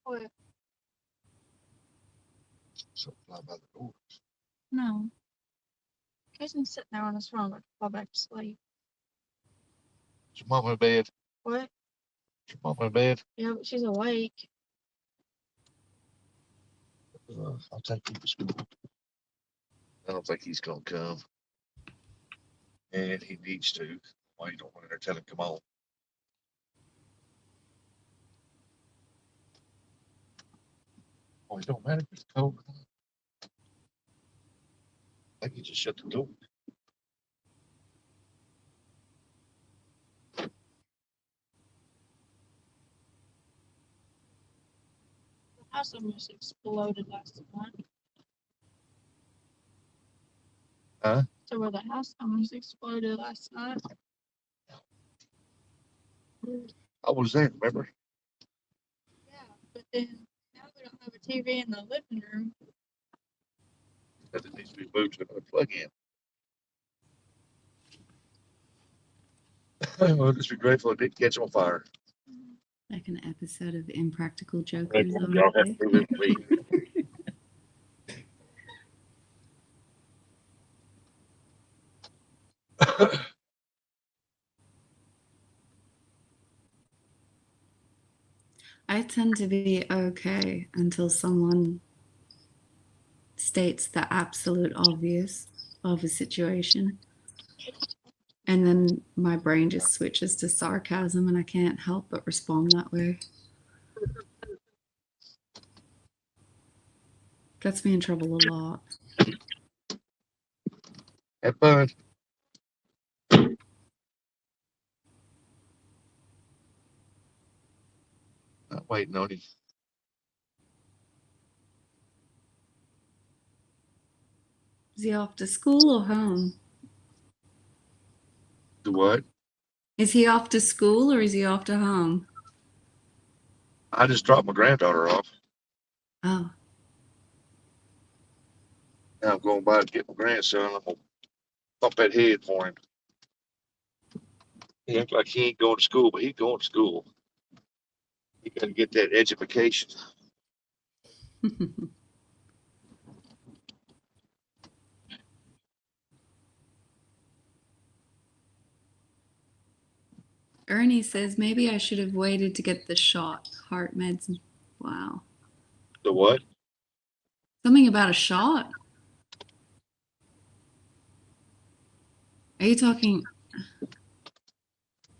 What? So fly by the door. No. Casey's sitting there on his phone, like, fall back to sleep. Is your mama in bed? What? Is your mama in bed? Yeah, but she's awake. I'll take him to school. I don't think he's gonna come. And he needs to. Why you don't want to tell him come on? Oh, it don't matter if it's cold or not. I think you just shut the door. The house almost exploded last night. Huh? So where the house almost exploded last night. I was there, remember? Yeah, but then now we don't have a TV in the living room. That it needs to be moved to another plug-in. Well, just be grateful it didn't catch on fire. Like an episode of Impractical Jokers. Grateful on y'all have Monday. to move it week. I tend to be okay until someone states the absolute obvious of a situation. And then my brain just switches to sarcasm and I can't help but respond that way. Gets me in trouble a lot. Have fun. I'm waiting on you. Is he off to school or home? Do what? Is he off to school or is he off to home? I just dropped my granddaughter off. Oh, Now I'm going by to get my grandson. I'm gonna pump that head for him. He acts like he ain't going to school, but he's going to school. He got to get that education. Ernie says maybe I should have waited to get the shot. Heart meds. Wow. The what? Something about a shot? Are you talking?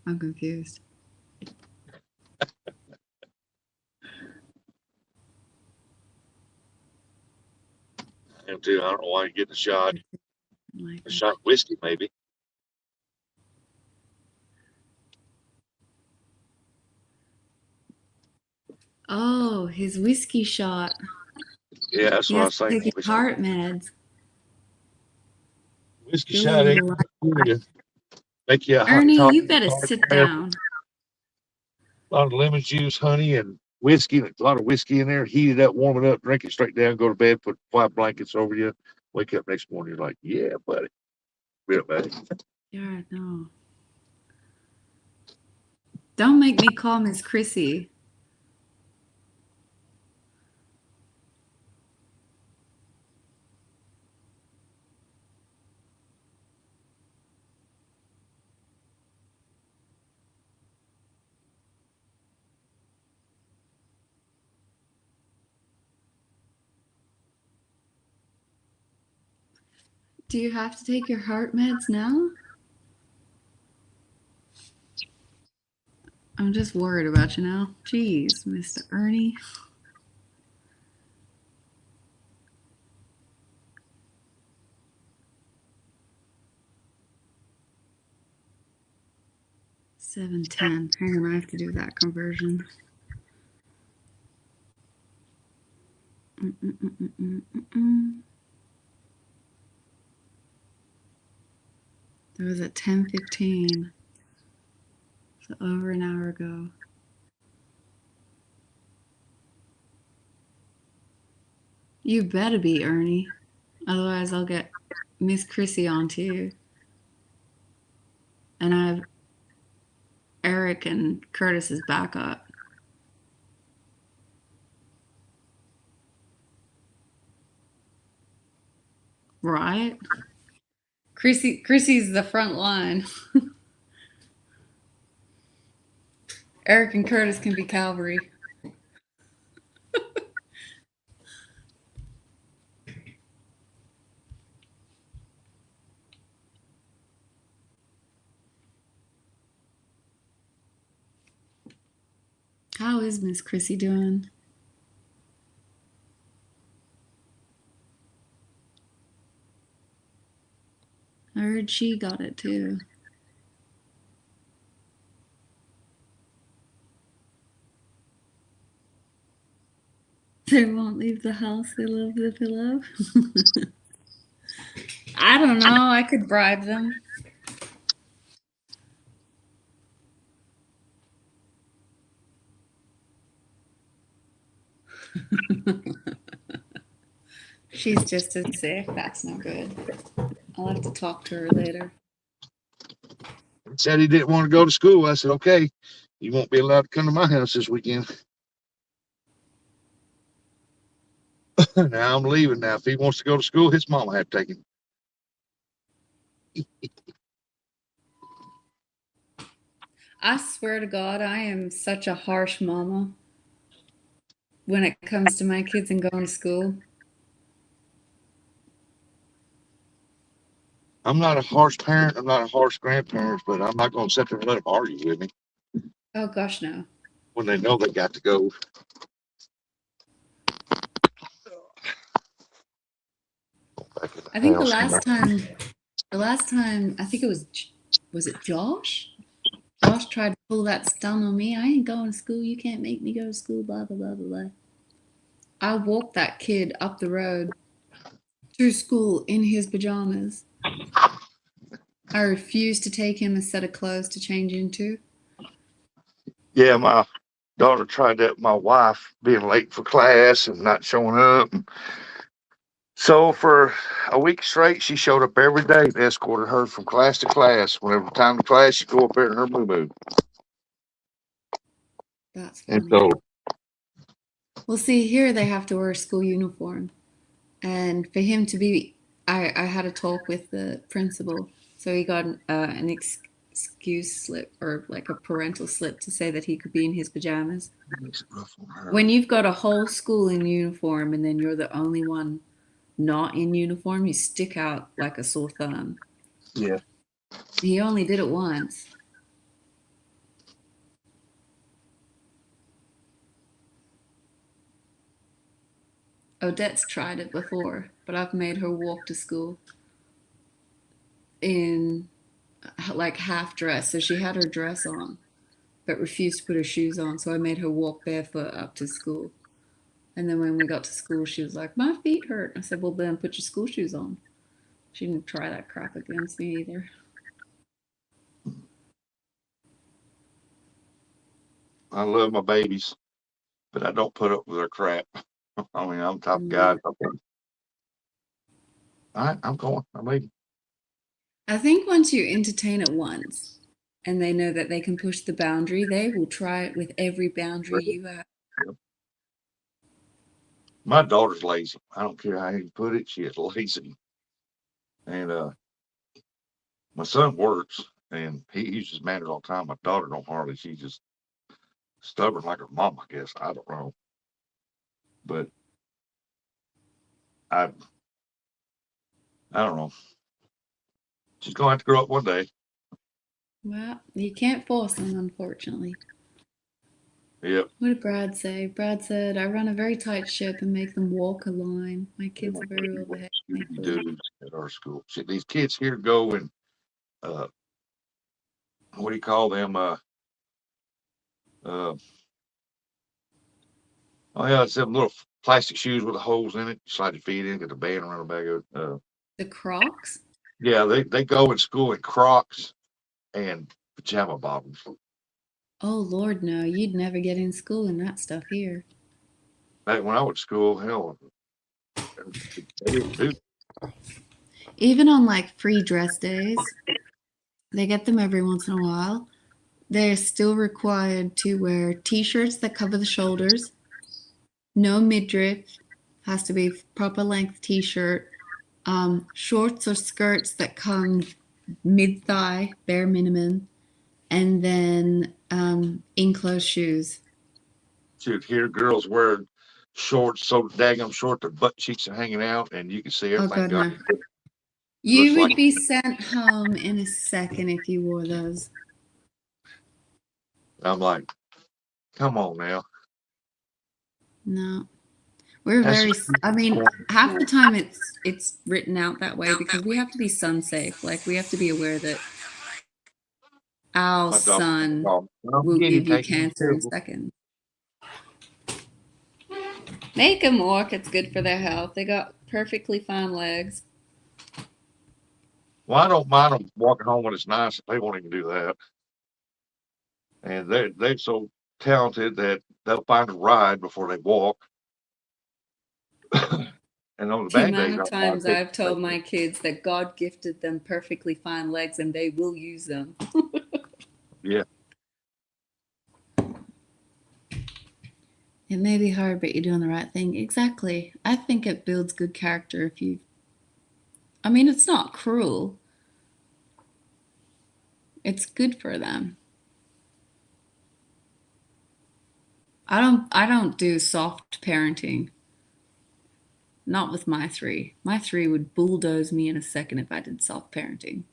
I'm confused. I am too. I don't know why you're getting a shot. Like A shot of whiskey, maybe. oh, his whiskey shot. Yeah, that's He what I has was to take thinking. his heart meds. Whiskey Go shot live ain't a life. gonna do you. Make you a hot Ernie, top. you better sit down. A lot of lemon juice, honey, and whiskey. A lot of whiskey in there. Heat it up, warm it up, drink it straight down, go to bed, put 5 blankets over you. Wake up next morning, you're like, yeah, buddy. Real buddy. Yeah, no. Don't make me call Miss Chrissy. Do you have to take your heart meds now? I'm just worried about you now. Jeez, Mr. Ernie. $7.10. Hang on, I have to do that conversion. That was at 10:15. So over an hour ago. You better be, Ernie. Otherwise, I'll get Miss Chrissy on too. And I have Eric and Curtis's backup. Right? Chrissy's the front line. Eric and Curtis can be cavalry. How is Miss Chrissy doing? I heard she got it too. They won't leave the house. They love the pillow. I don't know. I could bribe them. She's just as sick. That's no good. I'll have to talk to her later. Said he didn't want to go to school. I said, okay, you won't be allowed to come to my house this weekend. Now I'm leaving now. If he wants to go to school, his mama had to take him. I swear to God, I am such a harsh mama when it comes to my kids and going to school. I'm not a harsh parent. I'm not a harsh grandparent, but I'm not going to sit there and let them argue with me Oh gosh, no. when they know they got to go. I think the last time, I think it was it Josh? Josh tried to pull that stunt on me. I ain't going to school. You can't make me go to school, blah, blah, blah, blah, blah. I walked that kid up the road to school in his pajamas. I refused to take him a set of clothes to change into. Yeah, my daughter tried that with my wife being late for class and not showing up. So for a week straight, she showed up every day and escorted her from class to class. Whenever time to class, she'd go up there in her boo-boo. That's And funny. so, Well, see, here they have to wear a school uniform. And for him to be, I had a talk with the principal. So he got an excuse slip or like a parental slip to say that he could be in his pajamas. it's rough on her. When you've got a whole school in uniform and then you're the only one not in uniform, you stick out like a sore thumb. Yeah. He only did it once. Odette's tried it before, but I've made her walk to school in like half dress. So she had her dress on, but refused to put her shoes on. So I made her walk barefoot up to school. And then when we got to school, she was like, my feet hurt. I said, well, then put your school shoes on. She didn't try that crap against me either. I love my babies, but I don't put up with their crap. I mean, I'm the type of guy. Okay. All right, I'm going. I'm leaving. I think once you entertain it once and they know that they can push the boundary, they will try it with every boundary you have. My daughter's lazy. I don't care how you put it. She is lazy. And my son works, and he uses manners all the time. My daughter don't hardly. She's just stubborn like her mom, I guess. I don't know. But I don't know. She's gonna have to grow up one day. Well, you can't force them, unfortunately. Yep. What did Brad say? Brad said, I run a very tight ship and make them walk a line. My kids are very well behaved. thankfully." Dudes at our school. See, these kids here go and what do you call them? Oh yeah, it's them little plastic shoes with the holes in it. You slide your feet in, get the band around the back of it. The Crocs? Yeah, they go in school in Crocs and pajama bottoms. Oh, Lord, no. You'd never get in school in that stuff here. Back when I went to school, hell, they didn't do. Even on like free dress days, they get them every once in a while. They're still required to wear t-shirts that cover the shoulders. No midriff. Has to be proper length t-shirt. shorts or skirts that come mid-thigh, bare minimum, and then enclosed shoes. Shoot, here girls wear shorts so daggum short their butt cheeks are hanging out, and you can see Oh everything. God, no. It You looks would like be sent home in a second if you wore those. I'm like, come on now. No. We're That's very, I mean, half the time it's written out that way because we have to be sun safe. Like we have to be aware that our my dog. sun Well, will get him, give you take him cancer in too. seconds. Make them walk. It's good for their health. They got perfectly fine legs. Well, I don't mind them walking home when it's nice. They won't even do that, and they're so talented that they'll find a ride before they walk. And on the The bad amount days, of I might times take I've told my kids that God gifted them perfectly fine legs and they will use them. yeah. It may be hard, but you're doing the right thing. Exactly. I think it builds good character if you. I mean, it's not cruel. It's good for them. I don't do soft parenting. Not with my three. My three would bulldoze me in a second if I did soft parenting.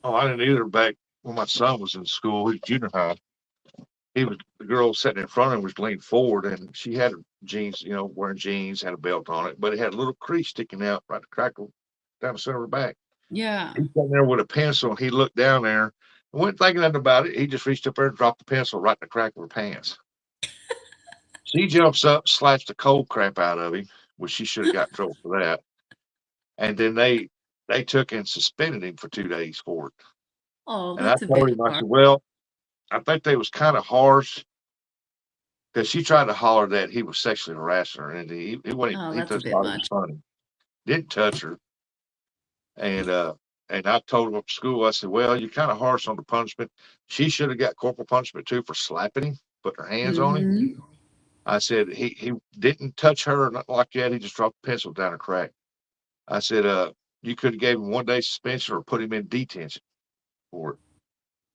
Oh, I didn't either. Back when my son was in school, he junior high. The girl sitting in front of him was leaned forward, and she had jeans, wearing jeans, had a belt on it, but it had a little crease sticking out right the crack down the center of her back. Yeah. He's sitting there with a pencil, and he looked down there and wasn't thinking nothing about it. He just reached up there and dropped the pencil right in the crack of her pants. She jumps up, slaps the cold crap out of him, which she should have got in trouble for that. And then they took and suspended him for 2 days for it. Oh, And I that's a told bit him, I hard. said, well, I think they was kind of harsh because she tried to holler that he was sexually harassing her, and he wasn't. Oh, He that's a just bit thought it was much. funny. Didn't touch her, and I told him at school. I said, "Well, you're kind of harsh on the punishment. She should have got corporal punishment too for slapping him, putting her hands on him." Mm-hmm. I said he didn't touch her or nothing like that. He just dropped the pencil down her crack. I said, you could have gave him 1 day suspension or put him in detention for it.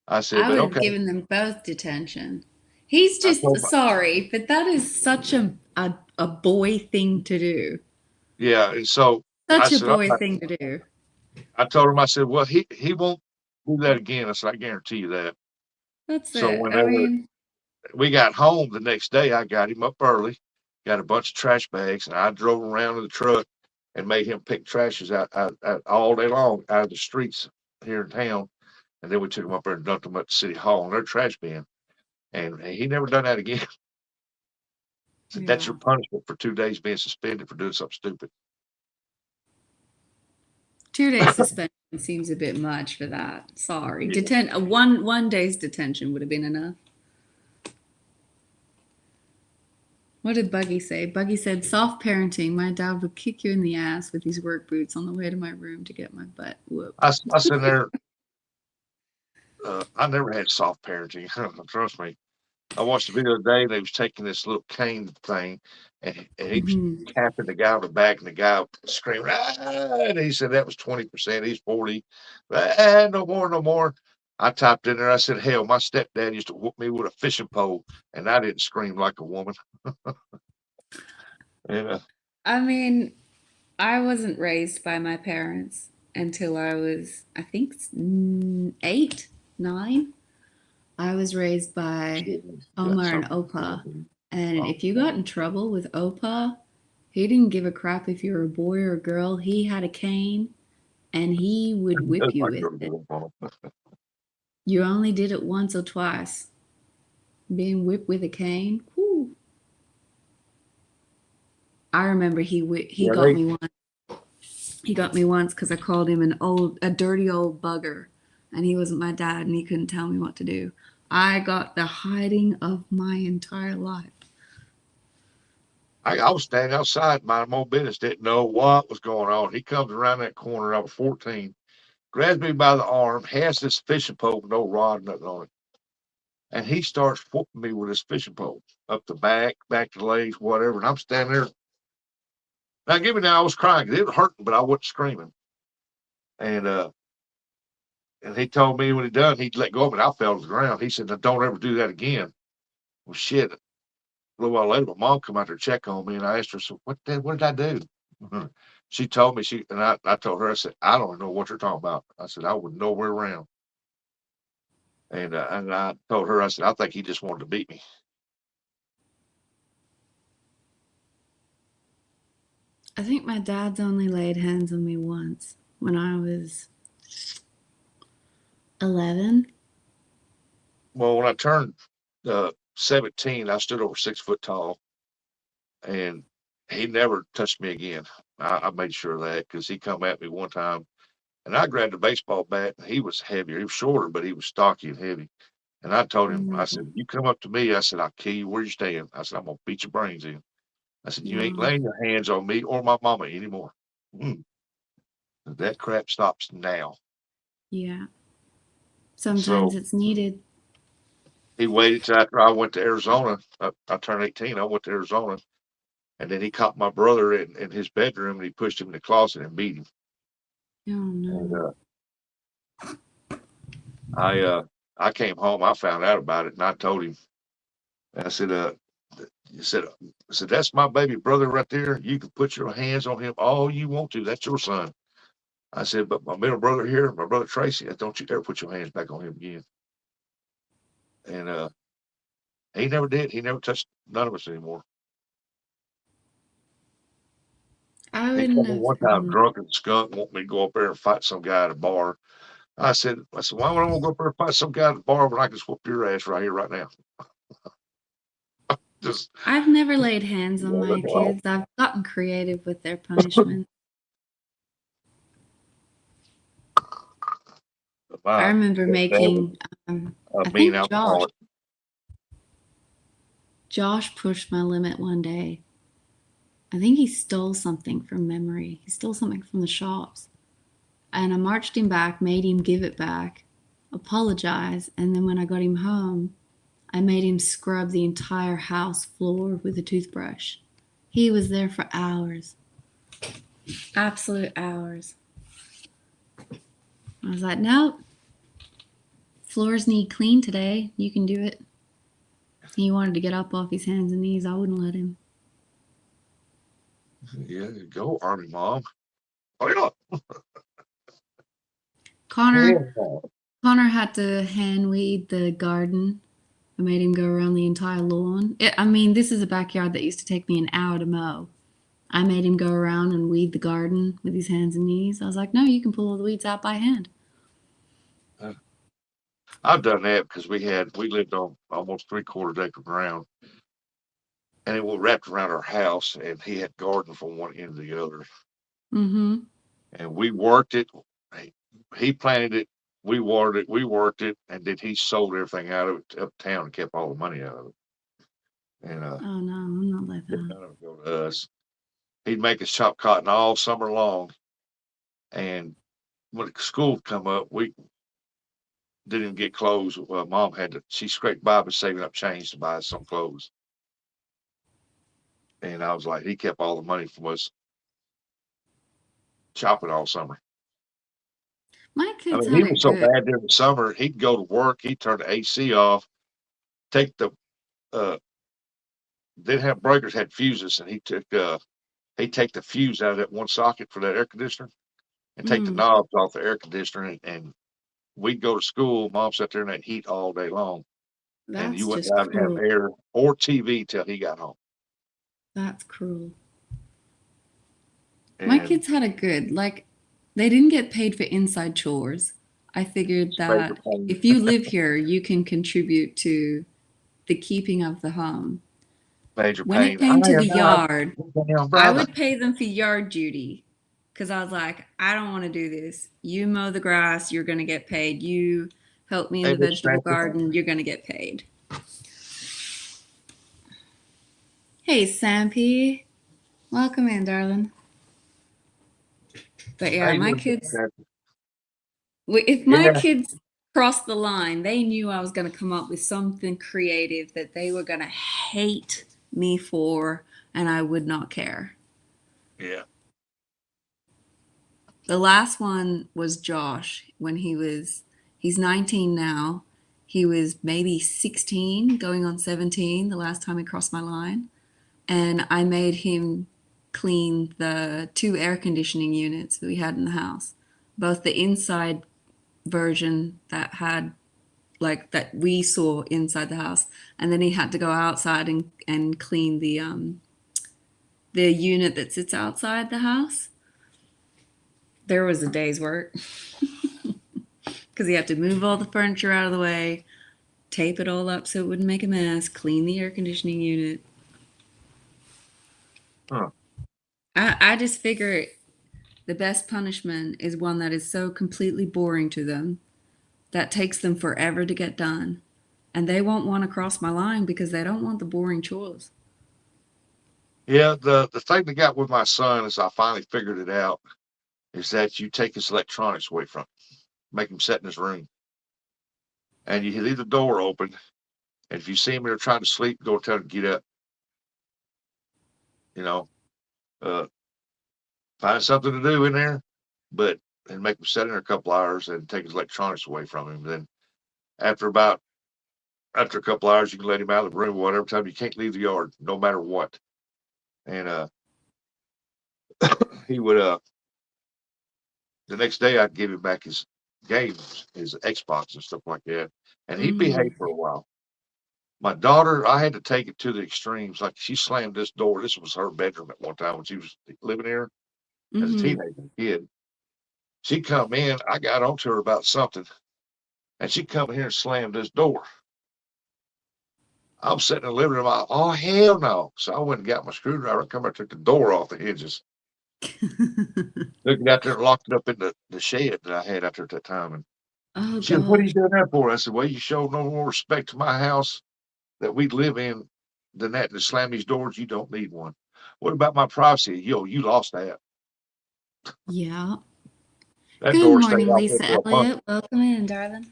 I said, I but would have okay. given them both detention. He's I just told him, sorry, but that is such a boy thing to do. yeah, and so I Such a said, all boy right. thing to do. I told him, I said, well, he won't do that again. I said, I guarantee you that. That's So it. I whenever mean, we got home the next day, I got him up early, got a bunch of trash bags, and I drove around in the truck and made him pick trashes out all day long out of the streets here in town. And then we took him up there and dumped them at the city hall in their trash bin. And he never done that again. So that's yeah. your punishment for 2 days being suspended for doing something stupid. 2 day suspension seems a bit much for that. Sorry. Yeah. One day's detention would have been enough. What did Buggy say? Buggy said, soft parenting. My dad would kick you in the ass with his work boots on the way to my room to get my butt whooped. I sit there. I never had soft parenting. Trust me. I watched the video today. They was taking this little cane thing, and he was Mm-hmm. tapping the guy on the back, and the guy screaming. Ah! And he said that was 20%. He's 40. Ah, no more, no more. I typed in there. I said, hell, my stepdad used to whoop me with a fishing pole, and I didn't scream like a woman. And I mean, I wasn't raised by my parents until I was, I think, 8, 9. I was raised by got Omar and something. Opa. And Oh, if you got in trouble with Opa, he didn't give a crap if you were a boy or a girl. He had a cane and he would whip that's you my with it. girl. You only did it once or twice. Being whipped with a cane, whew. I remember he Yeah, got me once. He got me once because I called him a dirty old bugger, and he wasn't my dad, and he couldn't tell me what to do. I got the hiding of my entire life. I was standing outside, minding my own business, didn't know what was going on. He comes around that corner. I was 14, grabs me by the arm, has this fishing pole with no rod, nothing on it. And he starts whooping me with his fishing pole up the back to the legs, whatever. And I'm standing there Now, give me now, I was crying. It was hurting, but I wasn't screaming. And he told me when he done, he'd let go of it. I fell to the ground. He said, "Now, don't ever do that again." Well, shit. A little while later, my mom come out there to check on me, and I asked her, "So what did I do?" She told me I told her, I said, "I don't know what you're talking about." I said, "I was nowhere around." And I told her, I said, "I think he just wanted to beat me." I think my dad's only laid hands on me once when I was 11. Well, when I turned 17, I stood over 6 foot tall, and he never touched me again. I made sure of that because he come at me one time, and I grabbed a baseball bat. And he was heavier. He was shorter, but he was stocky and heavy. And I told him, I said, Mm, "You come up to me," I said, "I'll kill you where you stand." I said, "I'm gonna beat your brains in." I said, "You ain't wow. laying your hands on me or my mama anymore." Mm, that crap stops now. Yeah. So Sometimes it's needed. he waited till after I went to Arizona. I turned 18. I went to Arizona, and then he caught my brother in his bedroom, and he pushed him in the closet and beat him. Oh And no. I uh, I came home. I found out about it, and I told him. I said, he said, I said, "That's my baby brother right there. You can put your hands on him all you want to. That's your son." I said, "But my middle brother here, my brother Tracy, don't you ever put your hands back on him again." And he never did. He never touched none of us anymore. I He wouldn't told me have. one time, drunk and skunk, want me to go up there and fight some guy at a bar. I said, "Why would I want to go up there and fight some guy at a bar when I can just whoop your ass right here, right now?" Just, I've never laid hands on my well, kids. I've gotten creative with their punishment. I my remember dad was making, a I mean think Josh. alcoholic. Josh pushed my limit one day. I think he stole something from memory. He stole something from the shops. And I marched him back, made him give it back, apologize, and then when I got him home, I made him scrub the entire house floor with a toothbrush. He was there for hours. Absolute hours. I was like, nope, floors need clean today. You can do it. He wanted to get up off his hands and knees. I wouldn't let him. Yeah, go Army mom. Oh yeah. Connor Oh, Connor had to hand weed the garden. I made him go around the entire lawn. I mean, this is a backyard that used to take me an hour to mow. I made him go around and weed the garden with his hands and knees. I was like, no, you can pull all the weeds out by hand. I've done that because we lived on almost 3/4 acre ground, and it was wrapped around our house, and he had garden from one end to the other, Mm-hmm. and we worked it. He planted it, we watered it, we worked it, and then he sold everything out of it uptown and kept all the money out of it. And Oh no, I'm not like didn't that. none of it go to us. He'd make us chop cotton all summer long, and when school come up, we didn't get clothes. Well, mom had to. She scraped by by saving up change to buy us some clothes. And I was like, he kept all the money from us shopping all summer. My I kids mean, had he was it so good. bad during the summer, he'd go to work, he'd turn the AC off, take the uh didn't have breakers, had fuses, and he'd take the fuse out of that one socket for that air conditioner and take the Mm, knobs off the air conditioner and we'd go to school, mom sat there in that heat all day long. And you that's wouldn't just allowed to have cruel. air or TV till he got home. That's cruel. My And kids had it good. Like, they didn't get paid for inside chores. I figured it's major that pain. if you live here, you can contribute to the keeping of the home. Major When it pain. I came to the am not yard, a damn I brother. would pay them for yard duty because I was like, I don't want to do this. You mow the grass, you're going to get paid. You help me in Hey, the Miss vegetable Stanton. garden, you're going to get paid. Hey, Sampy. Welcome in, darling. But How yeah, you my doing, Miss kids, Stanton? if my Yeah. kids crossed the line, they knew I was going to come up with something creative that they were going to hate me for, and I would not care. Yeah. The last one was Josh when he's 19 now. He was maybe 16 going on 17 the last time he crossed my line. And I made him clean the 2 air conditioning units that we had in the house, both the inside version that had like that we saw inside the house, and then he had to go outside and clean the unit that sits outside the house. There was a day's work because he had to move all the furniture out of the way, tape it all up so it wouldn't make a mess, clean the air conditioning unit. Huh. I just figure the best punishment is one that is so completely boring to them that takes them forever to get done. And they won't want to cross my line because they don't want the boring chores. Yeah, the thing that got with my son is I finally figured it out is that you take his electronics away from him, make him sit in his room, and you leave the door open. And if you see him there trying to sleep, go tell him to get up. You know, uh, find something to do in there, but and make him sit in there a couple hours and take his electronics away from him. Then after about after a couple hours, you can let him out of the room, whatever time you can't leave the yard, no matter what. And he would the next day I'd give him back his games, his Xbox and stuff like that, and he'd Mm-hmm. behave for a while. My daughter, I had to take it to the extremes. Like she slammed this door. This was her bedroom at one time when she was living here as a Mm-hmm. teenager kid. She'd come in. I got onto her about something, and she'd come in here and slam this door. I'm sitting in the living room. Oh hell no! So I went and got my screwdriver. I come out, took the door off the hinges, took it out there, and locked it up in the shed that I had out there at that time. And Oh she said, "What are you gosh. doing that for?" I said, "Well, you show no more respect to my house that we live in than that to slam these doors. You don't need one. What about my privacy? Yo, you lost that. Yeah. That Good door stayed morning, out there Lisa for a month. Elliott. Welcome in, darling.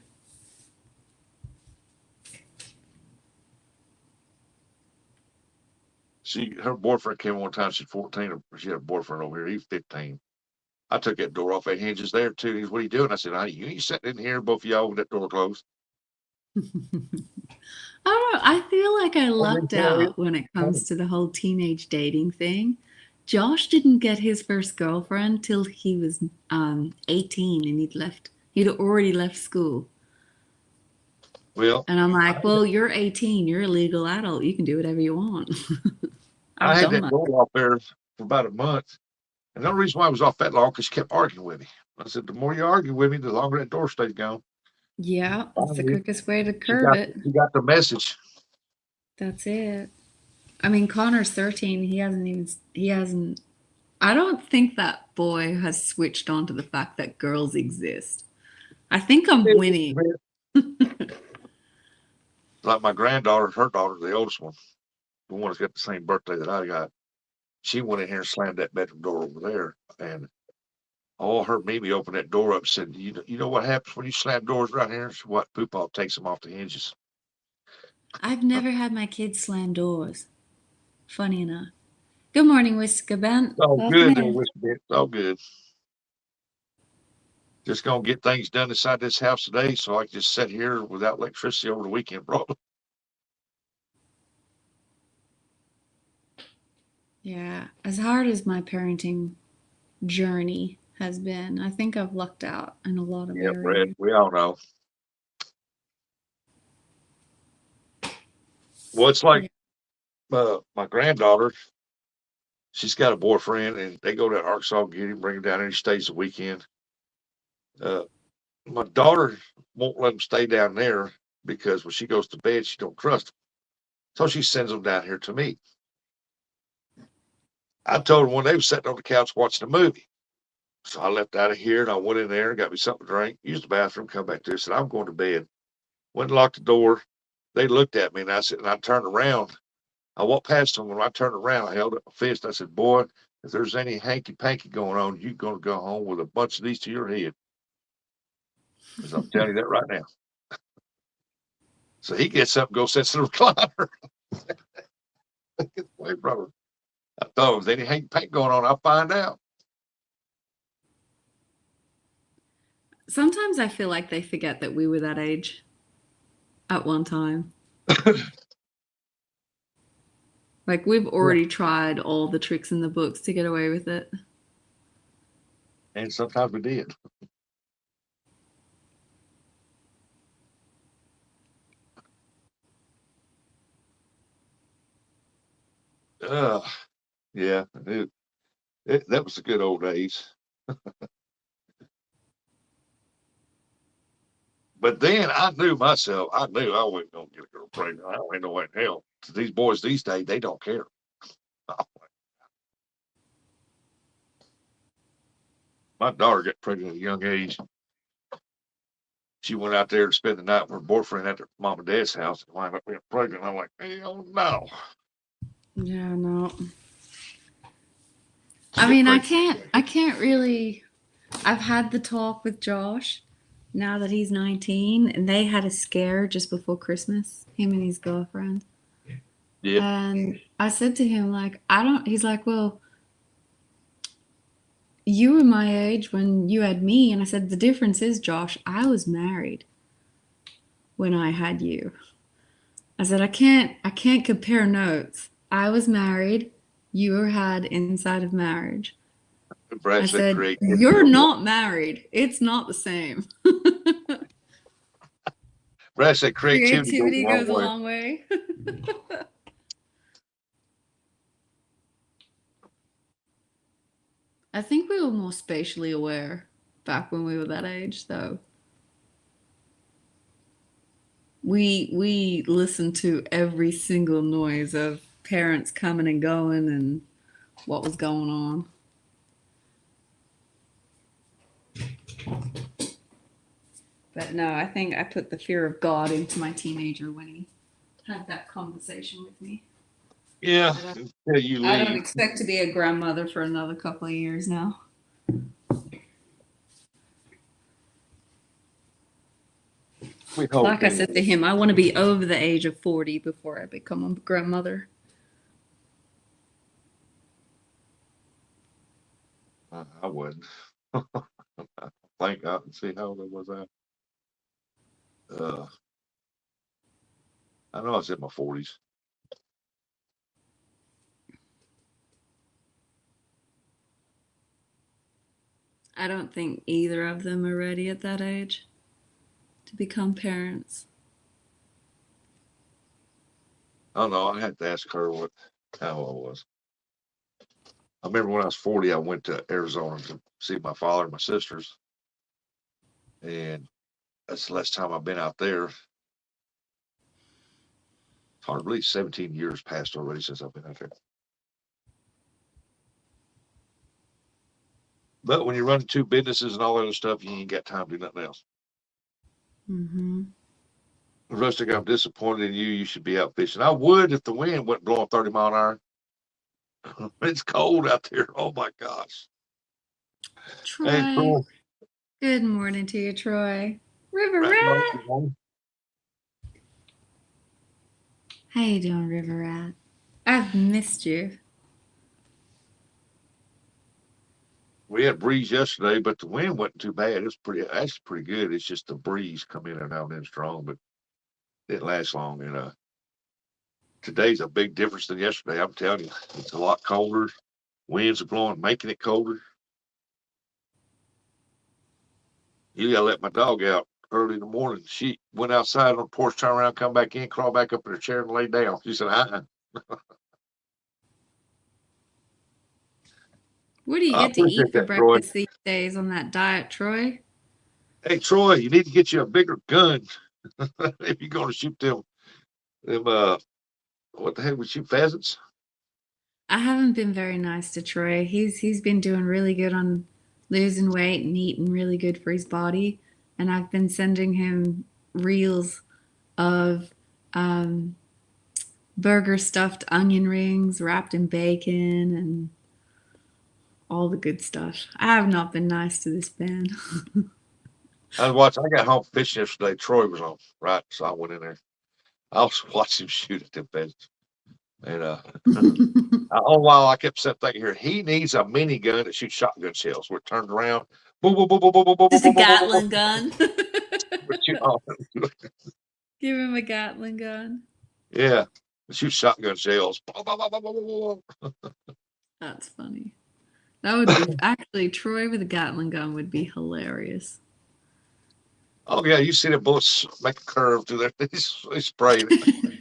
Her boyfriend came one time. She's 14. She had a boyfriend over here. He's 15. I took that door off. That hinges there too. He goes, "What are you doing?" I said, "Honey, you ain't sitting in here, both of y'all, with that door closed." I don't know. I feel like I I didn't lucked tell you. out when it comes to the whole teenage dating thing. Josh didn't get his first girlfriend till he was 18 and he'd left. He'd already left school. Well, And I'm I like, had, well, you're 18. You're a legal adult. You can do whatever you want. I I've had done that that. door off there for about a month. And the only reason why I was off that long because she kept arguing with me. I said, the more you argue with me, the longer that door stays gone. Yeah, it's the Finally, quickest way to she curb got it. she got the message. That's it. I mean, Connor's 13. He hasn't, I don't think that boy has switched on to the fact that girls exist. I think I'm winning. Like my granddaughter, her daughter, the oldest one, the one that's got the same birthday that I got. She went in here and slammed that bedroom door over there, and all her Mimi opened that door up and said, you know what happens when you slam doors right here? She what? Poopah takes them off the hinges. I've never had my kids slam doors. Funny enough. Good morning, Whisker Bent. It's all Welcome good there, in. Whiskey Bit. It's all good. Just gonna get things done inside this house today, so I can just sit here without electricity over the weekend, probably. Yeah, as hard as my parenting journey has been, I think I've lucked out in a lot of Yeah, Brad. areas. We all know. Well, it's like Yeah. my granddaughter. She's got a boyfriend, and they go to Arkansas, get him, bring him down, and he stays the weekend. Uh, my daughter won't let him stay down there because when she goes to bed, she don't trust him. So she sends him down here to me. I told her when they was sitting on the couch watching a movie. So I left out of here and I went in there and got me something to drink, used the bathroom, come back there, said, I'm going to bed. Went and locked the door. They looked at me and I said, and I turned around. I walked past them. When I turned around, I held up my fist. I said, boy, if there's any hanky panky going on, you're going to go home with a bunch of these to your head. Because I'm telling you that right now. So he gets up and goes, sits in the recliner. Gets away from her. I thought if there's any Hank Paint going on, I'll find out. Sometimes I feel like they forget that we were that age at one time. Like we've already tried all the tricks in the books to get away with it. And sometimes we did. Yeah, that was the good old days. But then I knew myself. I knew I wasn't gonna get a girl pregnant. I don't know what in hell. These boys these days, they don't care. My daughter got pregnant at a young age. She went out there to spend the night with her boyfriend at her mom and dad's house and wound up being pregnant. I'm like, hell no. Yeah, no. I mean, I can't really. I've had the talk with Josh now that he's 19, and they had a scare just before Christmas, him and his girlfriend. Yeah. And I said to him, like, he's like, well, you were my age when you had me. And I said, the difference is, Josh, I was married when I had you. I said, I can't compare notes. I was married. You were had inside of marriage. I said, you're not married. It's not the same. Brad said creativity goes a long way. I think we were more spatially aware back when we were that age, though. We listened to every single noise of parents coming and going and what was going on. But no, I think I put the fear of God into my teenager when he had that conversation with me. Yeah. I don't expect to be a grandmother for another couple of years now. Like I said to him, I want to be over the age of 40 before I become a grandmother. I wouldn't. Thank God and see how old I was at. I know I was in my 40s. I don't think either of them are ready at that age to become parents. I don't know. I had to ask her how I was. I remember when I was 40, I went to Arizona to see my father and my sisters. And that's the last time I've been out there. It's hard to believe 17 years passed already since I've been out there. But when you're running two businesses and all that other stuff, you ain't got time to do nothing else. Mm-hmm. Rustic, I'm disappointed in you. You should be out fishing. I would if the wind wasn't blowing 30 mile an hour. It's cold out there. Oh my gosh. Troy. Hey, Troy. Good morning to you, Troy. River Rat. How you doing, River Rat? I've missed you. We had breeze yesterday, but the wind wasn't too bad. It was actually pretty good. It's just the breeze come in and out and strong, but it didn't last long. And today's a big difference than yesterday. I'm telling you, it's a lot colder. Winds are blowing, making it colder. You gotta let my dog out early in the morning. She went outside on the porch, turned around, come back in, crawl back up in her chair and lay down. She said, What do you get to eat for breakfast these days on that diet, Troy? Hey, Troy, you need to get you a bigger gun if you're going to shoot them, what the heck, we shoot pheasants? I haven't been very nice to Troy. He's been doing really good on losing weight and eating really good for his body. And I've been sending him reels of burger stuffed onion rings wrapped in bacon and all the good stuff. I have not been nice to this man. I got home fishing yesterday. Troy was on, right? So I went in there. I was watching him shoot at them pheasants. And all the while I kept sitting thinking here, he needs a minigun that shoots shotgun shells. Where it turns around, boom, boom, boom, boom, boom, boom, boom, Just a boom, boom, boom, boom, Gatling gun. boom, shoot off. Give him a Gatling gun. Yeah, shoot shotgun shells. Boom, boom, boom, boom, boom, boom, boom. That's funny. That would be actually Troy with a Gatling gun would be hilarious. Oh yeah, you see the bullets make a curve through there. They sprayed it.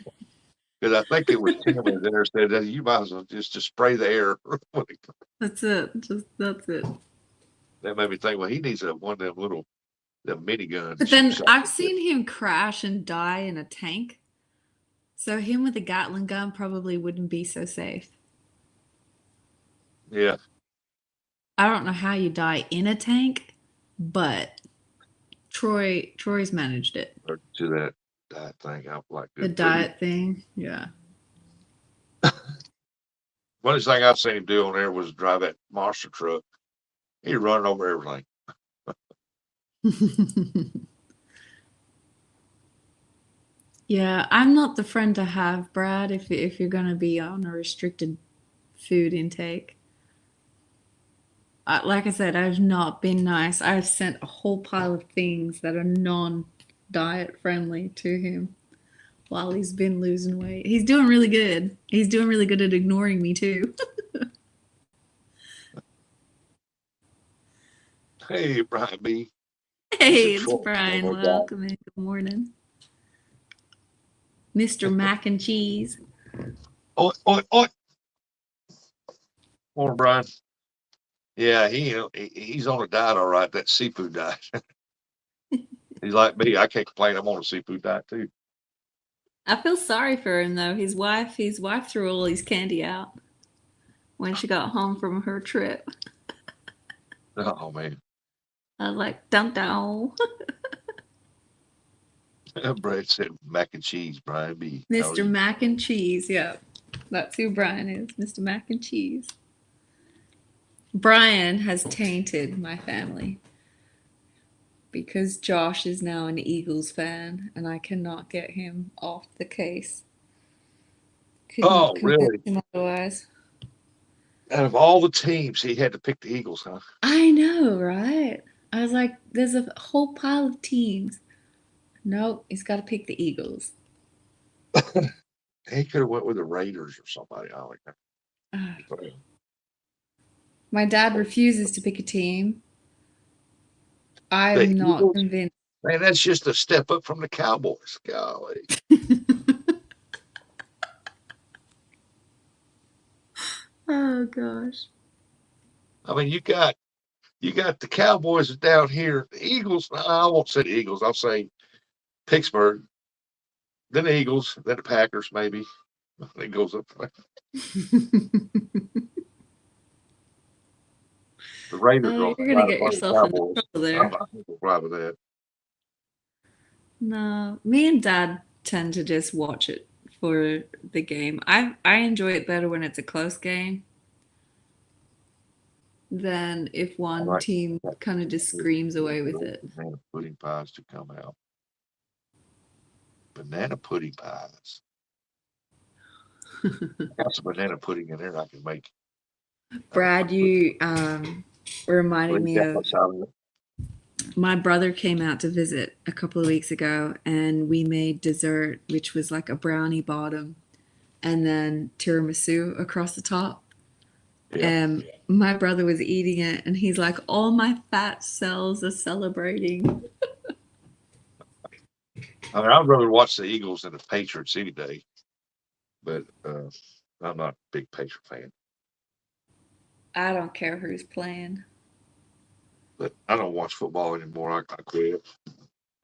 Because I think it was Timmy there said that you might as well just spray the air. That's it. Just that's it. That made me think, well, he needs one of them little miniguns. But then I've seen him crash and die in a tank. So him with a Gatling gun probably wouldn't be so safe. Yeah. I don't know how you die in a tank, but Troy's managed it. Or to that diet thing. I'm like, The good for you. diet thing, yeah. One thing I've seen him do on there was drive that monster truck. He running over everything. Yeah, I'm not the friend to have, Brad, if you're going to be on a restricted food intake. Like I said, I've not been nice. I've sent a whole pile of things that are non-diet friendly to him while he's been losing weight. He's doing really good. He's doing really good at ignoring me too. Hey, Brian B. Hey, it's Brian. Welcome in. Good morning. Mr. Mac and Cheese. Oi, oi, oi. Morning, Brian. Yeah, he's on a diet, all right. That seafood diet. He's like me. I can't complain. I'm on a seafood diet too. I feel sorry for him though. His wife threw all his candy out when she got home from her trip. Oh man. I was like, dun dun. Brad said mac and cheese, Brian B. Mr. Mac and Cheese, yeah. That's who Brian is, Mr. Mac and Cheese. Brian has tainted my family because Josh is now an Eagles fan and I cannot get him off the case. Could not convince him otherwise. Out of all the teams, he had to pick the Eagles, huh? I know, right? I was like, there's a whole pile of teams. Nope, he's got to pick the Eagles. He could have went with the Raiders or somebody. I like that. My dad refuses to pick a team. I'm not convinced. Man, that's just a step up from the Cowboys. Golly. Oh gosh. I mean, you got the Cowboys down here. The Eagles. I won't say the Eagles. I'll say Pittsburgh. Then the Eagles. Then the Packers. Maybe it goes up. The Raiders. You're gonna get yourself in trouble there. I'm not proud of that. No, me and Dad tend to just watch it for the game. I enjoy it better when it's a close game than if one team kind of just screams away with it. Banana pudding pies to come out. Banana pudding pies. Got some banana pudding in there I can make. Brad, you reminded me of my brother came out to visit a couple of weeks ago and we made dessert, which was like a brownie bottom and then tiramisu across the top. Yeah. And my brother was eating it and he's like, all my fat cells are celebrating. I mean, I'd rather watch the Eagles than the Patriots any day, but I'm not a big Patriot fan. I don't care who's playing. But I don't watch football anymore. I quit.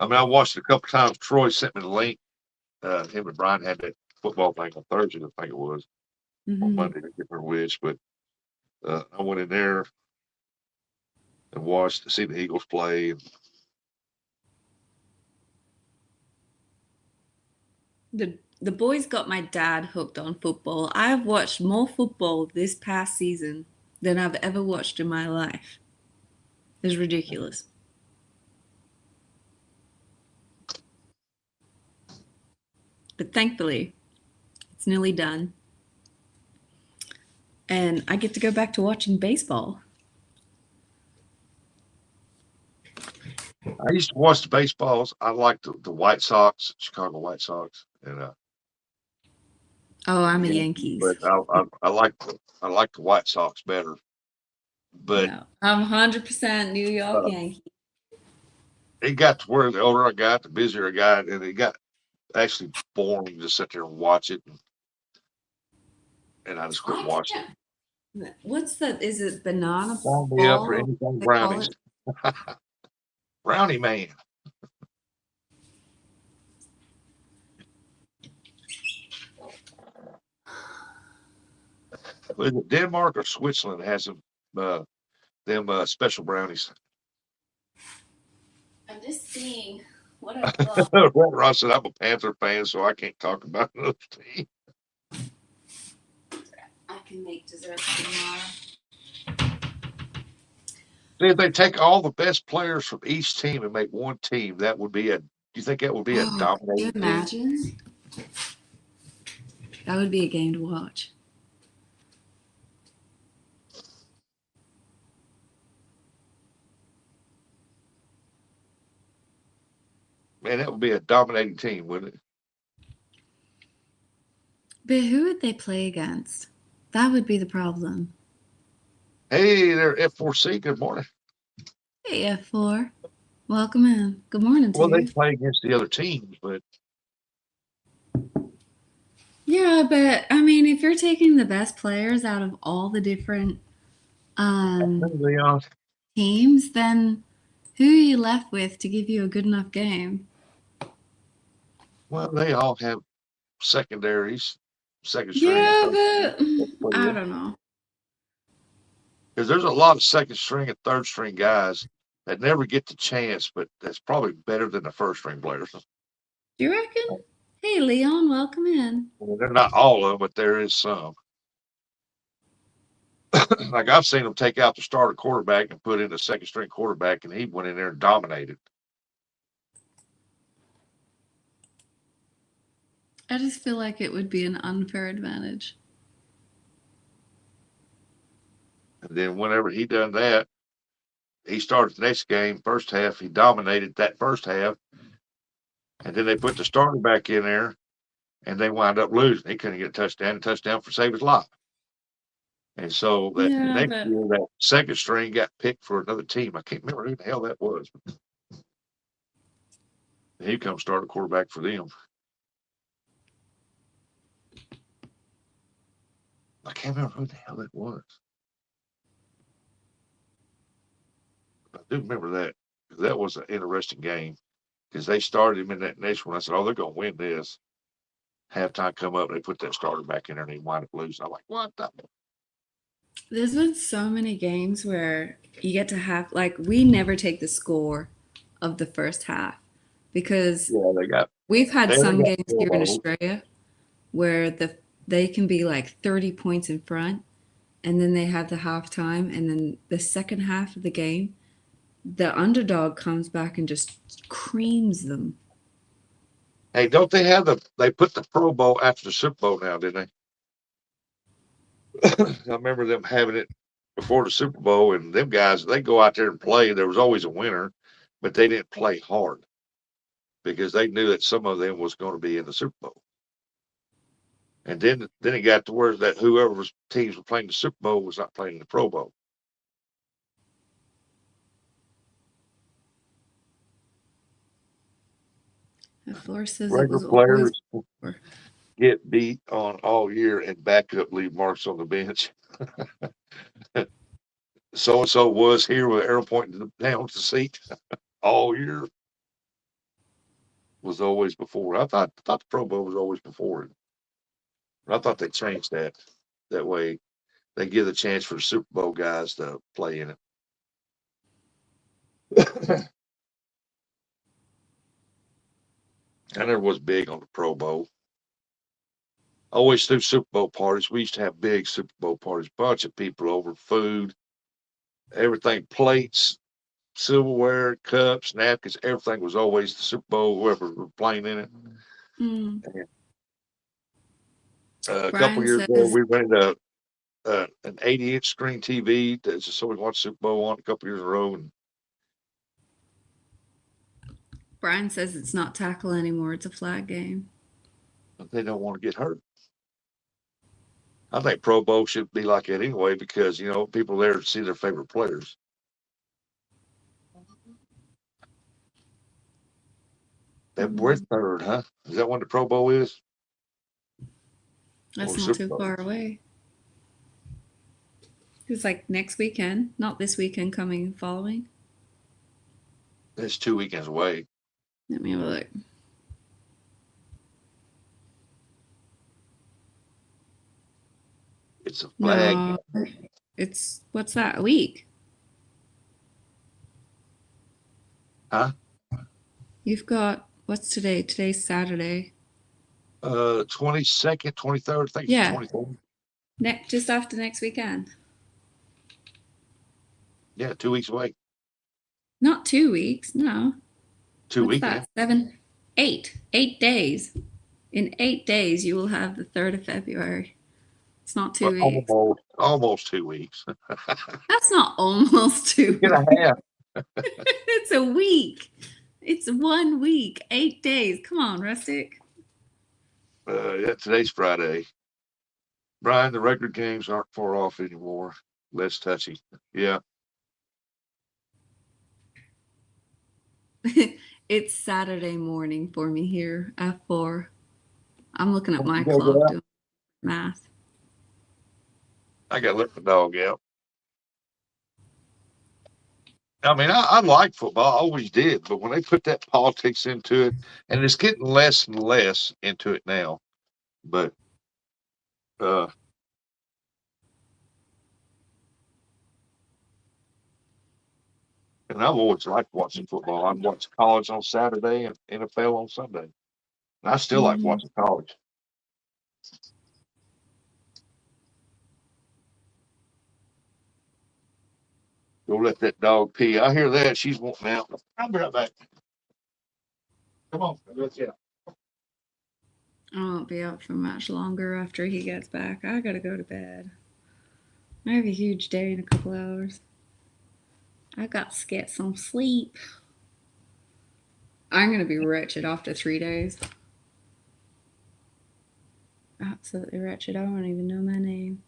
I mean, I watched it a couple times. Troy sent me the link. Him and Brian had that football thing on Thursday, I think it was. On Monday, I get her wish. But I went in there and watched to see the Eagles play. The boys got my dad hooked on football. I've watched more football this past season than I've ever watched in my life. It's ridiculous. But thankfully, it's nearly done. and I get to go back to watching baseball. I used to watch the baseballs. I like the White Sox, Chicago White Sox, and Oh, I'm a yeah, Yankees. but I like the White Sox better. But No, I'm 100% New York uh, Yankee. it got to where the older I got, the busier I got, and it got actually boring to sit there and watch it, and I just quit I watching can't. What's the? Is it banana it. Sign me up for ball? anything They call brownies. it. Brownie man. Was it Denmark or Switzerland has them special brownies? I'm just seeing what I love. Ross said I'm a Panther fan, so I can't talk about those teams. I can make desserts tomorrow. See, if they take all the best players from each team and make one team, that would be a. Do you think that would be a Oh, can you dominating team? imagine? That would be a game to watch. Man, that would be a dominating team, wouldn't it? But who would they play against? That would be the problem. Hey, they're F4C. Good morning. Hey, F4. Welcome in. Good morning to Well, they you. play against the other teams, but Yeah, but I mean, if you're taking the best players out of all the different Leon, teams, then who are you left with to give you a good enough game? well, they all have secondaries, second string, and Yeah, third string. but I don't know. Because there's a lot of second string and third string guys that never get the chance, but that's probably better than the first string players. Do you reckon? Hey, Leon, welcome in. I mean, they're not all of them, but there is some. Like I've seen them take out the starter quarterback and put in a second string quarterback, and he went in there and dominated. I just feel like it would be an unfair advantage. And then whenever he done that, he started the next game, first half, he dominated that first half. And then they put the starter back in there and they wound up losing. He couldn't get a touchdown for save his life. And so that Yeah, next but year, that second string got picked for another team. I can't remember who the hell that was. He come start a quarterback for them. I can't remember who the hell that was. I do remember that because that was an interesting game because they started him in that next one. I said, "Oh, they're going to win this." Halftime come up, they put that starter back in there, and he wound up losing. I'm like, "What the?" there's been so many games where you get to have, like, we never take the score of the first half because Yeah, we've had they some got games here 12 in of them. Australia where they can be like 30 points in front, and then they have the halftime, and then the second half of the game, the underdog comes back and just creams them. Hey, don't they have they put the Pro Bowl after the Super Bowl now, didn't they? I remember them having it before the Super Bowl, and them guys, they go out there and play. There was always a winner, but they didn't play hard because they knew that some of them was going to be in the Super Bowl. And then it got to where that whoever was teams were playing the Super Bowl was not playing the Pro Bowl. The floor says it Regular was always. players get beat on all year and backup leave marks on the bench. So and so was here with arrow pointing down the seat all year. Was always before. I thought the Pro Bowl was always before it. But I thought they changed that. That way they give the chance for the Super Bowl guys to play in it. I never was big on the Pro Bowl. Always through Super Bowl parties. We used to have big Super Bowl parties, bunch of people over, food, everything, plates, silverware, cups, napkins, everything was always the Super Bowl, whoever was playing in it. Mm. A couple Brian years ago, says, we rented an 80-inch screen TV that's just so we can watch Super Bowl on a couple years in a row. And Brian says it's not tackle anymore. It's a flag game. they don't want to get hurt. I think Pro Bowl should be like that anyway because, people there to see their favorite players. We're third, huh? Is that when the Pro Bowl is? That's Or not Super too Bowl? far away. It's like next weekend, not this weekend coming following. It's 2 weekends away. Let me have a look. It's a flag. No, it's what's that? A week. Huh? You've got what's today? Today's Saturday. 22nd, 23rd, I think Yeah. it's 23rd. Just after next weekend. Yeah, 2 weeks away. Not 2 weeks. No. 2 What's weekends. that? 7, 8. 8 days. In 8 days, you will have the 3rd of February. It's not 2 weeks. Almost 2 weeks. That's not almost 2 Get a weeks. half. It's a week. It's 1 week. 8 days. Come on, Rustic. Yeah, today's Friday. Brian, the record games aren't far off anymore. Less touchy. Yeah. It's Saturday morning for me here at 4. I'm looking at my You gotta go clock out? doing math. I got to let the dog out. I mean, I like football. I always did. But when they put that politics into it, and it's getting less and less into it now. But and I've always liked watching football. I'd watch college on Saturday and NFL on Sunday. And I still like watching college. Go let that dog pee. I hear that. She's wanting out. I'll be right back. Come on. Let's get out. I won't be out for much longer after he gets back. I gotta go to bed. I have a huge day in a couple hours. I got to get some sleep. I'm gonna be wretched after 3 days. Absolutely wretched. I don't even know my name.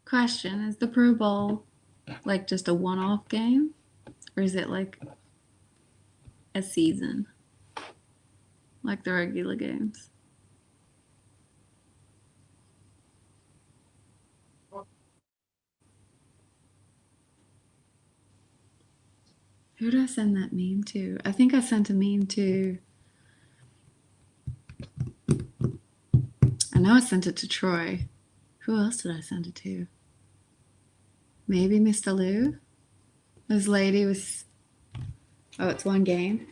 Question: is the Pro Bowl like just a one-off game, or is it like a season, like the regular games? Who did I send that meme to? I think I sent a meme to. I know I sent it to Troy. Who else did I send it to? Maybe Mr. Lou? This lady was. Oh, it's one game.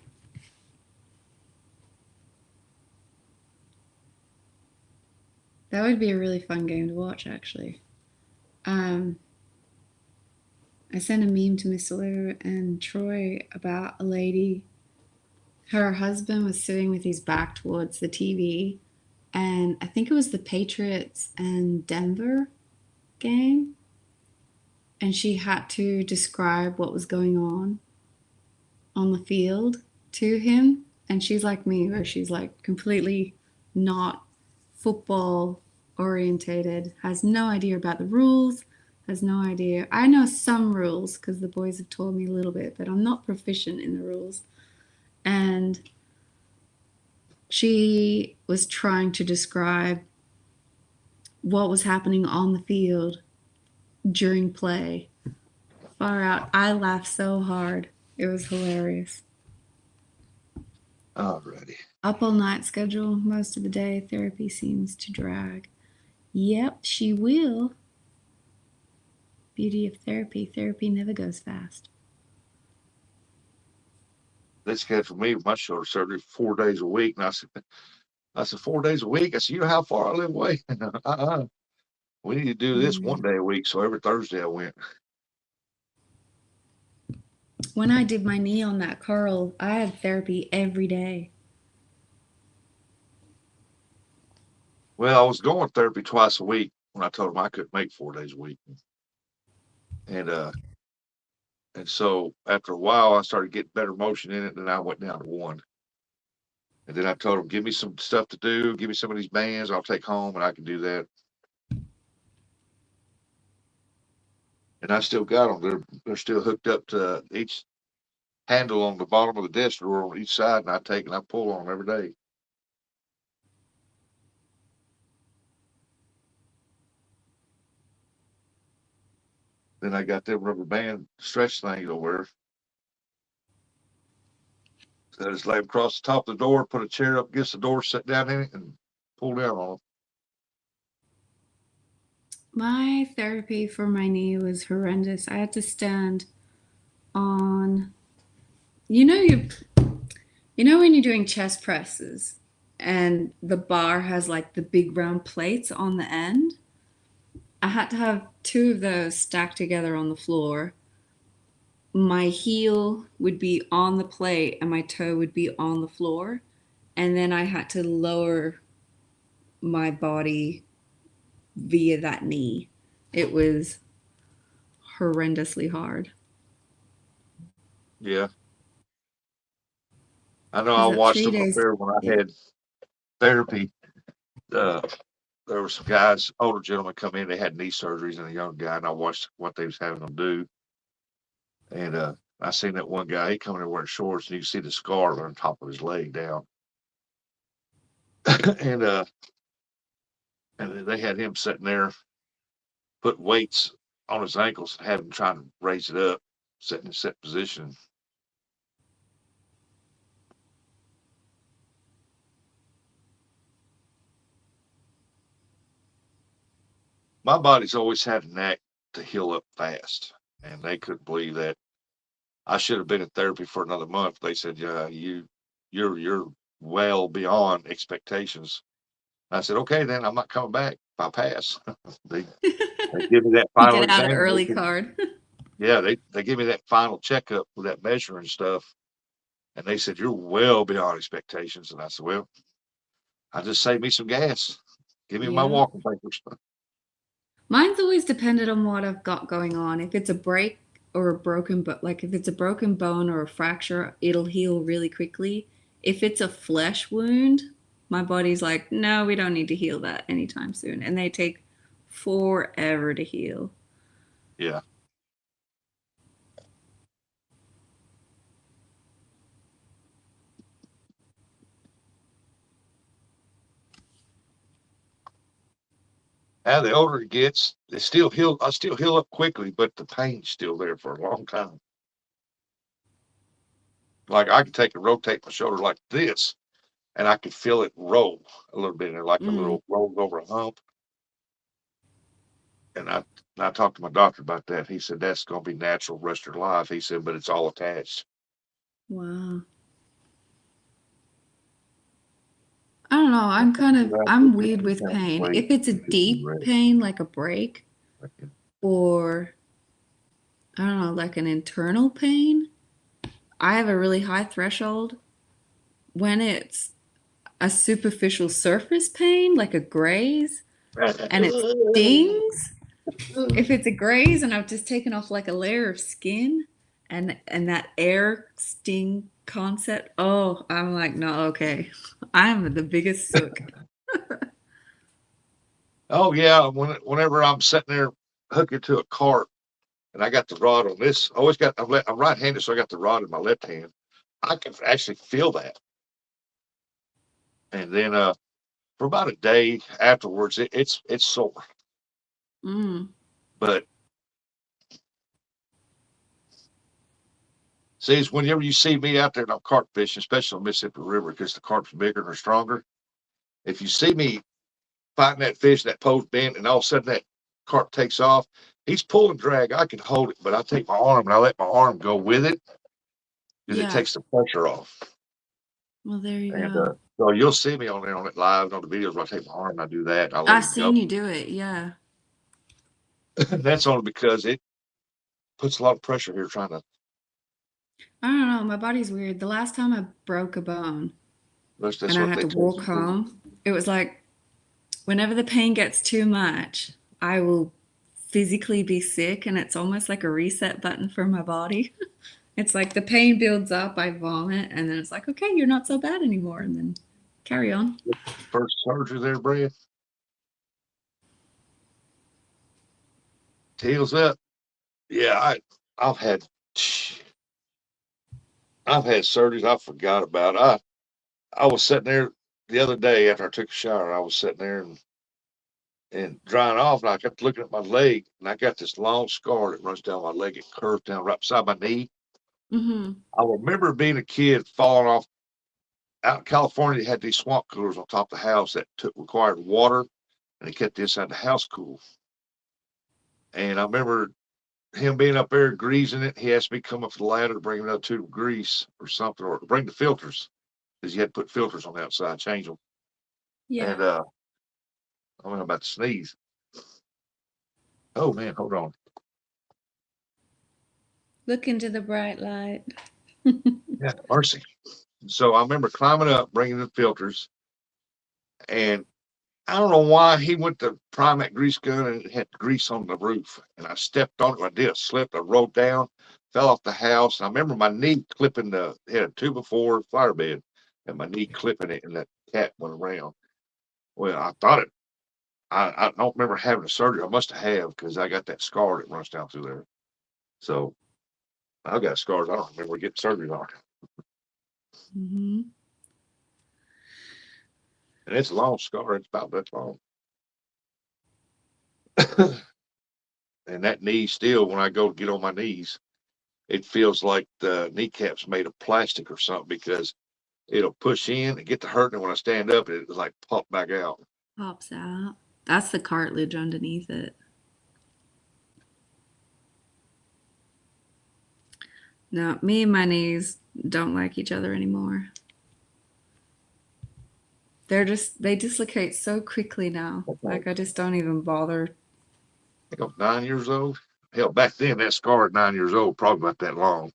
That would be a really fun game to watch, actually. I sent a meme to Mr. Lou and Troy about a lady. Her husband was sitting with his back towards the TV, and I think it was the Patriots and Denver game. And she had to describe what was going on the field to him. And she's like me, where she's like completely not football orientated, has no idea about the rules, has no idea. I know some rules because the boys have told me a little bit, but I'm not proficient in the rules. And she was trying to describe what was happening on the field during play. Far out. I laughed so hard. It was hilarious. Alrighty. Up all night schedule most of the day. Therapy seems to drag. Yep, she will. Beauty of therapy. Therapy never goes fast. They scheduled me with my shoulder surgery 4 days a week. And I said, 4 days a week? I said, you know how far I live away? We need to do this 1 day a week. So every Thursday I went. When I did my knee on that curl, I had therapy every day. Well, I was going to therapy twice a week when I told them I couldn't make 4 days a week. And so after a while I started getting better motion in it, and I went down to one. And then I told them, give me some stuff to do, give me some of these bands I'll take home and I can do that. And I still got them. They're still hooked up to each handle on the bottom of the desk drawer on each side, and I take and I pull on them every day. Then I got them rubber band stretch things over there. So I just lay them across the top of the door, put a chair up against the door, sit down in it, and pull down on them. My therapy for my knee was horrendous. I had to stand on, you know, when you're doing chest presses and the bar has like the big round plates on the end. I had to have two of those stacked together on the floor. My heel would be on the plate and my toe would be on the floor. And then I had to lower my body via that knee. It was horrendously hard. Yeah. I know Was I that watched 3 them up days? there when I had therapy. Uh, there were some guys, older gentlemen come in, they had knee surgeries, and a young guy, and I watched what they was having them do. And I seen that one guy, he come in there wearing shorts, and you can see the scar on top of his leg down. and and they had him sitting there, put weights on his ankles, and have him trying to raise it up, sitting in set position. My body's always had a knack to heal up fast, and they couldn't believe that. I should have been in therapy for another month. They said, "Yeah, you're well beyond expectations." I said, "Okay, then I'm not coming back if I pass." they they give me that You final get out exam. early card. Yeah, they give me that final checkup with that measuring stuff, and they said, "You're well beyond expectations." And I said, "Well, I just saved me some gas. Give me my Yeah. walking papers." Mine's always dependent on what I've got going on. If it's a break or a broken, but like if it's a broken bone or a fracture, it'll heal really quickly. If it's a flesh wound, my body's like, no, we don't need to heal that anytime soon. And they take forever to heal. Yeah. Now the older it gets, it still heal. I still heal up quickly, but the pain's still there for a long time. Like I can take and rotate my shoulder like this, and I can feel it roll a little bit, and like a Mm, little rolls over a hump. And I talked to my doctor about that. He said that's going to be natural rest of your life. He said, but it's all attached. wow. I don't know. I'm weird with pain. Weight If it's a and just be deep ready. pain, like a break, or I don't know, like an internal pain, I have a really high threshold. When it's a superficial surface pain, like a graze, and it stings. If it's a graze and I've just taken off like a layer of skin and that air sting concept, oh, I'm like, no, okay. I'm the biggest sook. Oh yeah, whenever I'm sitting there hooking to a cart, and I got the rod on this, I always got I'm right-handed, so I got the rod in my left hand. I can actually feel that, and then for about a day afterwards, it's sore. Mm, But see, it's whenever you see me out there and I'm carp fishing, especially on Mississippi River, because the carp's bigger and are stronger. If you see me fighting that fish, that pose bent, and all of a sudden that carp takes off, he's pulling drag. I can hold it, but I take my arm and I let my arm go with it because it yeah. takes the pressure off. Well, there you And go. so you'll see me on there on it live on the videos where I take my arm and I do that and I let I've him go. seen you do it. Yeah. That's only because it puts a lot of pressure here trying to I don't know. My body's weird. The last time I broke a bone That's and I what had they to told walk you to do. home, it was like whenever the pain gets too much, I will physically be sick, and it's almost like a reset button for my body. It's like the pain builds up, I vomit, and then it's like, okay, you're not so bad anymore, and then carry on. First surgery there, Brad. Tails up. Yeah, I've had surgeries I forgot about. I was sitting there the other day after I took a shower. I was sitting there and drying off, and I kept looking at my leg, and I got this long scar that runs down my leg. It curves down right beside my knee. Mm-hmm. I remember being a kid falling off out in California. They had these swamp coolers on top of the house that required water, and they kept the inside the house cool. And I remember him being up there greasing it. He asked me to come up to the ladder to bring another tube of grease or something, or bring the filters because you had to put filters on the outside, change them. Yeah. And I'm about to sneeze. Oh man, hold on. Look into the bright light. Yeah, mercy. So I remember climbing up, bringing the filters, and I don't know why he went to prime that grease gun and it had grease on the roof. And I stepped on it. I did a slip. I rolled down, fell off the house. And I remember my knee clipping it had a 2x4 fire bed and my knee clipping it, and that cat went around. Well, I thought it, I don't remember having a surgery. I must have because I got that scar that runs down through there. So I got scars. I don't remember getting surgery on. Mm-hmm. And it's a long scar. It's about that long. And that knee still, when I go to get on my knees, it feels like the kneecap's made of plastic or something because it'll push in and get to hurting. And when I stand up, it's like pop back out. Pops out. That's the cartilage underneath it. No, me and my knees don't like each other anymore. They dislocate so quickly now. Like I just don't even bother. I think I'm 9 years old. Hell, back then that scar at 9 years old probably about that long.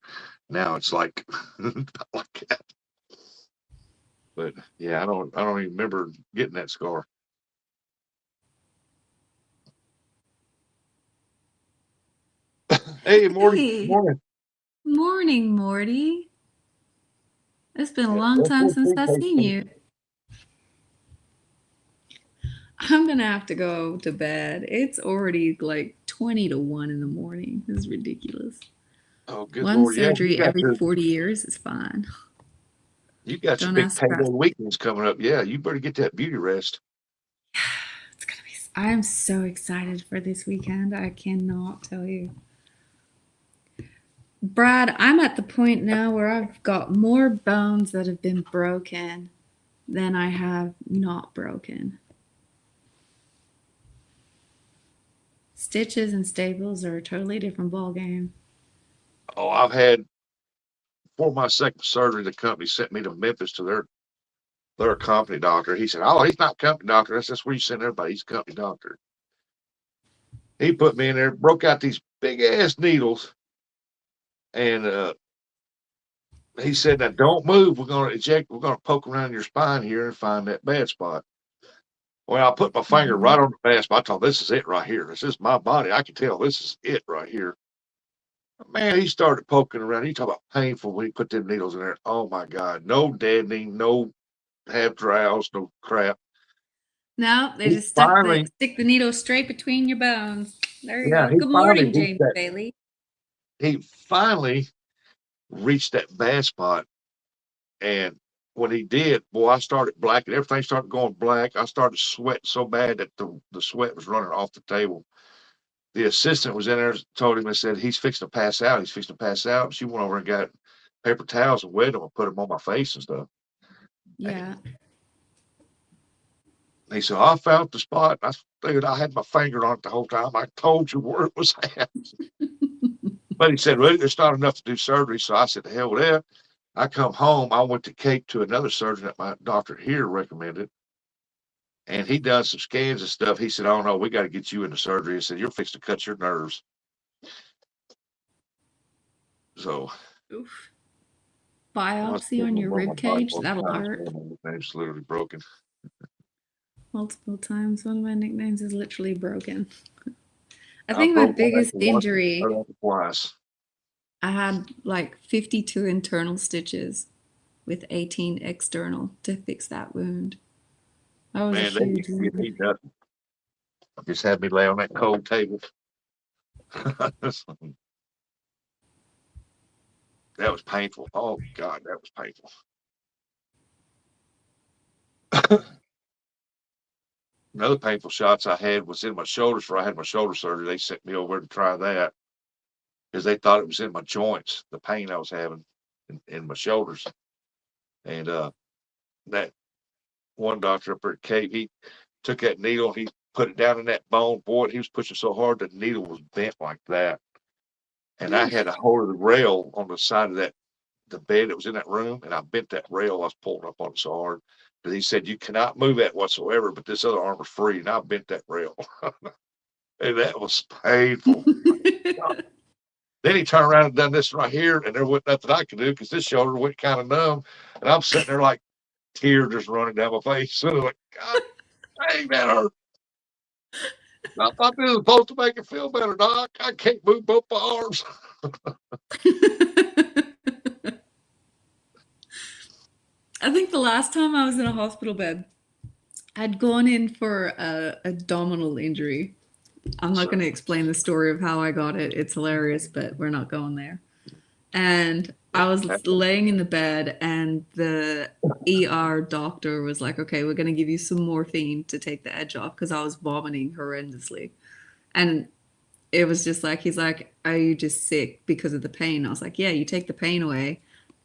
Now it's like like that. But yeah, I don't even remember getting that scar. Hey, Morty, Hey, morning. morning, Morty. It's been a long time since I've seen you. I'm gonna have to go to bed. It's already like 20 to 1 in the morning. This is ridiculous. Oh, good One Lord. Yeah, surgery every 40 years is fine. you got your Don't big ask payday about. weekends coming up. Yeah, you better get that beauty rest. It's gonna be. I am so excited for this weekend. I cannot tell you. Brad, I'm at the point now where I've got more bones that have been broken than I have not broken. Stitches and staples are a totally different ball game. Oh, I've had for my second surgery, the company sent me to Memphis to their company doctor. He said, "Oh, he's not company doctor. That's where you send everybody. He's a company doctor." He put me in there, broke out these big ass needles, and he said, "Now don't move. We're gonna inject. We're gonna poke around your spine here and find that bad spot." Well, I put my finger Mm-hmm. right on the bad spot. I thought, "This is it right here. This is my body. I can tell this is it right here." Man, he started poking around. He talked about painful when he put them needles in there. Oh my God, no deadening, no half drowse, no crap. No, they He just finally, stick the needle straight between your bones. There you yeah, go. he Good finally morning, reached James that. Bailey. He finally reached that bad spot, and when he did, boy, I started blacking. Everything started going black. I started sweating so bad that the sweat was running off the table. The assistant was in there, told him, and said, "He's fixing to pass out. He's fixing to pass out." She went over and got paper towels and wet them and put them on my face and stuff. Yeah. He said, "I found the spot." I figured I had my finger on it the whole time. I told you where it was at. But he said, "Well, it's not enough to do surgery." So I said, "The hell with that." I come home. I went to Cape to another surgeon that my doctor here recommended. And he done some scans and stuff. He said, "Oh no, we got to get you into surgery." He said, "You're fixed to cut your nerves." So Oof. biopsy on your rib cage. That'll hurt. My name's literally broken. Multiple times. One of my nicknames is literally broken. I I think my broke biggest ankle once and injury, hurt ankle twice. I had like 52 internal stitches with 18 external to fix that wound. That was a Man, they huge didn't give wound. me nothing. Just had me lay on that cold table. That was painful. Oh God, that was painful. Another painful shots I had was in my shoulders where I had my shoulder surgery. They sent me over to try that because they thought it was in my joints, the pain I was having in my shoulders. And that one doctor up there at Cape, he took that needle, he put it down in that bone. Boy, he was pushing so hard the needle was bent like that. And I had a hold of the rail on the side of the bed that was in that room, and I bent that rail. I was pulling up on it so hard. But he said, you cannot move that whatsoever, but this other arm is free. And I bent that rail. And that was painful. Then he turned around and done this right here, and there wasn't nothing I could do because this shoulder went kind of numb. And I'm sitting there like tears just running down my face. So like, God dang, that hurt. I thought this was supposed to make it feel better, Doc. I can't move both my arms. I think the last time I was in a hospital bed, I'd gone in for a abdominal injury. I'm not going to explain the story of how I got it. It's hilarious, but we're not going there. And I was laying in the bed, and the ER doctor was like, okay, we're going to give you some morphine to take the edge off because I was vomiting horrendously. And it was just like, he's like, are you just sick because of the pain? I was like, yeah, you take the pain away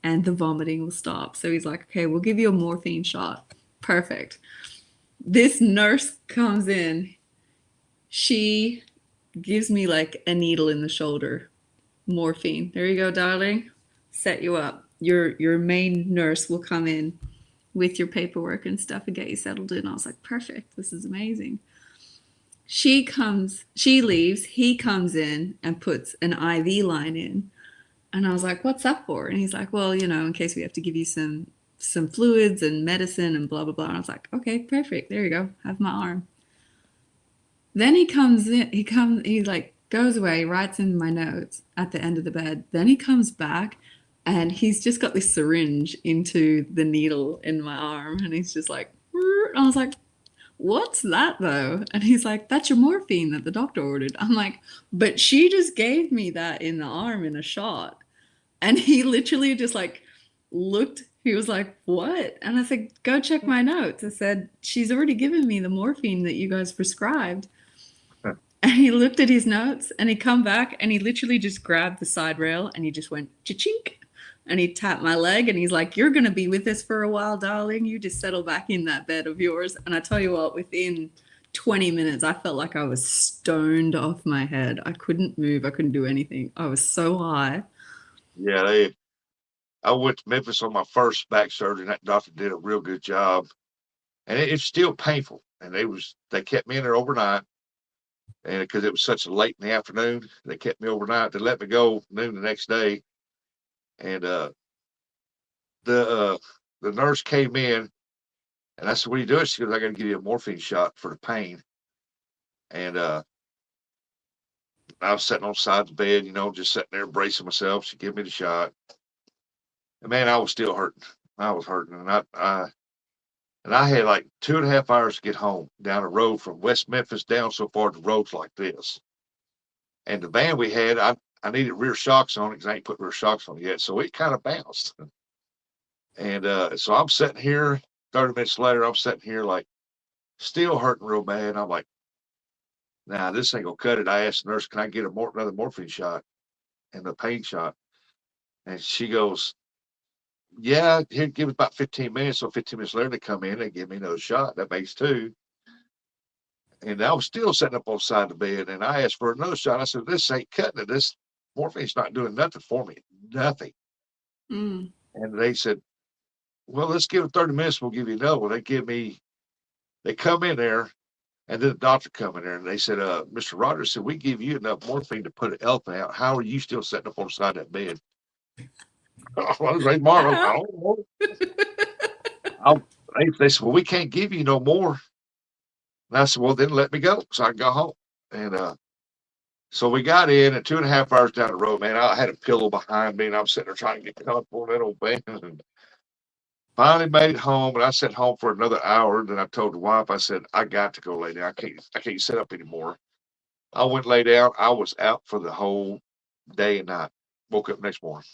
and the vomiting will stop. So he's like, okay, we'll give you a morphine shot. Perfect. This nurse comes in. She gives me like a needle in the shoulder. Morphine. There you go, darling. Set you up. Your main nurse will come in with your paperwork and stuff and get you settled in. I was like, perfect. This is amazing. She leaves, he comes in and puts an IV line in. And I was like, what's that for? And he's like, well, in case we have to give you some fluids and medicine and blah, blah, blah. And I was like, okay, perfect. There you go. Have my arm. Then he comes in, he like goes away, writes in my notes at the end of the bed. Then he comes back and he's just got this syringe into the needle in my arm. And he's just like, and I was like, what's that though? And he's like, that's your morphine that the doctor ordered. I'm like, but she just gave me that in the arm in a shot. And he literally just like looked, he was like, what? And I said, go check my notes. I said, she's already given me the morphine that you guys prescribed. And he looked at his notes and he come back and he literally just grabbed the side rail and he just went cha-chink. And he tapped my leg and he's like, you're going to be with us for a while, darling. You just settle back in that bed of yours. And I tell you what, within 20 minutes, I felt like I was stoned off my head. I couldn't move. I couldn't do anything. I was so high. Yeah, I went to Memphis on my first back surgery, and that doctor did a real good job. And it's still painful. And they kept me in there overnight. And because it was such a late in the afternoon, they kept me overnight. They let me go noon the next day. And the nurse came in, and I said, "What are you doing?" She goes, "I got to give you a morphine shot for the pain." And I was sitting on the side of the bed, just sitting there bracing myself. She gave me the shot, and man, I was still hurting. I was hurting, and I had like 2.5 hours to get home down the road from West Memphis down so far. The roads like this, and the van we had, I needed rear shocks on it because I ain't put rear shocks on it yet, so it kind of bounced. And so I'm sitting here. 30 minutes later, I'm sitting here like still hurting real bad. I'm like, nah, this ain't gonna cut it. I asked the nurse, can I get another morphine shot and the pain shot? And she goes, yeah, here, give it about 15 minutes. So 15 minutes later, they come in and give me another shot. That makes two. And I was still sitting up on the side of the bed, and I asked for another shot. I said, this ain't cutting it. This morphine's not doing nothing for me. Nothing. Mm. And they said, well, let's give it 30 minutes. We'll give you another one. They come in there, and then the doctor come in there, and they said, Mr. Rogers said, we give you enough morphine to put an elephant out. How are you still sitting up on the side of that bed? Well, Ray Marlowe. I don't know. They said, well, we can't give you no more. And I said, well, then let me go so I can go home. And so we got in, and 2.5 hours down the road, man, I had a pillow behind me, and I'm sitting there trying to get comfortable in that old van. And finally made it home, and I sat home for another hour. Then I told the wife, I said, I got to go lay down. I can't sit up anymore. I went lay down. I was out for the whole day and night. Woke up next morning.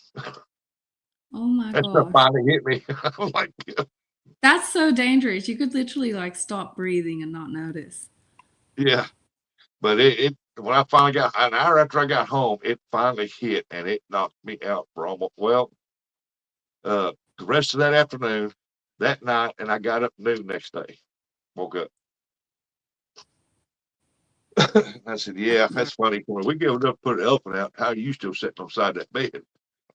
Oh my That stuff gosh. finally hit me. I'm like, That's so dangerous. You could literally like stop breathing and not notice. yeah. But it when I finally got an hour after I got home, it finally hit, and it knocked me out for almost the rest of that afternoon, that night, and I got up noon next day. Woke up. I said, yeah, that's funny. When we gave enough to put an elephant out, how are you still sitting on the side of that bed?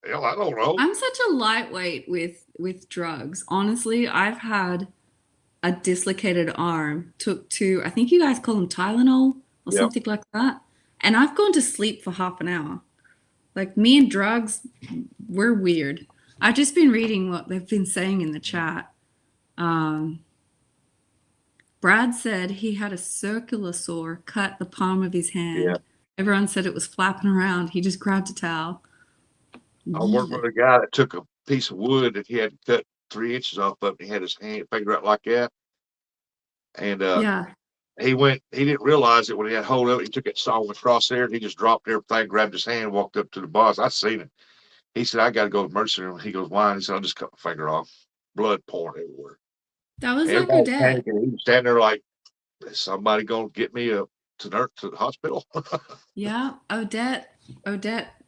Hell, I don't know. I'm such a lightweight with drugs. Honestly, I've had a dislocated arm. Took two, I think you guys call them Tylenol or Yeah. something like that. And I've gone to sleep for half an hour. Like me and drugs, we're weird. I've just been reading what they've been saying in the chat. Brad said he had a circular saw cut the palm of his hand. Yeah. Everyone said it was flapping around. He just grabbed a towel. I worked with a guy that took a piece of wood that he had cut 3 inches off of, and he had his finger out like that. And Yeah. he didn't realize it when he had hold of it. He took it, saw him across there, and he just dropped everything, grabbed his hand, walked up to the boss. I seen it. He said, I got to go to the emergency room. He goes, why? And he said, I just cut my finger off. Blood pouring everywhere. That was like Everybody Odette. panicking. He was standing there like, is somebody going to get me to the hospital? Yeah, Odette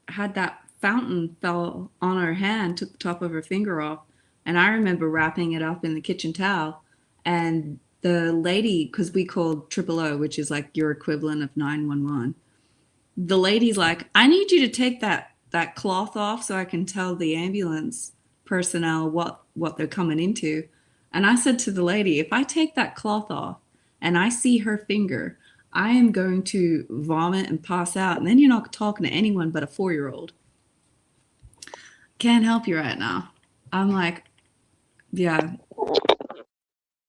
had that fountain fell on her hand, took the top of her finger off, and I remember wrapping it up in the kitchen towel. And the lady, because we called Triple O, which is like your equivalent of 911, the lady's like, I need you to take that cloth off so I can tell the ambulance personnel what they're coming into. And I said to the lady, if I take that cloth off and I see her finger, I am going to vomit and pass out. And then you're not talking to anyone but a 4-year-old. Can't help you right now. I'm like, yeah.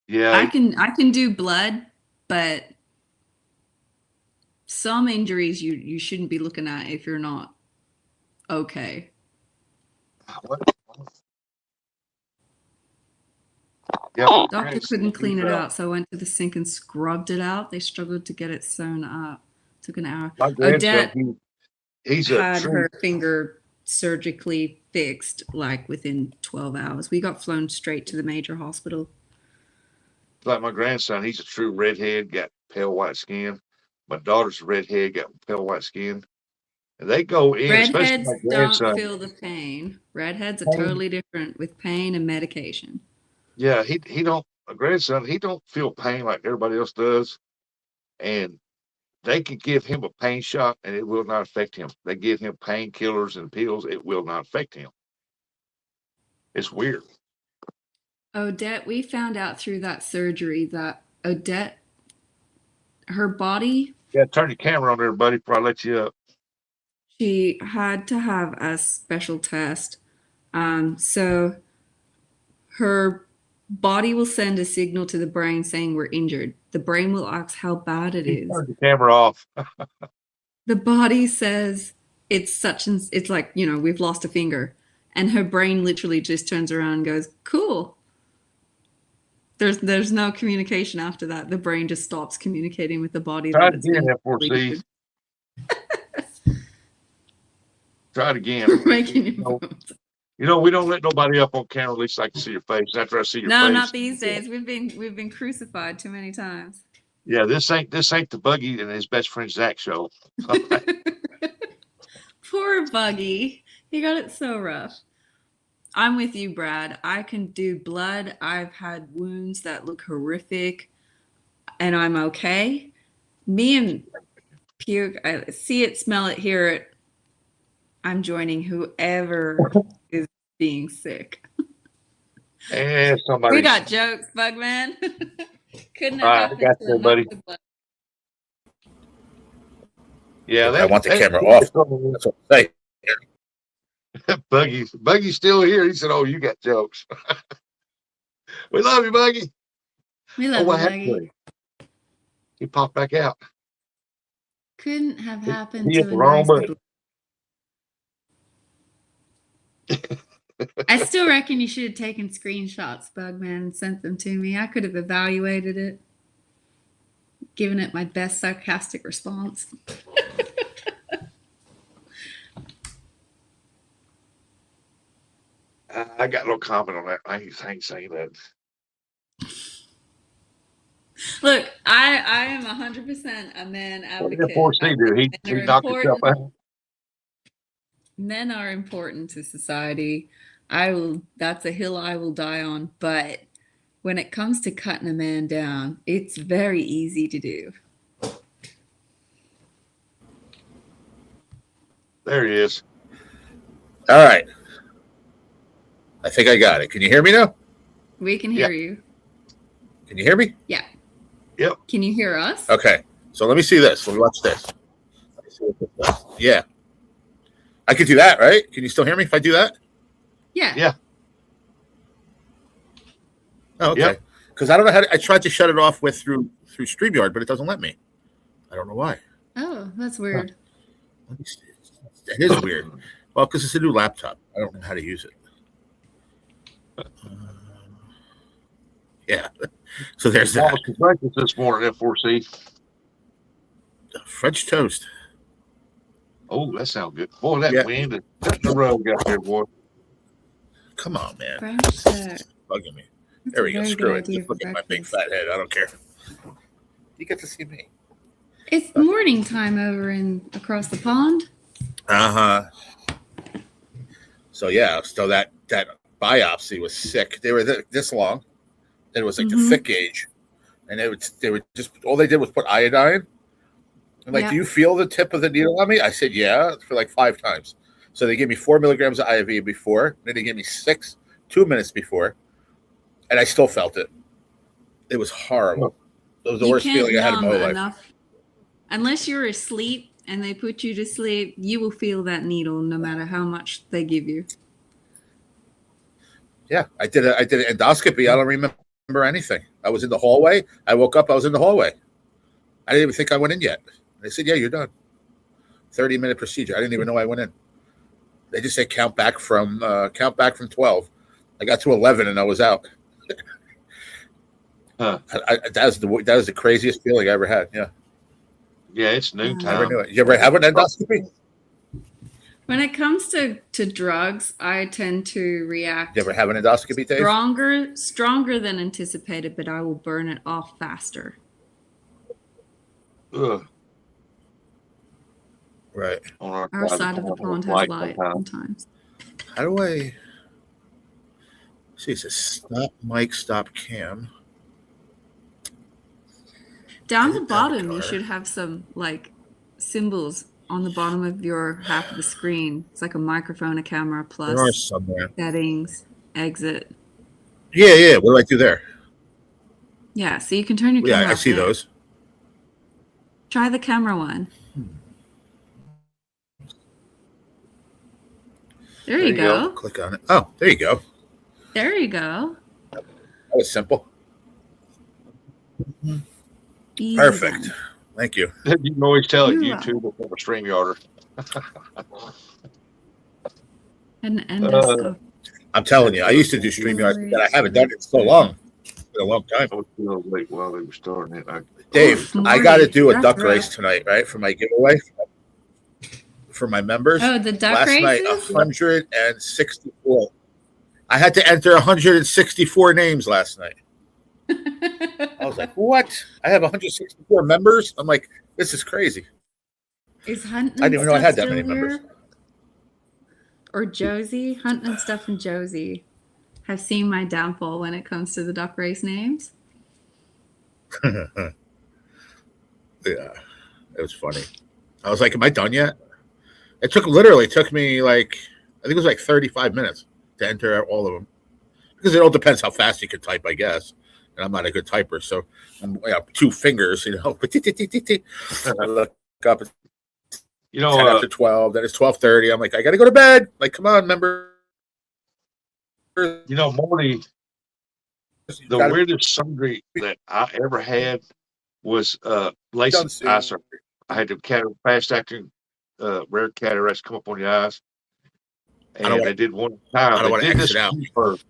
Yeah. I can do blood, but some injuries you shouldn't be looking at if you're not okay. Yeah. Doctor couldn't clean it out, so I went to the sink and scrubbed it out. They struggled to get it sewn up. Took an hour. My grandson, Odette he's a had true, her finger surgically fixed like within 12 hours. We got flown straight to the major hospital. like my grandson, he's a true redhead, got pale white skin. My daughter's a redhead, got pale white skin. And they go in, especially Redheads my don't grandson. feel the pain. Redheads are totally different with pain and medication. Yeah, he don't, my grandson, he don't feel pain like everybody else does. And they can give him a pain shot and it will not affect him. They give him painkillers and pills, it will not affect him. It's weird. Odette, we found out through that surgery that Odette, her body, Yeah, turn your camera on there, buddy, before I let you up. she had to have a special test. So her body will send a signal to the brain saying we're injured. The brain will ask how bad it is. Turn the camera off. The body says it's such and it's like, we've lost a finger. And her brain literally just turns around and goes, cool. There's no communication after that. The brain just stops communicating with the body. Try That it it's again, been F4C. Try it again. making we don't let nobody up on camera. At least I can see your face. After I see your face. No, not these days. We've been crucified too many times. Yeah, this ain't the Buggy and his best friend Zach show. Poor Buggy. He got it so rough. I'm with you, Brad. I can do blood. I've had wounds that look horrific, and I'm okay. Me and puke. I see it, smell it, hear it. I'm joining whoever is being sick. And somebody. We got jokes, Bugman. Couldn't have I happened got to you, enough buddy. of us. Yeah, I want the camera off. That's what I say. Buggy's still here. He said, "Oh, you got jokes. We love you, Buggy." We Oh, love you, what happened to Maggie. him? He popped back out. Couldn't have happened He hit to the a wrong nicer. button. I still reckon you should have taken screenshots, Bugman, and sent them to me. I could have evaluated it, given it my best sarcastic response. I got no comment on that. I ain't saying that. Look, I am 100% a man What did advocate. F4C I do? think He men are knocked himself important. out. Men are important to society. That's a hill I will die on, but when it comes to cutting a man down, it's very easy to do. There he is. All right. I think I got it. Can you hear me now? We can hear you. Can you hear me? Yeah. Yep. Can you hear us? Okay. So let me see this. Let me watch this. Let me see what this does. Yeah. I could do that, right? Can you still hear me if I do that? Yeah. Yeah. Oh, okay. Yep. Because I don't know how I tried to shut it off through StreamYard, but it doesn't let me. I don't know why. Oh, that's weird. Let me see. It is weird. Well, because it's a new laptop. I don't know how to use it. Yeah. So there's that. What was for breakfast this morning, F4C? French toast. Oh, that sounds good. Boy, that Yeah. wind is cutting the rug out there, boy. Come on, man. French toast. Bugging me. That's There a we go. very Screw good it. idea Just for look at my big breakfast. fat head. I don't care. You get to see me. It's morning time over across the pond. Uh-huh. So yeah, so that biopsy was sick. They were this long. It was like the thick gauge, and they were just all they did was put iodine. And like, Yeah. do you feel the tip of the needle on me? I said, yeah, for like 5 times. So they gave me 4 milligrams of IV before, then they gave me 6 2 minutes before, and I still felt it. It was horrible. It was the worst feeling I had in my whole life. Enough. Unless you're asleep and they put you to sleep, you will feel that needle no matter how much they give you. Yeah, I did an endoscopy. I don't remember anything. I was in the hallway. I woke up. I was in the hallway. I didn't even think I went in yet. They said, yeah, you're done. 30-minute procedure. I didn't even know I went in. They just said count back from 12. I got to 11 and I was out. Huh. That was the craziest feeling I ever had. Yeah. Yeah, it's I never noontime. knew it. You ever have an endoscopy? When it comes to drugs, I tend to react You ever have an endoscopy, Dave? stronger than anticipated, but I will burn it off faster. Ugh. Right. On Our side of the pond has light sometimes. How do I see? It says stop mic, stop cam. Down Is the it bottom, you avatar? should have some like symbols on the bottom of your half of the screen. It's like a microphone, a camera, There are plus somewhere. settings, exit. Yeah. What do I do there? Yeah, so you can turn your camera Yeah, I off see there. those. Try the camera one. There you go. Click on it. Oh, there you go. There you go. That was simple. Easy Perfect. done. Thank you. You can always tell it You're YouTube before a StreamYarder. An endoscope. I'm telling you, I used to do StreamYard, but I haven't done it in so long. It's been a long time. I was still awake while they were starting it. Dave, Oof, I got to Marty, do a that's duck rough. race tonight, right? For my giveaway for my members. Oh, the duck Last night, races? 164. I had to enter 164 names last night. I was like, what? I have 164 members? I'm like, this is crazy. Is Hunt I didn't even know I had that many members. Or Josie? Hunt and Stuff and Josie have seen my downfall when it comes to the duck race names. Yeah, it was funny. I was like, am I done yet? It literally took me like, I think it was like 35 minutes to enter all of them. Because it all depends how fast you can type, I guess. And I'm not a good typer, so I'm 2 fingers, I look up, You 10 know, after 12. Then it's 12:30. I'm like, I got to go to bed. Like, come on, member. Morty, the Got to weirdest surgery that I ever had was be done LASIK eye soon. surgery. I had the fast acting rare cataracts come up on your eyes, I don't and want. they did one I time. don't They want to did this exit out. first,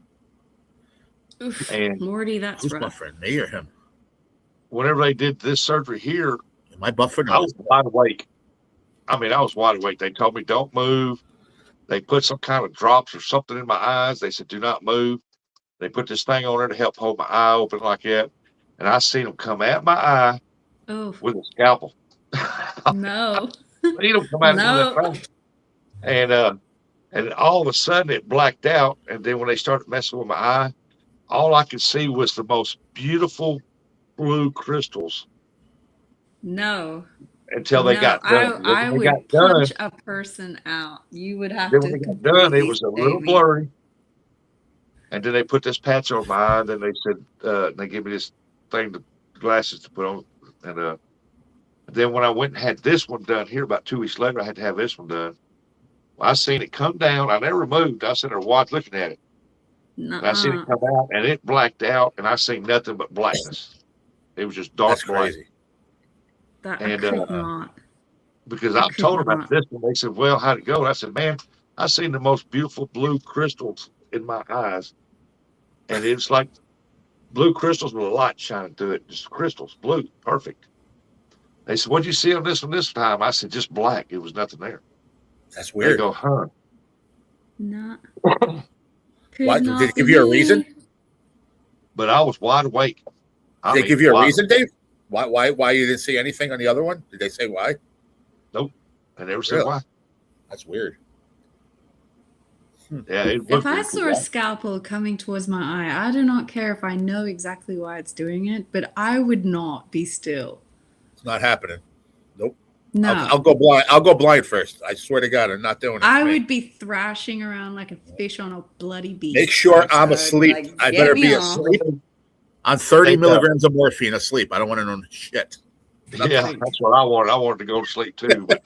Oof, and Morty, that's Who's rough. buffering? Me or him? whenever they did this surgery here, Am I buffering? I was wide awake. I mean, I was wide awake. They told me don't move. They put some kind of drops or something in my eyes. They said do not move. They put this thing on there to help hold my eye open like that, and I seen them come at my eye Oh, with a scalpel. no. Seen them come at it with a No. thing, and all of a sudden it blacked out. And then when they started messing with my eye, all I could see was the most beautiful blue crystals No. until they No. got done. Then I when they got would done, punch a person out. You would have then when to they got done, it completely was a sedate little me. blurry. And then they put this patch on my eye. And then they said, they gave me this thing, glasses to put on. And then when I went and had this one done here about 2 weeks later, I had to have this one done. Well, I seen it come down. I never moved. I sat there watching, looking at it. And I seen it Nuh-uh. come out, and it blacked out, and I seen nothing but blackness. It was just dark That's black. crazy. That I And could not. because I I told could them about not. this one, they said, "Well, how'd it go?" And I said, "Man, I seen the most beautiful blue crystals in my eyes, and it's like blue crystals with a light shining through it. Just crystals, blue, perfect." They said, "What'd you see on this one this time?" I said, "Just black. It was nothing there." That's They weird. go, "Huh?" Not. Why Could did not it give you a be reason? me. But I was wide awake. I Did they mean, give you a wide reason, awake. Dave? Why you didn't see anything on the other one? Did they say why? Nope. I never said Really? why. That's weird. Yeah, it If looked I weird. saw a scalpel coming towards my eye, I do not care if I know exactly why it's doing it, but I would not be still. It's not happening. Nope. No. I'll go blind. I'll go blind first. I swear to God, I'm not doing it. I to me. would be thrashing around like a fish on a bloody beach. Make sure I'm I'd asleep. like, I "Get better me be off." asleep on 30 Hey, milligrams of morphine asleep. I don't want to know shit. Nothing. Yeah, that's what I wanted. I wanted to go to sleep too, but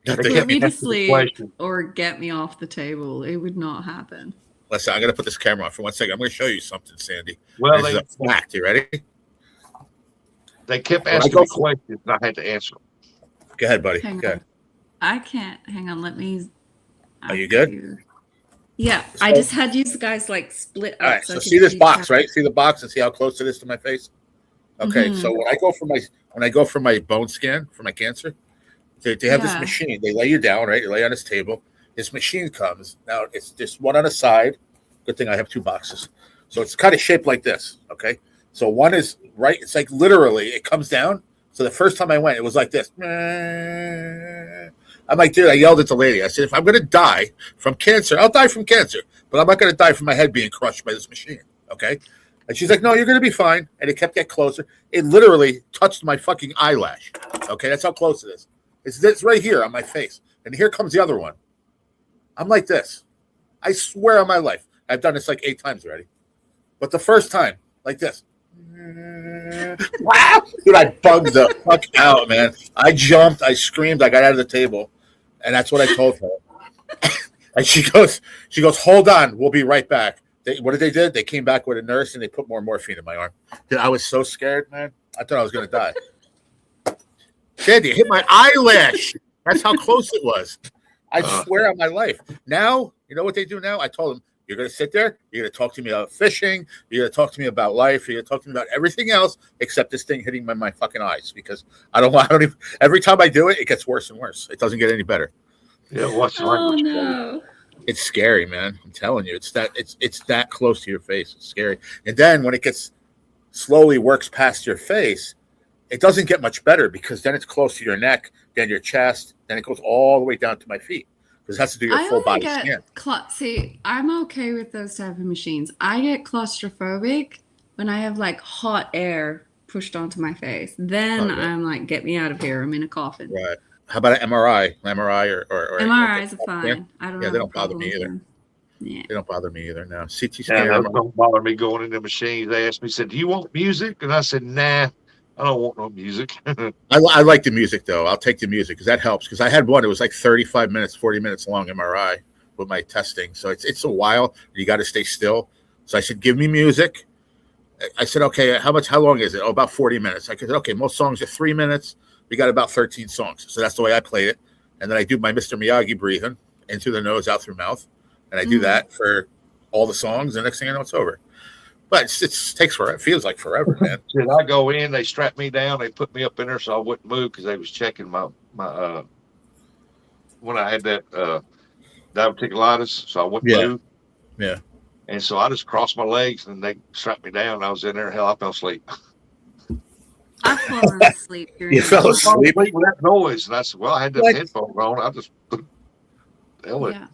they Nothing. kept Put me to asking the sleep question. or get me off the table. It would not happen. Listen, I'm going to put this camera on for 1 second. I'm going to show you something, Sandy. Well, This is a fact. You ready? they kept When I asking go me for- questions, and I had to answer them. Go ahead, buddy. Hang Go on. ahead. I can't. Hang on. Let me. Are you good? Yeah. I just had you guys like split up. All right. so So I could see this see box, how- right? See the box and see how close it is to my face. Okay. Mhm. So when I go for my bone scan for my cancer, they have this Yeah. machine. They lay you down, right? You lay on this table. This machine comes. Now it's just one on the side. Good thing I have two boxes. So it's kind of shaped like this. Okay. So one is right. It's like literally it comes down. So the first time I went, it was like this. I'm like, dude, I yelled at the lady. I said, if I'm going to die from cancer, I'll die from cancer. But I'm not going to die from my head being crushed by this machine. Okay. And she's like, no, you're going to be fine. And it kept getting closer. It literally touched my fucking eyelash. Okay. That's how close it is. It's right here on my face. And here comes the other one. I'm like this. I swear on my life. I've done this like 8 times already. But the first time, like this. Wow. Dude, I bugged the fuck out, man. I jumped. I screamed. I got out of the table. And that's what I told her. And she goes, hold on. We'll be right back. What did they do? They came back with a nurse and they put more morphine in my arm. Dude, I was so scared, man. I thought I was going to die. Sandy, it hit my eyelash. That's how close it was. I swear on my life. Now, you know what they do now? I told them, you're going to sit there. You're going to talk to me about fishing. You're going to talk to me about life. You're going to talk to me about everything else except this thing hitting my fucking eyes because I don't even, every time I do it, it gets worse and worse. It doesn't get any better. Yeah, what's the Oh language? no. It's scary, man. I'm telling you, it's that close to your face. It's scary. And then when it gets slowly works past your face, it doesn't get much better because then it's close to your neck, then your chest, then it goes all the way down to my feet because it has to do your I full only body get scan. see, I'm okay with those type of machines. I get claustrophobic when I have like hot air pushed onto my face. Then Okay. I'm like, get me out of here. I'm in a coffin. Right. How about an MRI? or MRIs are yeah, fine. I don't they have a don't bother problem me with either. them. Yeah. They don't bother me either. No. CT Yeah, scan. that don't bother me going into machines. They asked me, said, "Do you want music?" And I said, "Nah, I don't want no music. I like the music though. I'll take the music because that helps. Because I had one. It was like 35 minutes, 40 minutes long MRI with my testing. So it's a while. You got to stay still. So I said, give me music. I said, okay, how long is it? Oh, about 40 minutes. I said, okay, most songs are 3 minutes. We got about 13 songs. So that's the way I played it. And then I do my Mr. Miyagi breathing in through the nose, out through mouth. And I do that for all the songs. And next thing I know, it's over. But it takes forever. It feels like forever, man. Shit, I go in, they strap me down, they put me up in there so I wouldn't move because they was checking my when I had that diverticulitis, so I wouldn't move. Yeah. And so I just crossed my legs and they strapped me down. I was in there. Hell, I fell asleep. I've fallen asleep during You fell that. asleep? With that noise, and I said, "Well, I had the headphones on. I just hell it. Yeah,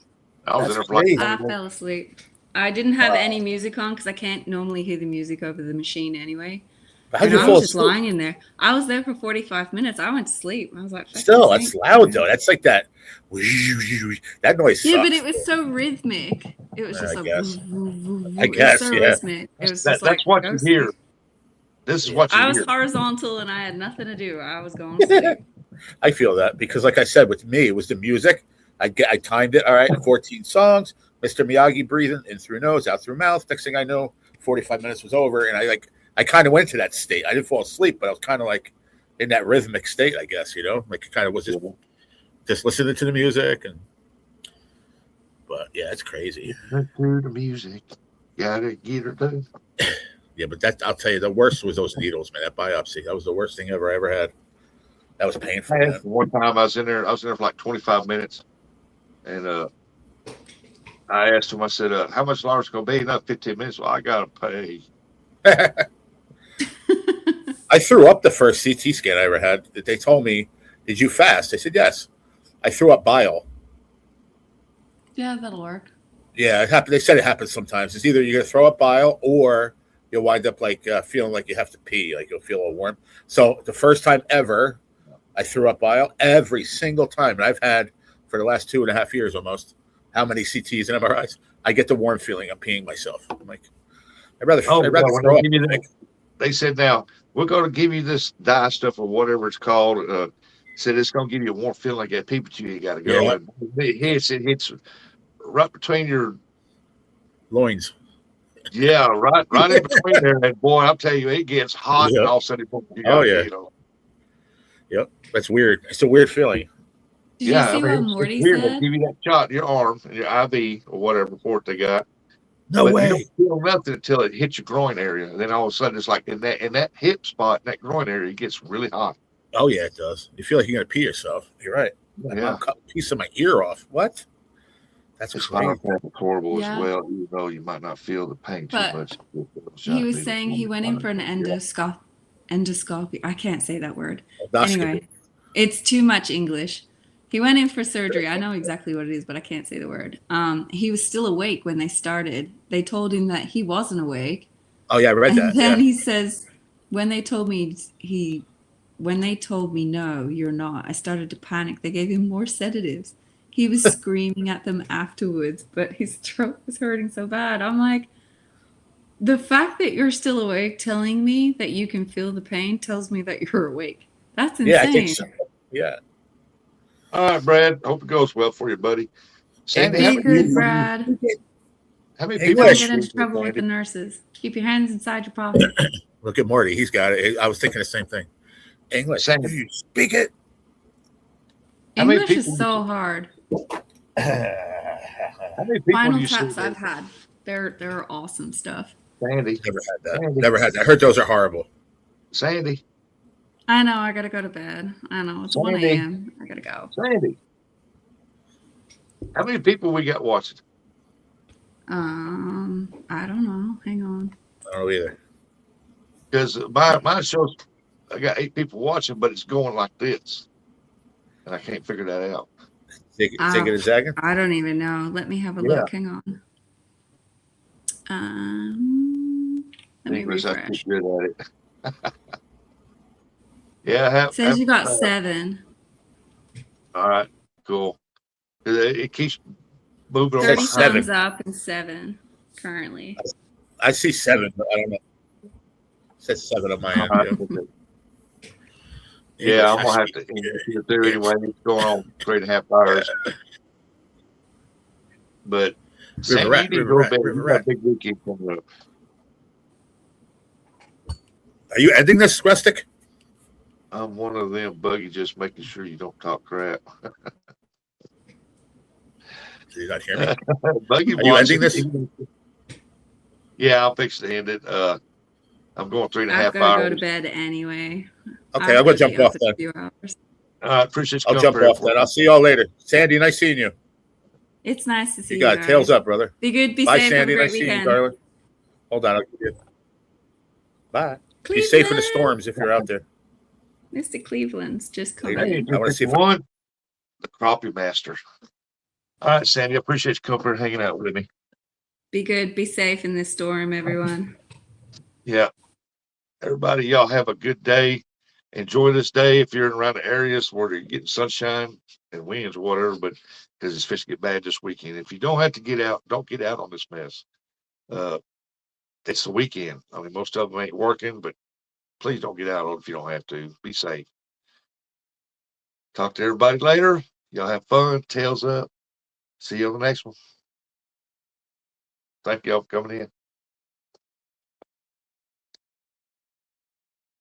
I was That's in there for like crazy. 20 I minutes. fell asleep. I didn't have any music on because I can't normally hear the music over the machine anyway. How'd And you I fall was just asleep? lying in there. I was there for 45 minutes. I went to sleep. I was like, "Fuck Still, this, that's ain't loud good." though. That's like that. That noise Yeah, sucks. but it was so rhythmic. It was just I like, guess. woo, woo, woo, woo. I guess, It was so yeah. rhythmic. It was just like, That's what go you sleep. hear. This is what you I was hear. horizontal and I had nothing to do. I was going to sleep. I feel that because, like I said, with me, it was the music. I timed it. All right, 14 songs. Mr. Miyagi breathing in through nose, out through mouth. Next thing I know, 45 minutes was over, and I kind of went to that state. I didn't fall asleep, but I was kind of like in that rhythmic state, I guess. Like it kind of was just listening to the music, but yeah, it's crazy. To the music, gotta get her done. Yeah, but I'll tell you, the worst was those needles, man. That biopsy, that was the worst thing I ever had. That was painful, man. One time I was in there for like 25 minutes, and I asked him. I said, "How much longer is it gonna be?" Not 15 minutes. Well, I gotta pay. I threw up the first CT scan I ever had. They told me, "Did you fast?" I said, "Yes." I threw up bile. Yeah, that'll work. Yeah, it happened. They said it happens sometimes. It's either you're gonna throw up bile or you'll wind up like feeling like you have to pee, like you'll feel a warm. So the first time ever, I threw up bile every single time, and I've had for the last 2.5 years almost. How many CTs and MRIs? I get the warm feeling. I'm peeing myself. I'm like, I'd rather throw up. They said, "Now we're going to give you this dye stuff or whatever it's called." Said it's going to give you a warm feeling like that. People, you got to go. Yeah. And it hits right between your Loins. yeah, right in between there. And boy, I'll tell you, it gets hot, Yeah. and all of a sudden, Yep, that's weird. It's a weird feeling. Did you see what Morty weird. They said? give you that shot in your arm, and your IV or whatever port they got. No but way. You don't feel nothing until it hits your groin area. And then all of a sudden, it's like in that hip spot, in that groin area, it gets really hot. Oh yeah, it does. You feel like you're gonna pee yourself. You're right. Yeah, I'm cutting a piece of my ear off. What? That's it's crazy. horrible Yeah. as well. Even though you might not feel the pain too But much. He was saying he went in for an endoscopy. I can't say that word. Endoscopy. Anyway, it's too much English. He went in for surgery. I know exactly what it is, but I can't say the word. He was still awake when they started. They told him that he wasn't awake. Oh yeah, I read And that. then Yeah. he says, when they told me no, you're not, I started to panic. They gave him more sedatives. He was screaming at them afterwards, but his throat was hurting so bad. I'm like, the fact that you're still awake telling me that you can feel the pain tells me that you're awake. That's insane. Yeah, I think so. Yeah. All right, Brad. Hope it goes well for you, buddy. Sandy, Be good, Brad. How many Hey, people? Don't English. get into trouble with the nurses. Keep your hands inside your pocket. Look at Morty. He's got it. I was thinking the same thing. English. Sandy. Do you speak it? How many English is people- so hard. How many people Final you Taps see? I've had. They're awesome stuff. Sandy. Never had that. Sandy. Never had that. I heard those are horrible. Sandy. I know, I gotta go to bed. I know, it's 1 Sandy. a.m. I gotta go. Sandy. How many people we got watching? I don't know. Hang on. I don't know either. Because my show's, I got 8 people watching, but it's going like this, and I can't figure that out. Take it and zagging. I don't even know. Let me have a look. Hang on. Let me English, I'm refresh. pretty good at it. Yeah, It says you got 7. All right, cool. It keeps moving on. 30 Says 7. thumbs up and 7 currently. I see 7, but I don't know. It says 7 on my end. All right. Yeah. Yeah, English, I'm I gonna have speak. to end it here too anyway. It's going on 3.5 hours. But River Sandy, you rat, need to river go to rat, bed. river You got a rat. big weekend coming up. Are you ending this, Rustic? I'm one of them, Buggy, just making sure you don't talk crap. Did you not hear me? Buggy Are you ending watching. this? Yeah, I'll fix to end it. I'm going three and a I've half got to go to hours. bed anyway. Okay, I'm I'm gonna going to be jump up off in a then. few hours. I appreciate you I'll coming jump for off then. airport. I'll see y'all later. Sandy, nice seeing you. It's nice to see You you got it. Tails guys. up, brother. Be good. Be Bye, safe. Have a Sandy. great Nice seeing you, weekend. darling. Hold on. I'll give you. Bye. Be Cleveland. safe in the storms if you're out there. Mr. Cleveland's just come Hey, in. I want to see if one, the crappie master. All right, Sandy, I appreciate you coming for hanging out with me. Be good. Be safe in this storm, everyone. Yeah. Everybody, y'all have a good day. Enjoy this day if you're around the areas where you're getting sunshine and winds or whatever, but because it's fixing to get bad this weekend. If you don't have to get out, don't get out on this mess. It's the weekend. I mean, most of them ain't working, but please don't get out if you don't have to. Be safe. Talk to everybody later. Y'all have fun. Tails up. See you on the next one. Thank y'all for coming in.